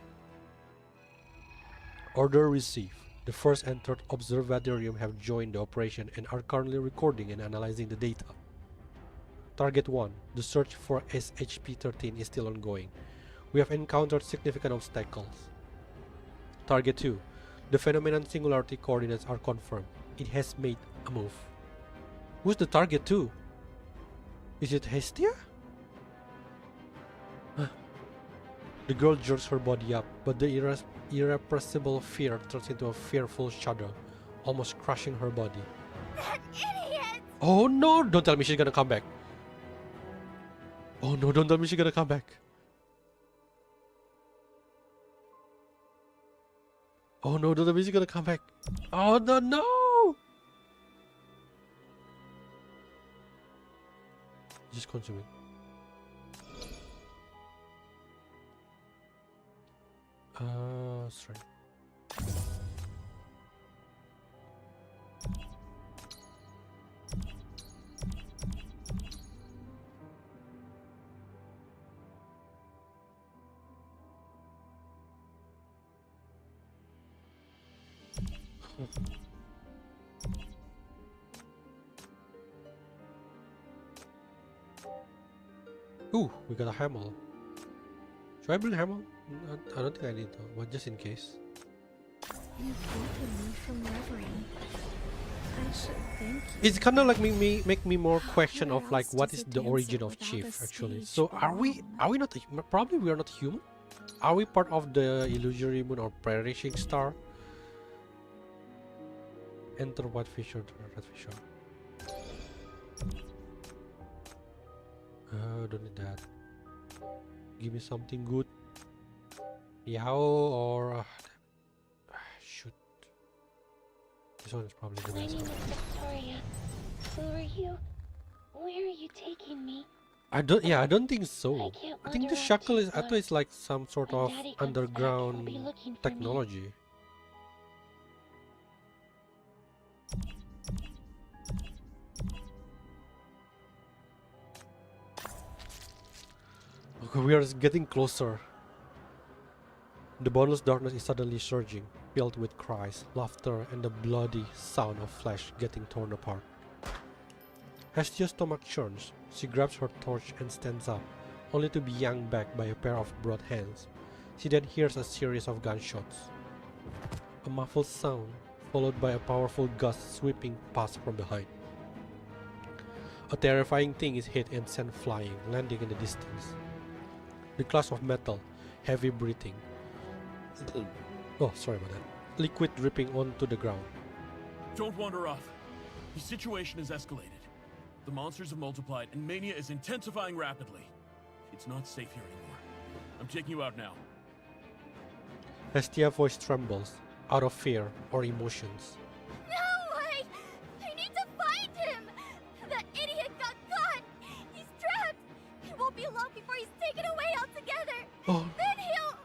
Order received. The first and third observatorium have joined the operation and are currently recording and analyzing the data. Target 1. The search for SHP-13 is still ongoing. We have encountered significant obstacles. Target 2. The phenomenon singularity coordinates are confirmed. It has made a move. Who's the target 2? Is it Hestia? The girl jerks her body up, but the irrepressible fear turns into a fearful shudder, almost crushing her body. That idiot! Oh no! Don't tell me she's gonna come back. Oh no, don't tell me she's gonna come back. Oh no, don't tell me she's gonna come back. Oh no, no! Just consume it. Sorry. Ooh, we got a Hamel. Should I bring Hamel? I don't think I need to, but just in case. You've woken me from reverie. I should thank you. It's kind of like make me more question of like what is the origin of Chief actually. So are we not probably we are not human? Are we part of the illusory moon or perishing star? Enter white fisher to red fisher. Don't need that. Give me something good. Yao or shoot. This one is probably the My best name one. is Victoria. Who are you? Where are you taking me? I don't think so. I can't I think the wander off shackle too is I thought far. it's like some sort When of Daddy comes back, he'll underground be looking for me. technology. Okay, we are getting closer. The boundless darkness is suddenly surging, filled with cries, laughter, and the bloody sound of flesh getting torn apart. Hestia's stomach churns. She grabs her torch and stands up, only to be yanked back by a pair of broad hands. She then hears a series of gunshots. A muffled sound, followed by a powerful gust sweeping past from behind. A terrifying thing is hit and sent flying, landing in the distance. The clash of metal, heavy breathing. Oh, sorry about that. Liquid dripping onto the ground. Don't wander off. The situation is escalated. The monsters have multiplied and mania is intensifying rapidly. It's not safe here anymore. I'm taking you out now. Hestia's voice trembles, out of fear or emotions. No way! I need to find him! That idiot got caught! He's trapped! It won't be long before he's taken away altogether! Oh. Then he'll...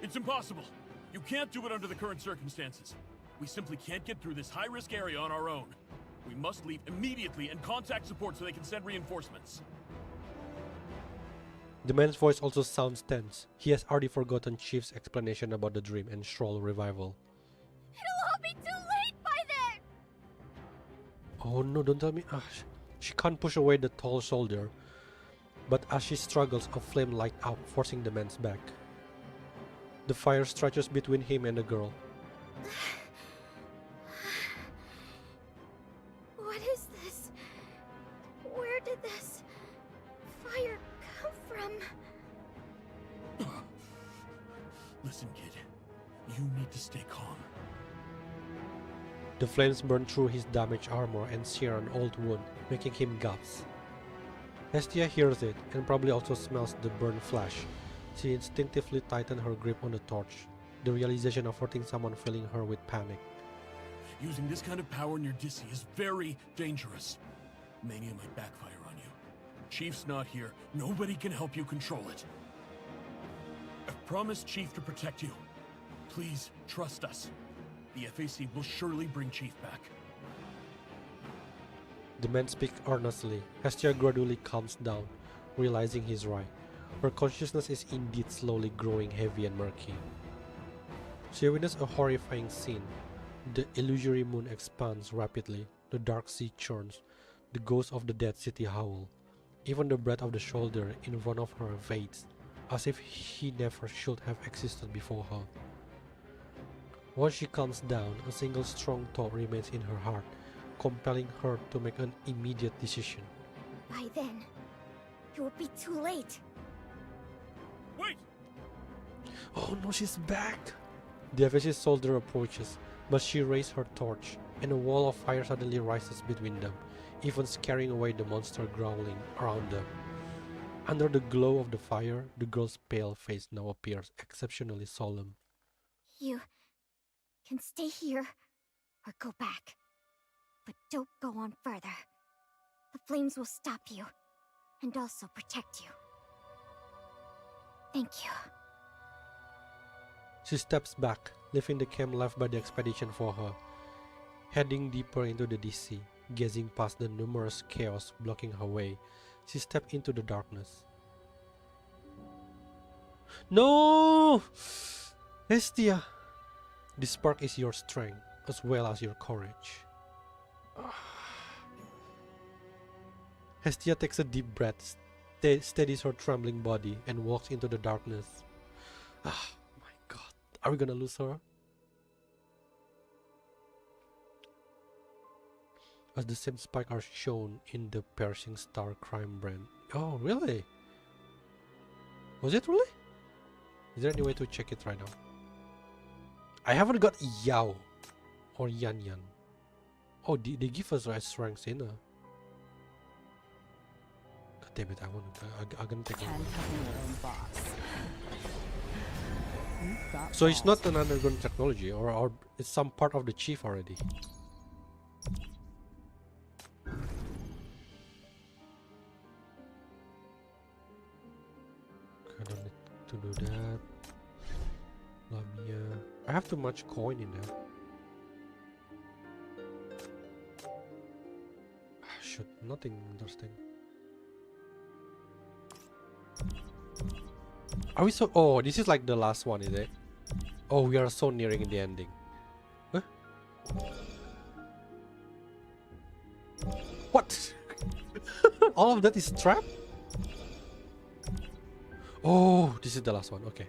It's impossible. You can't do it under the current circumstances. We simply can't get through this high-risk area on our own. We must leave immediately and contact support so they can send reinforcements. The man's voice also sounds tense. He has already forgotten Chief's explanation about the dream and Stroll revival. It'll all be too late by Oh no, don't tell me. She can't push away the tall soldier. But as she struggles, a flame lights up, forcing the man's back. The fire stretches between him and the girl. What is this? Where did this fire come from? Listen, kid. You need to stay calm. The flames burn through his damaged armor and sear an old wound, making him gasp. Hestia hears it and probably also smells the burned flesh. She instinctively tightens her grip on the torch, the realization of hurting someone filling her with panic. Using this kind of power when you're dizzy is very dangerous. Mania might backfire on you. Chief's not here. Nobody can help you control it. I've promised Chief to protect you. Please trust us. The FAC will surely bring Chief back. The man speaks earnestly. Hestia gradually calms down, realizing he's right. Her consciousness is indeed slowly growing heavy and murky. She witnesses a horrifying scene. The illusory moon expands rapidly, the dark sea churns, the ghosts of the dead city howl. Even the breath of the shoulder in front of her fades, as if he never should have existed before her. Once she calms down, a single strong thought remains in her heart, compelling her to make an immediate decision. By then, it will be too late. Wait! Oh no, she's back! The FAC soldier approaches, but she raises her torch, and a wall of fire suddenly rises between them, even scaring away the monster growling around them. Under the glow of the fire, the girl's pale face now appears exceptionally solemn. You can stay here or go back. But don't go on further. The flames will stop you and also protect you. Thank you. She steps back, leaving the camp left by the expedition for her, heading deeper into the DC, gazing past the numerous chaos blocking her way. She stepped into the darkness. No! Hestia! This spark is your strength, as well as your courage. Hestia takes a deep breath, steadies her trembling body, and walks into the darkness. Ah, my god. Are we gonna lose her? As the same spikes are shown in the Piercing Star crime brand. Oh, really? Was it really? Is there any way to check it right now? I haven't got Yao or Yan Yan. Oh, they give us S ranks in. God damn it! I'm gonna take it. So it's not an underground technology, or it's some part of the chief already. I don't need to do that. Lamia. I have too much coin in there. Shoot, nothing interesting. Are we so? Oh, this is like the last one, is it? Oh, we are so nearing the ending. Huh? What? All of that is trap? Oh, this is the last one. Okay.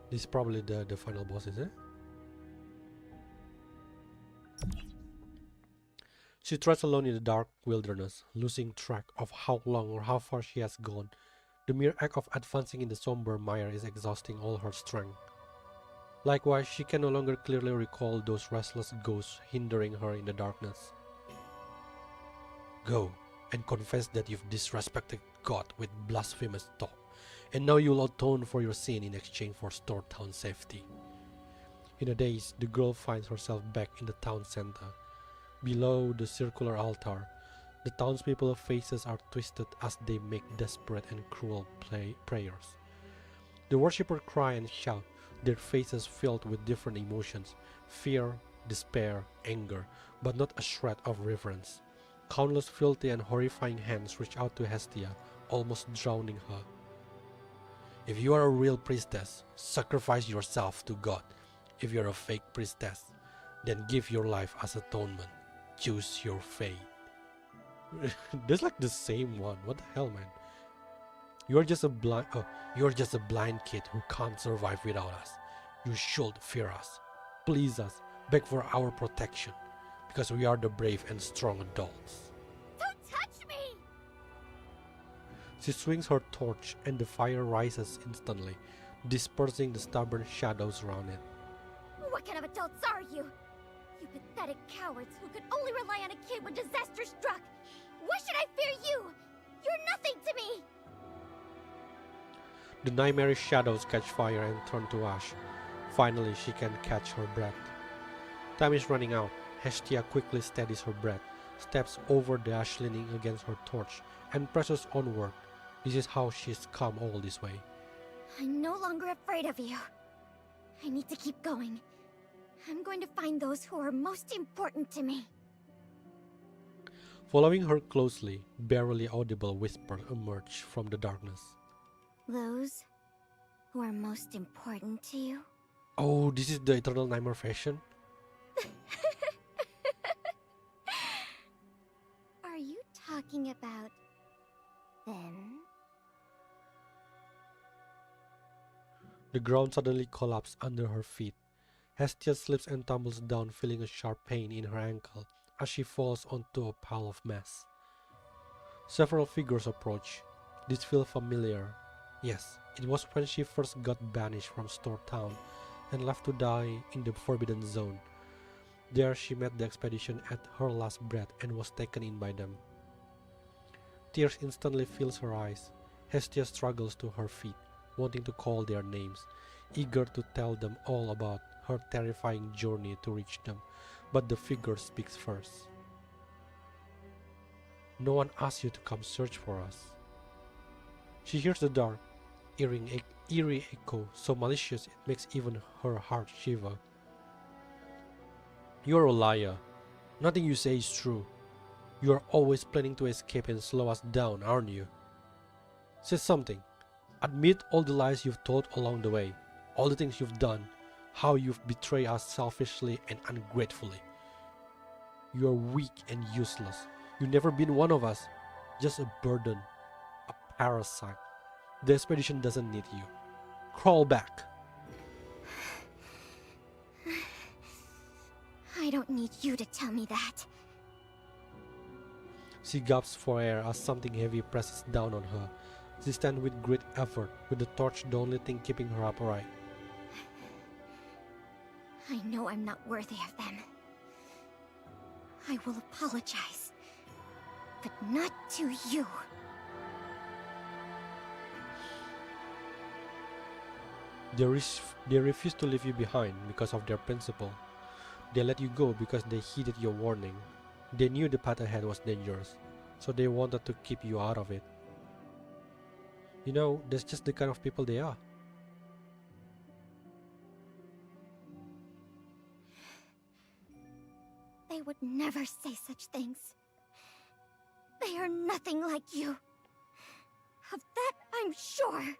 This is probably the final boss, is it? She treads alone in the dark wilderness, losing track of how long or how far she has gone. The mere act of advancing in the somber mire is exhausting all her strength. Likewise, she can no longer clearly recall those restless ghosts hindering her in the darkness. Go and confess that you've disrespected God with blasphemous talk, and now you'll atone for your sin in exchange for Store Town safety. In a daze, the girl finds herself back in the town center. Below the circular altar, the townspeople's faces are twisted as they make desperate and cruel prayers. The worshippers cry and shout, their faces filled with different emotions: fear, despair, anger, but not a shred of reverence. Countless filthy and horrifying hands reach out to Hestia, almost drowning her. If you are a real priestess, sacrifice yourself to God. If you're a fake priestess, then give your life as atonement. choose your fate. That's like the same one. What the hell, man? You're just a blind kid who can't survive without us. You should fear us, please us, beg for our protection, because we are the brave and strong adults. Don't touch me! She swings her torch and the fire rises instantly, dispersing the stubborn shadows around it. What kind of adults are you? You pathetic cowards who could only rely on a kid when disaster struck! Why should I fear you? You're nothing to me! The nightmarish shadows catch fire and turn to ash. Finally, she can catch her breath. Time is running out. Hestia quickly steadies her breath, steps over the ash leaning against her torch, and presses onward. This is how she's come all this way. I'm no longer afraid of you. I need to keep going. I'm going to find those who are most important to me. Following her closely, barely audible whispers emerge from the darkness. Those who are most important to you? Oh, this is the Eternal Nightmare fashion? Are you talking about them? The ground suddenly collapses under her feet. Hestia slips and tumbles down, feeling a sharp pain in her ankle as she falls onto a pile of mess. Several figures approach. This feels familiar. Yes, it was when she first got banished from Store Town and left to die in the Forbidden Zone. There she met the expedition at her last breath and was taken in by them. Tears instantly fills her eyes. Hestia struggles to her feet, wanting to call their names, eager to tell them all about her terrifying journey to reach them, but the figure speaks first. No one asked you to come search for us. She hears the dark, eerie echo so malicious it makes even her heart shiver. You're a liar. Nothing you say is true. You are always planning to escape and slow us down, aren't you? Say something. Admit all the lies you've told along the way, all the things you've done, how you've betrayed us selfishly and ungratefully. You are weak and useless. You've never been one of us, just a burden, a parasite. The expedition doesn't need you. Crawl back. I don't need you to tell me that. She gasps for air as something heavy presses down on her. She stands with great effort, with the torch the only thing keeping her upright. I know I'm not worthy of them. I will apologize, but not to you. They refuse to leave you behind because of their principle. They let you go because they heeded your warning. They knew the path ahead was dangerous, so they wanted to keep you out of it. You know, that's just the kind of people they are. They would never say such things. They are nothing like you. Of that, I'm sure.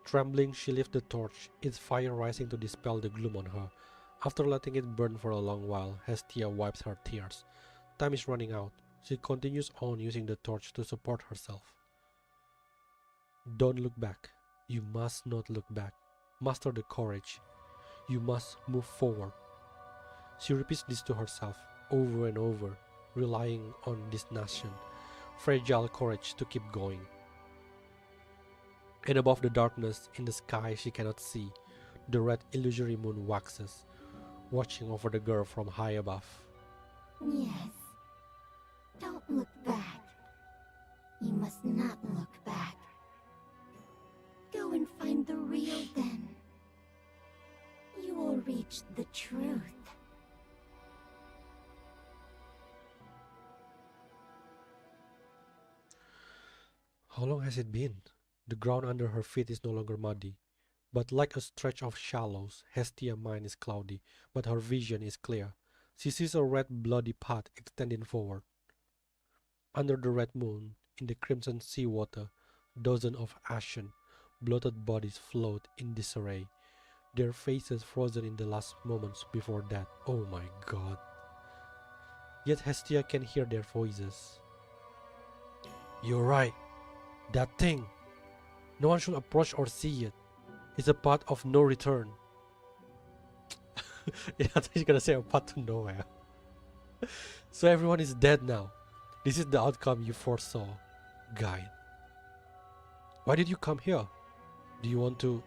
Trembling, she lifts the torch, its fire rising to dispel the gloom on her. After letting it burn for a long while, Hestia wipes her tears. Time is running out. She continues on using the torch to support herself. Don't look back. You must not look back. Master the courage. You must move forward. She repeats this to herself over and over, relying on this nascent, fragile courage to keep going. And above the darkness in the sky she cannot see, the red illusory moon waxes, watching over the girl from high above. Yes. Don't look back. You must not look back. Go and find the real then. You will reach the truth. How long has it been? The ground under her feet is no longer muddy, but like a stretch of shallows, Hestia's mind is cloudy, but her vision is clear. She sees a red bloody path extending forward. Under the red moon, in the crimson sea water, dozens of ashen, bloated bodies float in disarray. their faces frozen in the last moments before death. Oh my god. Yet Hestia can hear their voices. You're right. That thing. No one should approach or see it. It's a path of no return. Yeah, I thought he's gonna say a path to nowhere. So everyone is dead now. This is the outcome you foresaw, guide. Why did you come here? Do you want to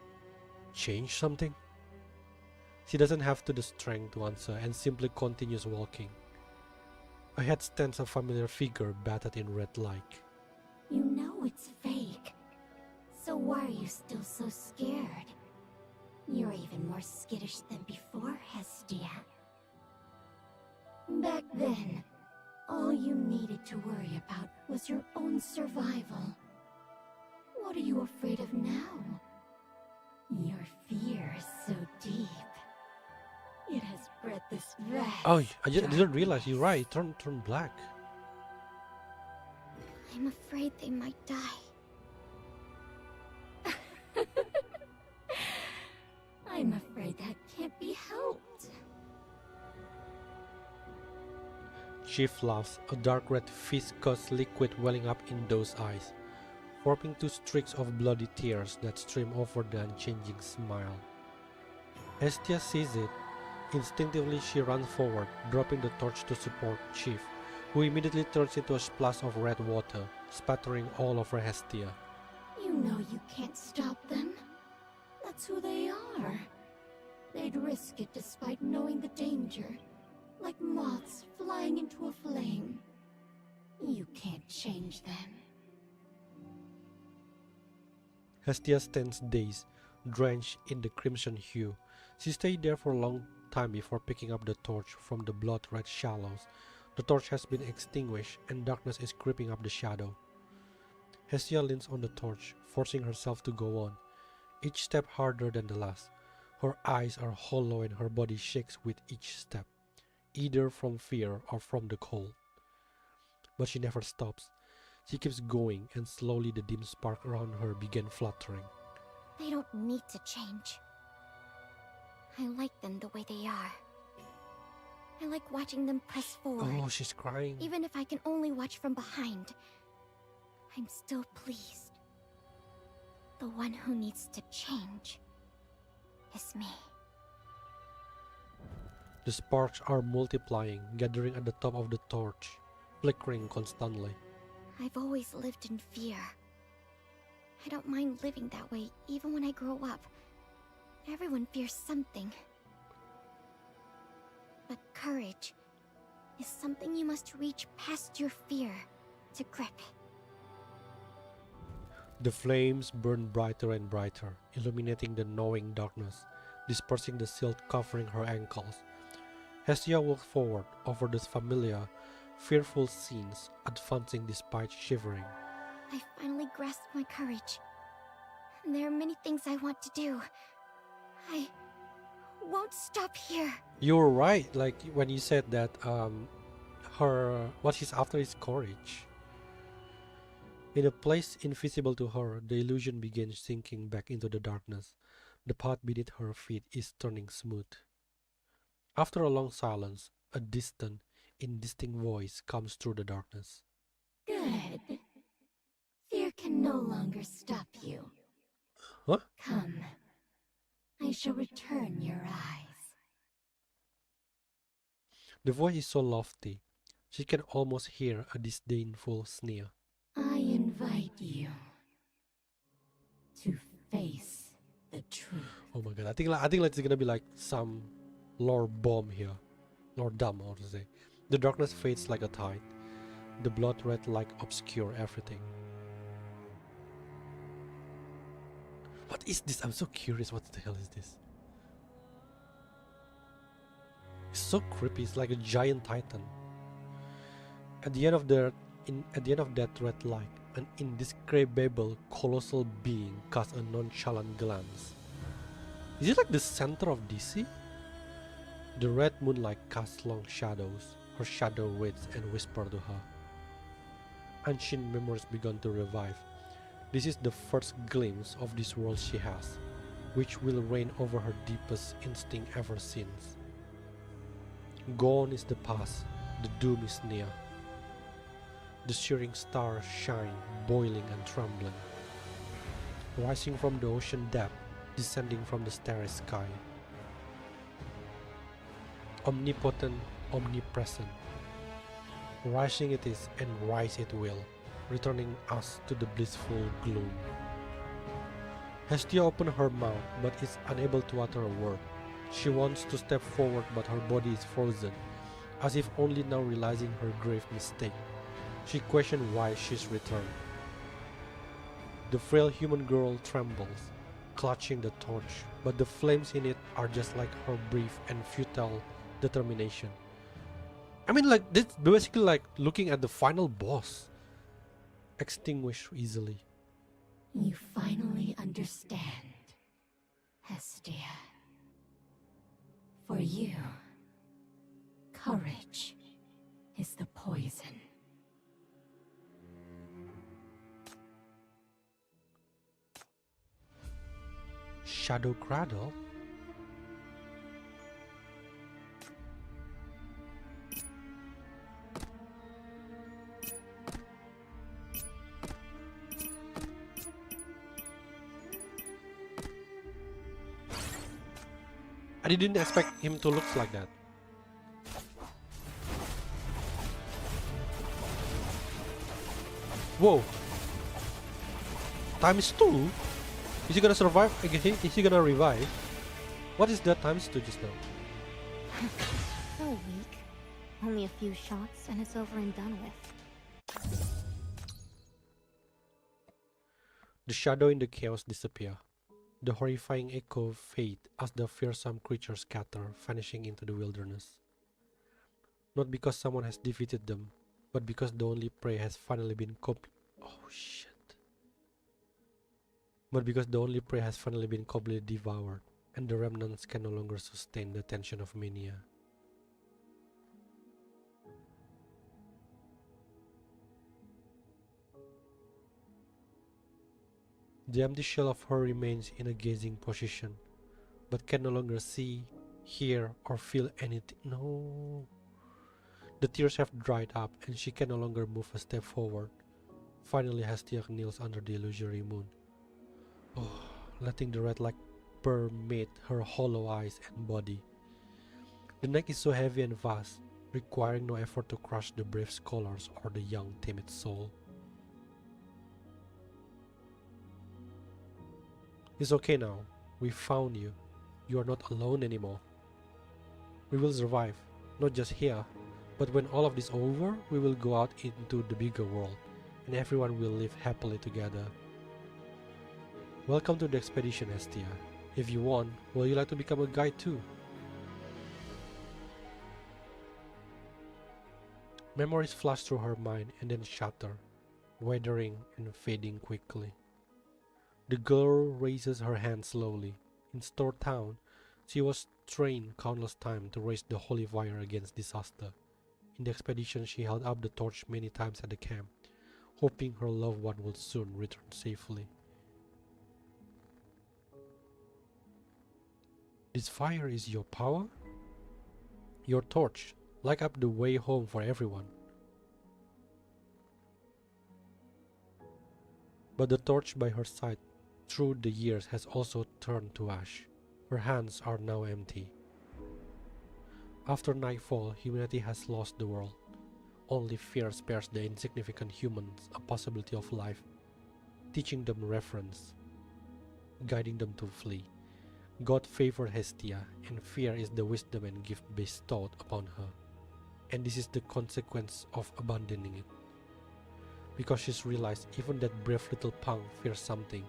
change something? She doesn't have the strength to answer and simply continues walking. Ahead stands a familiar figure bathed in red light. You know it's fake. So why are you still so scared? You're even more skittish than before, Hestia. Back then, all you needed to worry about was your own survival. What are you afraid of now? Your fear is so deep. It has bred this vast Oh, I didn't realize. You're right. Turn black. I'm afraid they might die. I'm afraid that can't be helped. Chief laughs, a dark red viscous liquid welling up in those eyes, forming two streaks of bloody tears that stream over the unchanging smile. Hestia sees it. Instinctively she runs forward, dropping the torch to support Chief, who immediately turns into a splash of red water, spattering all over Hestia. You know you can't stop them. That's who they are. They'd risk it despite knowing the danger, like moths flying into a flame. You can't change them. Hestia stands dazed, drenched in the crimson hue. She stayed there for a long time before picking up the torch from the blood-red shallows. The torch has been extinguished and darkness is creeping up the shadow. Hestia leans on the torch, forcing herself to go on, each step harder than the last. Her eyes are hollow and her body shakes with each step, either from fear or from the cold. But she never stops. She keeps going, and slowly the dim spark around her began fluttering. They don't need to change. I like them the way they are. I like watching them press forward. Oh, she's crying. Even if I can only watch from behind, I'm still pleased. The one who needs to change is me. The sparks are multiplying, gathering at the top of the torch, flickering constantly. I've always lived in fear. I don't mind living that way even when I grow up. Everyone fears something. But courage is something you must reach past your fear to grip. The flames burn brighter and brighter, illuminating the gnawing darkness, dispersing the silt covering her ankles. Hestia walks forward over the familiar, fearful scenes, advancing despite shivering. I finally grasped my courage. And there are many things I want to do. I won't stop here. You're right, like when you said that what she's after is courage. In a place invisible to her, the illusion begins sinking back into the darkness. The path beneath her feet is turning smooth. After a long silence, a distant, indistinct voice comes through the darkness. Good. Fear can no longer stop you. Huh? Come. I shall return your eyes. The voice is so lofty, she can almost hear a disdainful sneer. I invite you to face the truth. Oh my god, I think it's gonna be like some lore bomb here. Lore dumb, I want to say. The darkness fades like a tide. The blood red light obscure everything. What is this? I'm so curious. What the hell is this? It's so creepy. It's like a giant titan. At the end of that red light, an indescribable, colossal being casts a nonchalant glance. Is it like the center of DC? The red moonlight casts long shadows. Her shadow waits and whispers to her. Ancient memories begun to revive. This is the first glimpse of this world she has. which will reign over her deepest instinct ever since. Gone is the past, the doom is near. The searing stars shine, boiling and trembling, rising from the ocean depth, descending from the starry sky. Omnipotent, omnipresent, rising it is and rise it will, returning us to the blissful gloom. Hestia opened her mouth but is unable to utter a word. She wants to step forward but her body is frozen, as if only now realizing her grave mistake. She questions why she's returned. The frail human girl trembles, clutching the torch, but the flames in it are just like her brief and futile determination. I mean, like, this basically like looking at the final boss. Extinguished easily. You finally understand, Hestia. For you, courage is the poison. Shadow Cradle? I didn't expect him to look like that. Whoa! ×2? Is he gonna survive? Is he gonna revive? What is that ×2 just now? So weak. Only a few shots and it's over and done with. The shadow in the chaos disappear. The horrifying echo fade as the fearsome creatures scatter, vanishing into the wilderness. Not because someone has defeated them, but because the only prey has finally been completely devoured, and the remnants can no longer sustain the tension of mania. The empty shell of her remains in a gazing position, but can no longer see, hear, or feel anything. No. The tears have dried up, and she can no longer move a step forward. Finally, Hestia kneels under the illusory moon, letting the red light permeate her hollow eyes and body. The neck is so heavy and vast, requiring no effort to crush the brave scholars or the young, timid soul. It's okay now. We found you. You are not alone anymore. We will survive, not just here, but when all of this is over, we will go out into the bigger world, and everyone will live happily together. Welcome to the expedition, Hestia. If you want, will you like to become a guide too? Memories flash through her mind and then shatter, withering and fading quickly. The girl raises her hand slowly. In Store Town, she was trained countless times to raise the holy fire against disaster. In the expedition, she held up the torch many times at the camp, hoping her loved one would soon return safely. This fire is your power? Your torch, light up the way home for everyone. But the torch by her side through the years has also turned to ash. Her hands are now empty. After nightfall, humanity has lost the world. Only fear spares the insignificant humans a possibility of life, teaching them reverence, guiding them to flee. God favored Hestia, and fear is the wisdom and gift bestowed upon her. And this is the consequence of abandoning it. Because she's realized even that brave little punk fears something,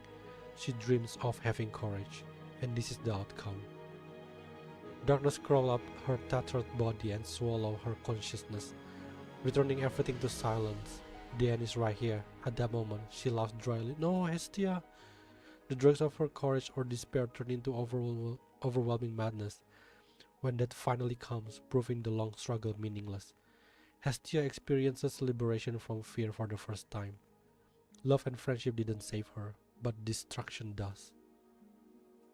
she dreams of having courage, and this is the outcome. Darkness crawls up her tattered body and swallows her consciousness, returning everything to silence. The end is right here. At that moment, she laughs dryly. No, Hestia! The dregs of her courage or despair turn into overwhelming madness. When that finally comes, proving the long struggle meaningless, Hestia experiences liberation from fear for the first time. Love and friendship didn't save her, but destruction does.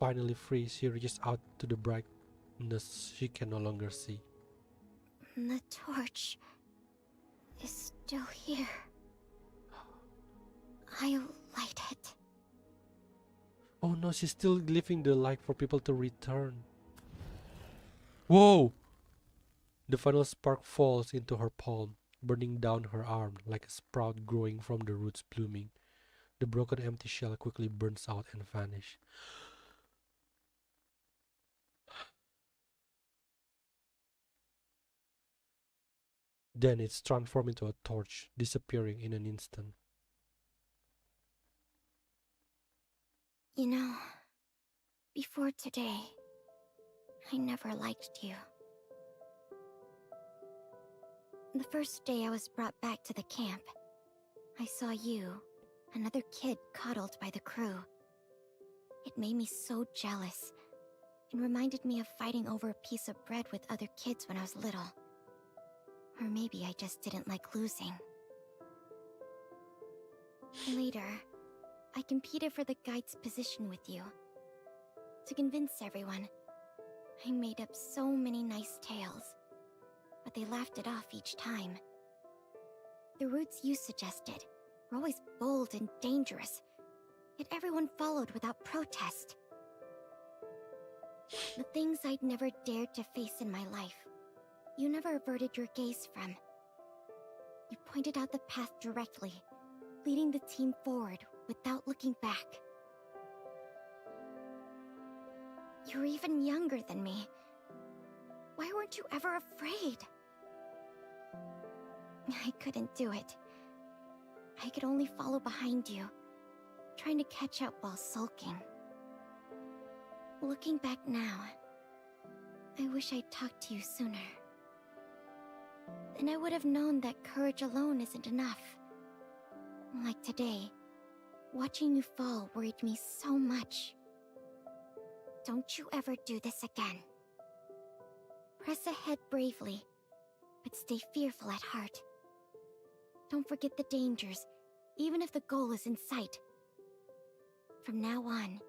Finally free, she reaches out to the brightness she can no longer see. The torch is still here. I'll light it. Oh no, she's still leaving the light for people to return. Whoa! The final spark falls into her palm, burning down her arm like a sprout growing from the roots blooming. The broken empty shell quickly burns out and vanishes. Then it's transformed into a torch, disappearing in an instant. You know, before today, I never liked you. The first day I was brought back to the camp, I saw you, another kid coddled by the crew. It made me so jealous, and reminded me of fighting over a piece of bread with other kids when I was little. Or maybe I just didn't like losing. Later, I competed for the guide's position with you. To convince everyone, I made up so many nice tales, but they laughed it off each time. The routes you suggested were always bold and dangerous, yet everyone followed without protest. The things I'd never dared to face in my life, you never averted your gaze from. You pointed out the path directly, leading the team forward without looking back. You were even younger than me. Why weren't you ever afraid? I couldn't do it. I could only follow behind you, trying to catch up while sulking. Looking back now, I wish I'd talked to you sooner. Then I would have known that courage alone isn't enough. Like today, watching you fall worried me so much. Don't you ever do this again. Press ahead bravely, but stay fearful at heart. Don't forget the dangers, even if the goal is in sight. From now on,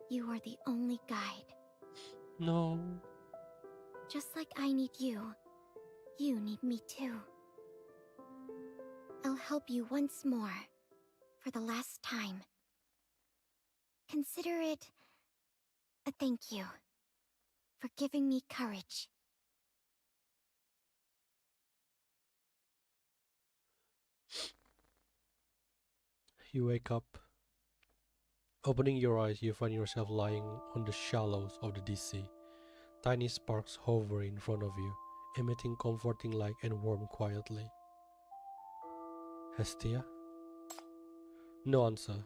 you are the only guide. No. Just like I need you, you need me too. I'll help you once more, for the last time. Consider it a thank you for giving me courage. You wake up. Opening your eyes, you find yourself lying on the shallows of the DC. Tiny sparks hover in front of you, emitting comforting light and warm quietly. Hestia? No answer.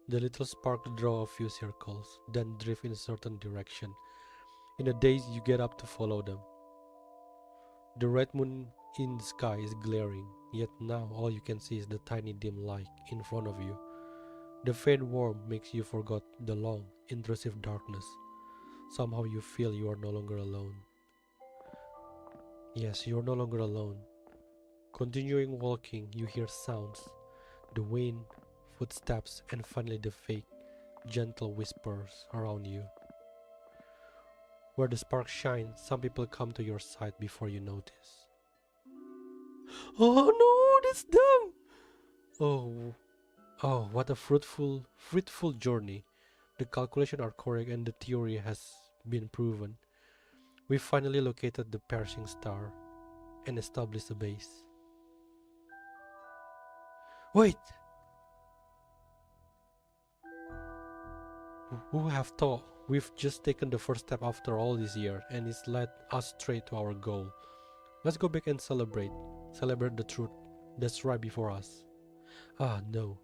The little sparks draw a few circles, then drift in a certain direction. In a daze, you get up to follow them. The red moon in the sky is glaring, yet now all you can see is the tiny dim light in front of you. The faint warmth makes you forget the long, intrusive darkness. Somehow you feel you are no longer alone. Yes, you are no longer alone. Continuing walking, you hear sounds. The wind, footsteps, and finally the faint, gentle whispers around you. Where the sparks shine, some people come to your side before you notice. Oh no, that's them! Oh, what a fruitful journey. The calculations are correct and the theory has been proven. We finally located the perishing star and established a base. Wait! Who have thought we've just taken the first step after all these years and it's led us straight to our goal. Let's go back and celebrate the truth that's right before us. Ah, no.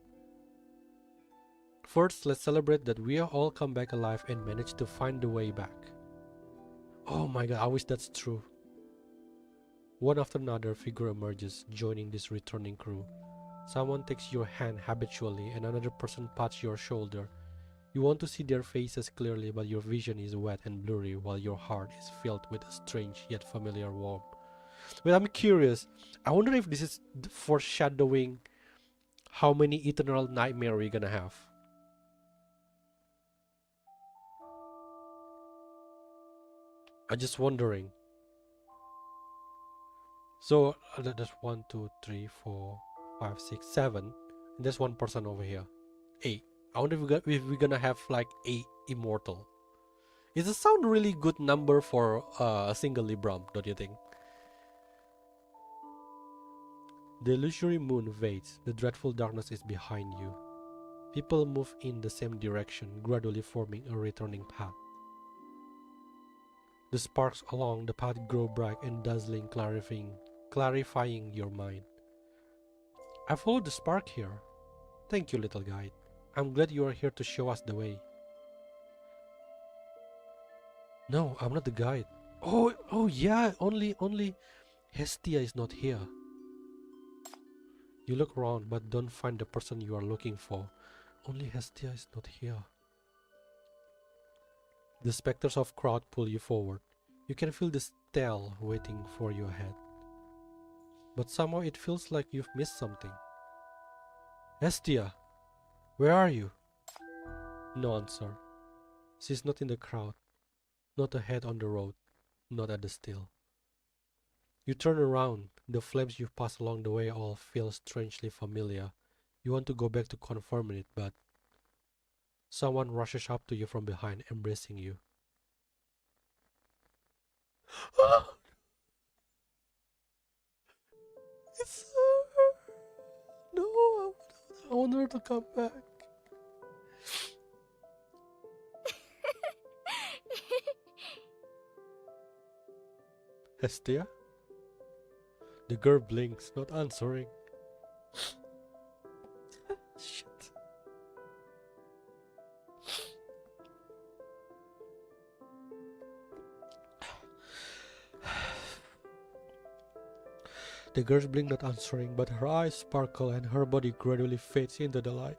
First, let's celebrate that we are all come back alive and managed to find the way back. Oh my god, I wish that's true. One after another figure emerges, joining this returning crew. Someone takes your hand habitually and another person pats your shoulder. You want to see their faces clearly, but your vision is wet and blurry while your heart is filled with a strange yet familiar warmth. But I'm curious, I wonder if this is foreshadowing how many eternal nightmares we're gonna have. I'm just wondering. So that's 1, 2, 3, 4, 5, 6, 7. And there's one person over here. 8. I wonder if we're gonna have like 8 immortal. It's a sound really good number for a single Libram, don't you think? The illusory moon fades. The dreadful darkness is behind you. People move in the same direction, gradually forming a returning path. The sparks along the path grow bright and dazzling, clarifying your mind. I followed the spark here. Thank you, little guide. I'm glad you are here to show us the way. No, I'm not the guide. Oh yeah, only Hestia is not here. You look around but don't find the person you are looking for. Only Hestia is not here. The specters of crowd pull you forward. You can feel the stell waiting for you ahead. But somehow it feels like you've missed something. Hestia, where are you? No answer. She's not in the crowd. Not ahead on the road. Not at the still. You turn around. The flames you've passed along the way all feel strangely familiar. You want to go back to confirm it, but someone rushes up to you from behind, embracing you. It's her! No, I want her to come back. Hestia? The girl blinks, not answering. Shit. The girl blinks, not answering, but her eyes sparkle and her body gradually fades into the light.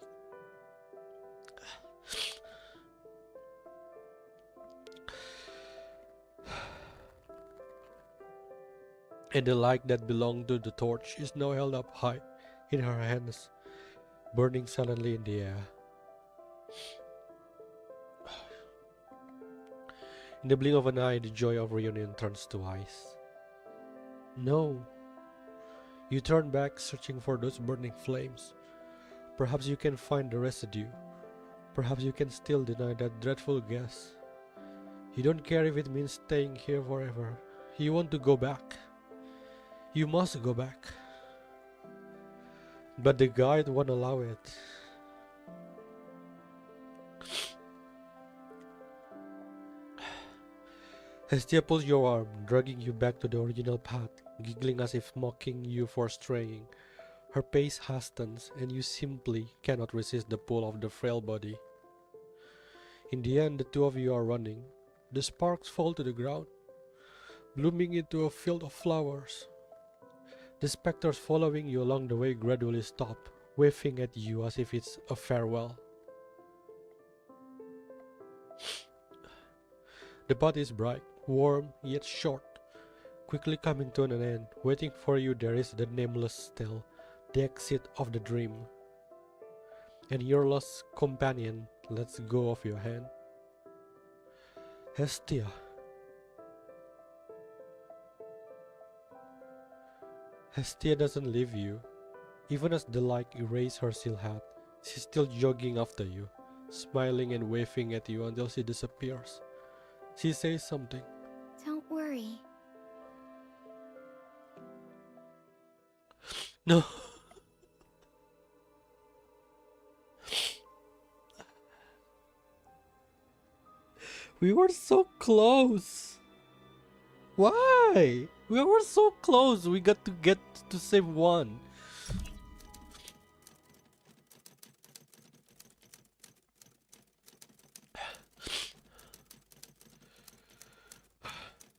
And the light that belonged to the torch is now held up high in her hands, burning silently in the air. In the blink of an eye, the joy of reunion turns to ice. No. You turn back, searching for those burning flames. Perhaps you can find the residue. Perhaps you can still deny that dreadful gas. You don't care if it means staying here forever. You want to go back. You must go back. But the guide won't allow it. Hestia pulls your arm, dragging you back to the original path, giggling as if mocking you for straying. Her pace hastens, and you simply cannot resist the pull of the frail body. In the end, the two of you are running. The sparks fall to the ground, blooming into a field of flowers. The specters following you along the way gradually stop, waving at you as if it's a farewell. The path is bright, warm, yet short, quickly coming to an end. Waiting for you there is the nameless still, the exit of the dream. And your lost companion lets go of your hand. Hestia. Hestia doesn't leave you. Even as the light erases her silhouette, she's still jogging after you, smiling and waving at you until she disappears. She says something. Don't worry. No. We were so close. Why? We were so close. We got to save one.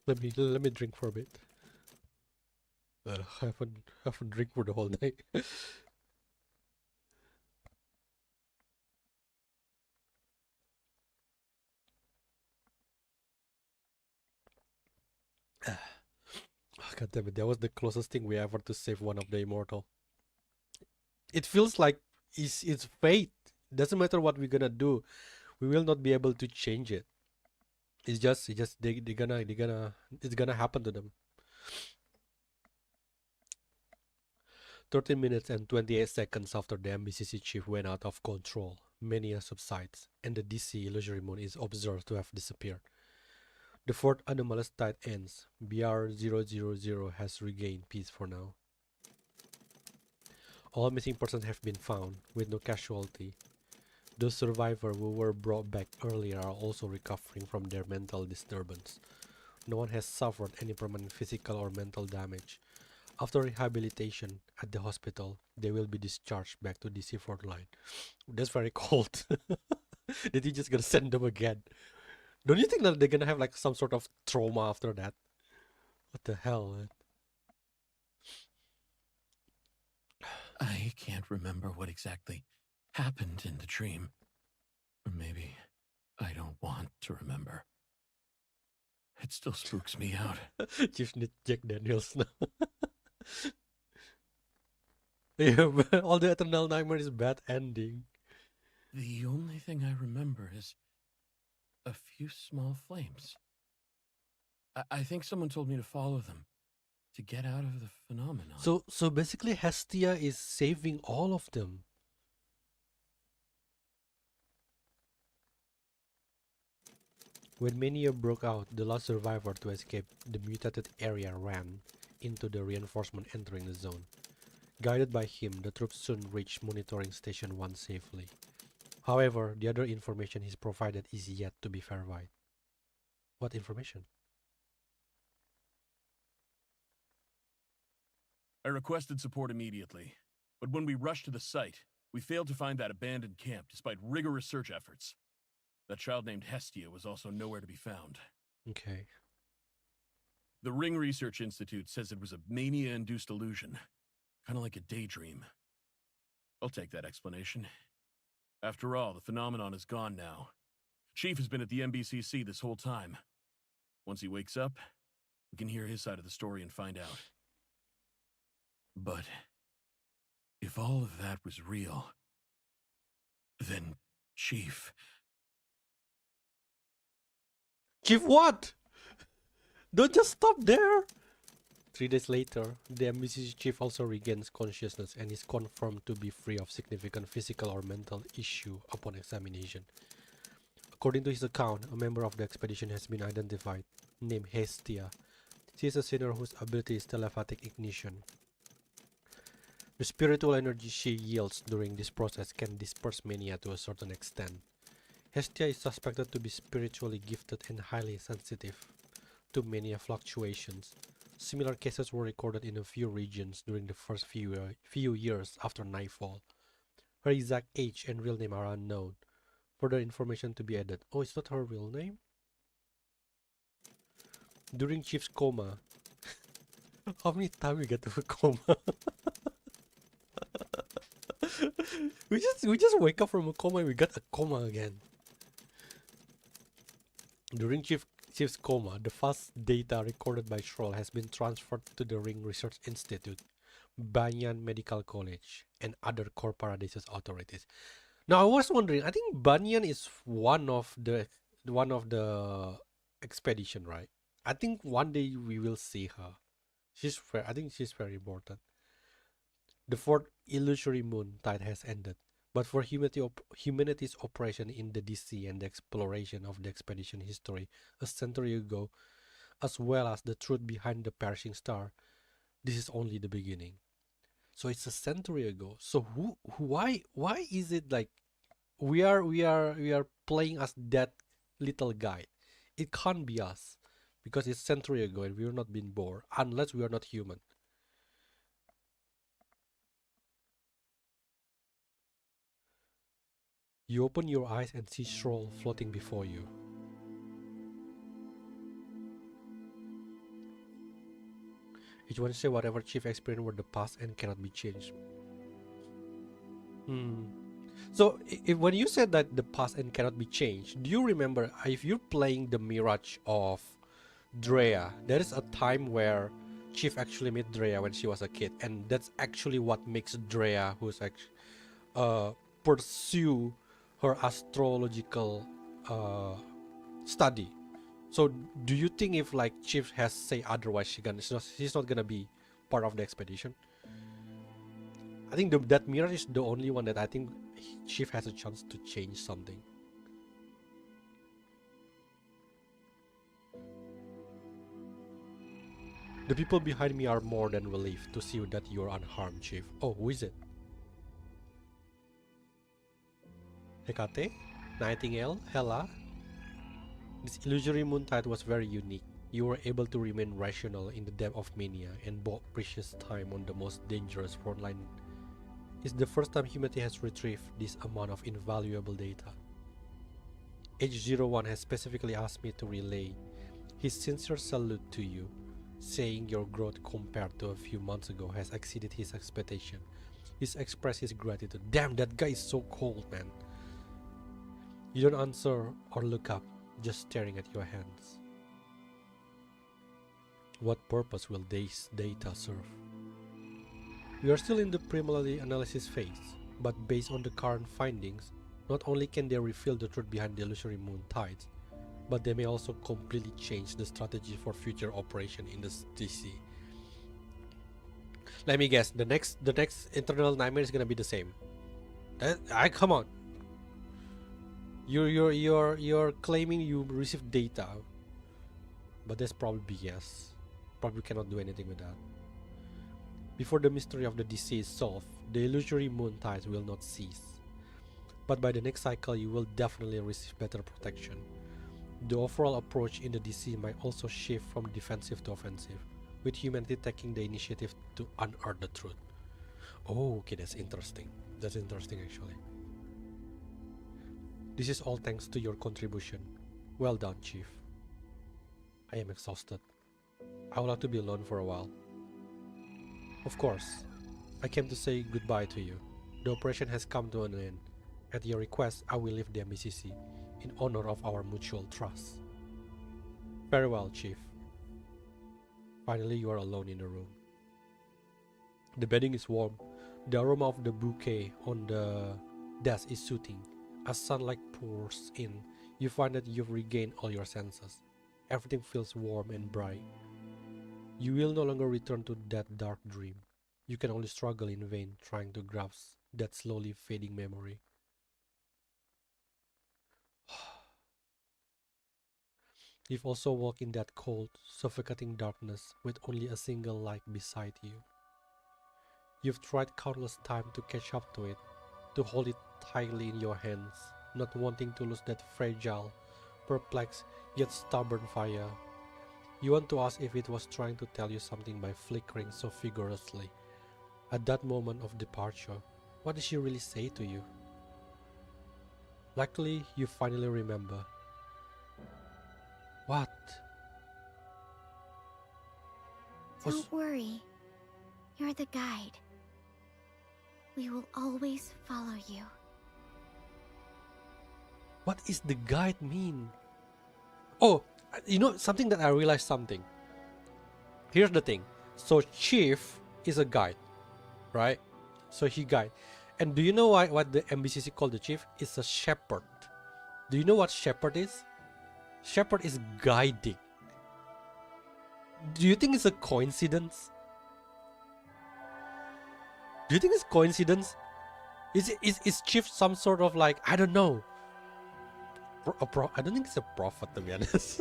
Let me drink for a bit. I haven't drink for the whole night. God damn it, that was the closest thing we ever to save one of the immortal. It feels like it's fate. Doesn't matter what we're gonna do, we will not be able to change it. It's just it's gonna happen to them. 13 minutes and 28 seconds after the MBCC chief went out of control, mania subsides, and the DC illusory moon is observed to have disappeared. The fourth anomalous tide ends. BR000 has regained peace for now. All missing persons have been found, with no casualty. Those survivors who were brought back earlier are also recovering from their mental disturbance. No one has suffered any permanent physical or mental damage. After rehabilitation at the hospital, they will be discharged back to DC Front Line. That's very cold. Did you just gonna send them again? Don't you think that they're gonna have like some sort of trauma after that? What the hell, man? I can't remember what exactly happened in the dream. Or maybe I don't want to remember. It still spooks me out. Just need Jack Daniels now. Yeah, but all the Eternal Nightmare is bad ending. The only thing I remember is a few small flames. I think someone told me to follow them to get out of the phenomenon. So basically Hestia is saving all of them. When mania broke out, the last survivor to escape the mutated area ran into the reinforcement entering the zone. Guided by him, the troops soon reached monitoring station 1 safely. However, the other information he's provided is yet to be verified. What information? I requested support immediately, but when we rushed to the site, we failed to find that abandoned camp despite rigorous search efforts. That child named Hestia was also nowhere to be found. Okay. The Ring Research Institute says it was a mania-induced illusion, kind of like a daydream. I'll take that explanation. After all, the phenomenon is gone now. Chief has been at the MBCC this whole time. Once he wakes up, we can hear his side of the story and find out. But if all of that was real, then Chief... Chief what? Don't just stop there! 3 days later, the MBCC chief also regains consciousness and is confirmed to be free of significant physical or mental issue upon examination. According to his account, a member of the expedition has been identified, named Hestia. She is a sinner whose ability is telepathic ignition. The spiritual energy she yields during this process can disperse mania to a certain extent. Hestia is suspected to be spiritually gifted and highly sensitive to mania fluctuations. Similar cases were recorded in a few regions during the first few years after Nightfall. Her exact age and real name are unknown. Further information to be added. Oh, it's not her real name? During Chief's coma. How many times we get to a coma? we just wake up from a coma and we got a coma again. During Chief's coma, the fast data recorded by Schroll has been transferred to the Ring Research Institute, Banyan Medical College, and other core Paradisus authorities. Now I was wondering, I think Banyan is one of the expedition, right? I think one day we will see her. I think she's very important. The fourth illusory moon tide has ended, but for humanity's operation in the DC and the exploration of the expedition history a century ago, as well as the truth behind the perishing star, this is only the beginning. So it's a century ago. So why is it like we are playing as that little guy? It can't be us because it's a century ago and we are not being born unless we are not human. You open your eyes and see Schroll floating before you. Each one say whatever Chief experienced were the past and cannot be changed. So when you said that the past and cannot be changed, do you remember if you're playing the Mirage of Drea, there is a time where Chief actually met Drea when she was a kid, and that's actually what makes Drea, who's actually pursue her astrological study, So do you think if like Chief has say otherwise, she's not gonna be part of the expedition? I think that mirror is the only one that I think Chief has a chance to change something. The people behind me are more than relieved to see that you're unharmed, Chief. Oh, who is it? Hecate? Nightingale? Hela? This illusory moontide was very unique. You were able to remain rational in the depth of mania and bought precious time on the most dangerous frontline. It's the first time humanity has retrieved this amount of invaluable data. H01 has specifically asked me to relay his sincere salute to you, saying your growth compared to a few months ago has exceeded his expectation. He's expressed his gratitude. Damn, that guy is so cold, man. You don't answer or look up, just staring at your hands. What purpose will this data serve? We are still in the preliminary analysis phase, but based on the current findings, not only can they reveal the truth behind the illusory moon tides, but they may also completely change the strategy for future operation in the DC. Let me guess, the next internal nightmare is gonna be the same. Come on. You're claiming you received data, but that's probably BS. Probably cannot do anything with that. Before the mystery of the DC is solved, the illusory moon tides will not cease. But by the next cycle, you will definitely receive better protection. The overall approach in the DC might also shift from defensive to offensive, with humanity taking the initiative to unearth the truth. Oh, okay, that's interesting. That's interesting actually. This is all thanks to your contribution. Well done, Chief. I am exhausted. I would like to be alone for a while. Of course, I came to say goodbye to you. The operation has come to an end. At your request, I will leave the MBCC in honor of our mutual trust. Very well, Chief. Finally, you are alone in the room. The bedding is warm. The aroma of the bouquet on the desk is soothing. As sunlight pours in, you find that you've regained all your senses. Everything feels warm and bright. You will no longer return to that dark dream. You can only struggle in vain trying to grasp that slowly fading memory. You've also walked in that cold, suffocating darkness with only a single light beside you. You've tried countless times to catch up to it, to hold it tightly in your hands, not wanting to lose that fragile, perplexed, yet stubborn fire. You want to ask if it was trying to tell you something by flickering so vigorously. At that moment of departure, what did she really say to you? Luckily, you finally remember. What? Don't worry. You're the guide. We will always follow you. What is the guide mean? Oh, you know something that I realized something. Here's the thing. So Chief is a guide, right? So he guide. And do you know what the MBCC called the Chief? It's a shepherd. Do you know what shepherd is? Shepherd is guiding. Do you think it's a coincidence? Do you think it's coincidence? Is Chief some sort of like, I don't know. I don't think it's a prophet, to be honest.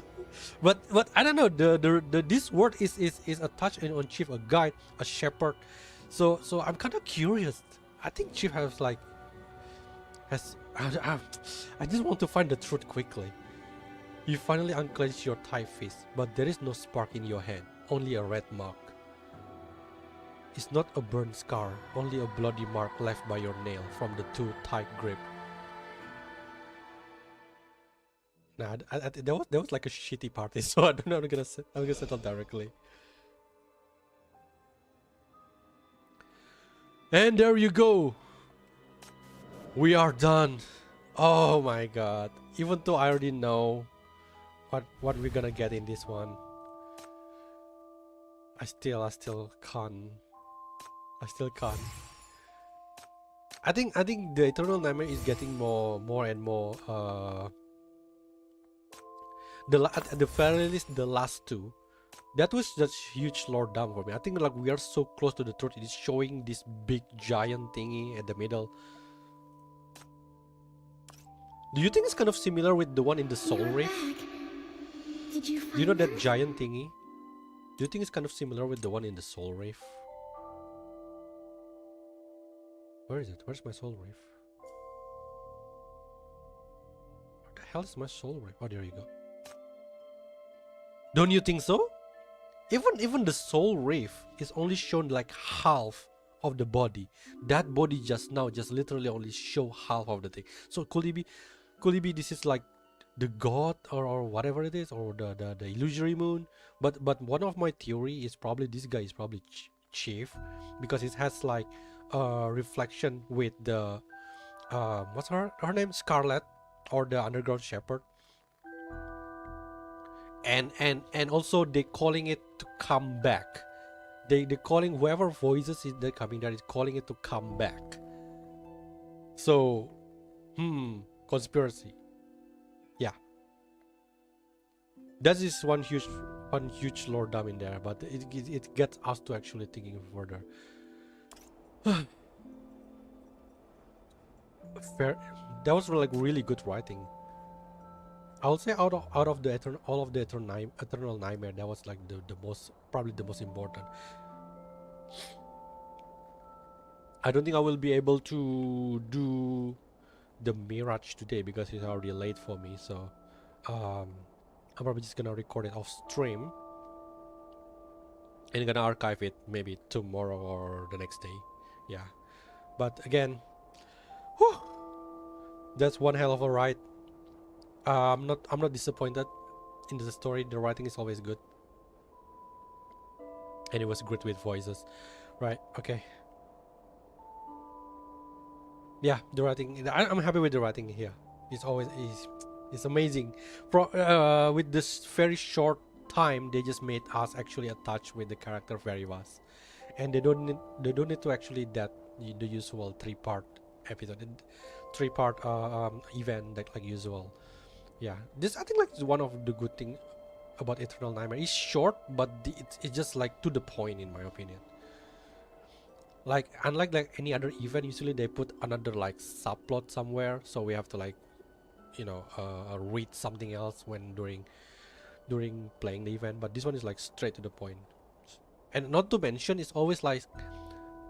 but I don't know. This word is a touch on Chief, a guide, a shepherd. So I'm kind of curious. I think Chief has like I just want to find the truth quickly. You finally unclench your tight fist, but there is no spark in your hand, only a red mark. It's not a burn scar, only a bloody mark left by your nail from the too tight grip. Nah, that was like a shitty party, so I don't know. I'm gonna settle directly. And there you go. We are done. Oh my god! Even though I already know what we're gonna get in this one, I still can't. I think the Eternal Nightmare is getting more and more At the very least, the last two, that was just huge lore dump for me. I think like we are so close to the truth. It is showing this big giant thingy at the middle. Do you think it's kind of similar with the one in the Soul Reef? Did you Do you know that giant thingy? Do you think it's kind of similar with the one in the Soul Reef? Where is it? Where's my Soul Reef? Where the hell is my Soul Reef? Oh, there you go. Don't you think so? Even the Soul Reef is only shown like half of the body. That body just literally only show half of the thing. So could it be this is like the god or whatever it is, or the illusory moon? But one of my theory is probably this guy is probably Chief, because it has like a reflection with the what's her name, Scarlet, or the underground shepherd. And also they calling it to come back. They calling whoever voices is that coming there is calling it to come back. So conspiracy. Yeah, that is one huge lore dump in there, but it gets us to actually thinking further. Fair, that was like really good writing. I would say out of the eternal nightmare, that was like the most, probably the most important. I don't think I will be able to do the Mirage today because it's already late for me. So I'm probably just gonna record it off stream and gonna archive it maybe tomorrow or the next day. Yeah, but again, whew, that's one hell of a ride. I'm not disappointed in the story. The writing is always good, and it was great with voices. Right? Okay. Yeah, the writing. I'm happy with the writing here. It's amazing. With this very short time, they just made us actually attach with the character very fast, and they don't need to actually the usual 3-part episode, 3-part event like usual. Yeah, this I think like is one of the good thing about Eternal Nightmare. It's short, but it's just like to the point in my opinion. Like unlike like any other event, usually they put another like subplot somewhere, so we have to like read something else when during playing the event. But this one is like straight to the point, and not to mention it's always like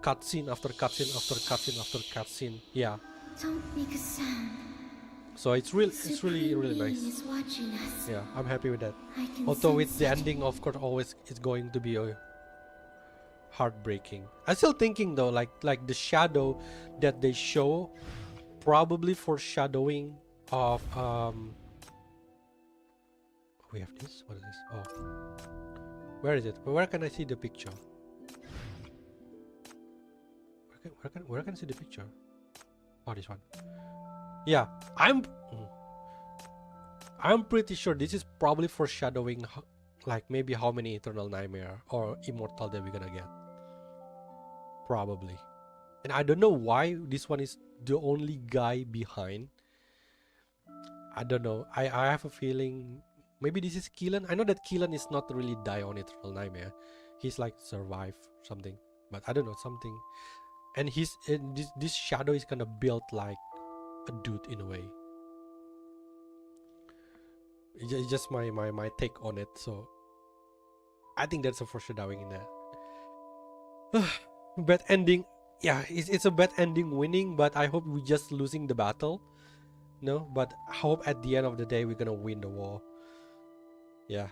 cutscene after cutscene after cutscene after cutscene. Yeah. Don't make a sound. So it's really nice. Yeah, I'm happy with that. Although with the ending, of course, always it's going to be heartbreaking. I'm still thinking though, like the shadow that they show, probably foreshadowing of we have this. What is this? Oh, where is it? Where can I see the picture? Where can I see the picture? Oh, this one. Yeah, I'm pretty sure this is probably foreshadowing like maybe how many Eternal Nightmare or Immortal that we're gonna get. Probably. And I don't know why this one is the only guy behind. I don't know. I have a feeling maybe this is Keelan. I know that Keelan is not really die on Eternal Nightmare. He's like survive something. But I don't know, something. And this shadow is gonna build like a dude in a way. It's just my take on it. So I think that's a foreshadowing in that. Bad ending. Yeah, it's a bad ending winning, but I hope we just losing the battle. No, but I hope at the end of the day we're gonna win the war. Yeah.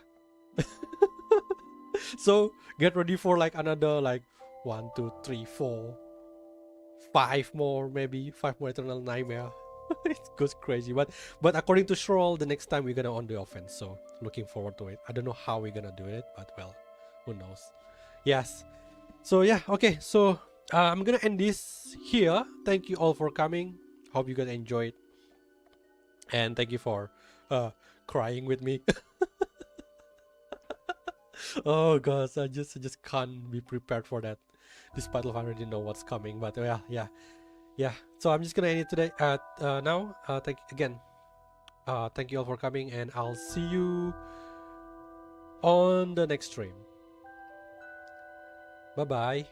So get ready for like another like 1, 2, 3, 4, 5 more, maybe 5 more Eternal Nightmare. It goes crazy, but according to Shroll, the next time we're gonna on the offense, so looking forward to it. I don't know how we're gonna do it, but well, who knows. Yes, so yeah, okay, so I'm gonna end this here. Thank you all for coming. Hope you guys enjoyed, and thank you for crying with me. Oh gosh, I just can't be prepared for that, despite I already know what's coming. But yeah. So I'm just gonna end it today. Now, thank you again. Thank you all for coming, and I'll see you on the next stream. Bye bye.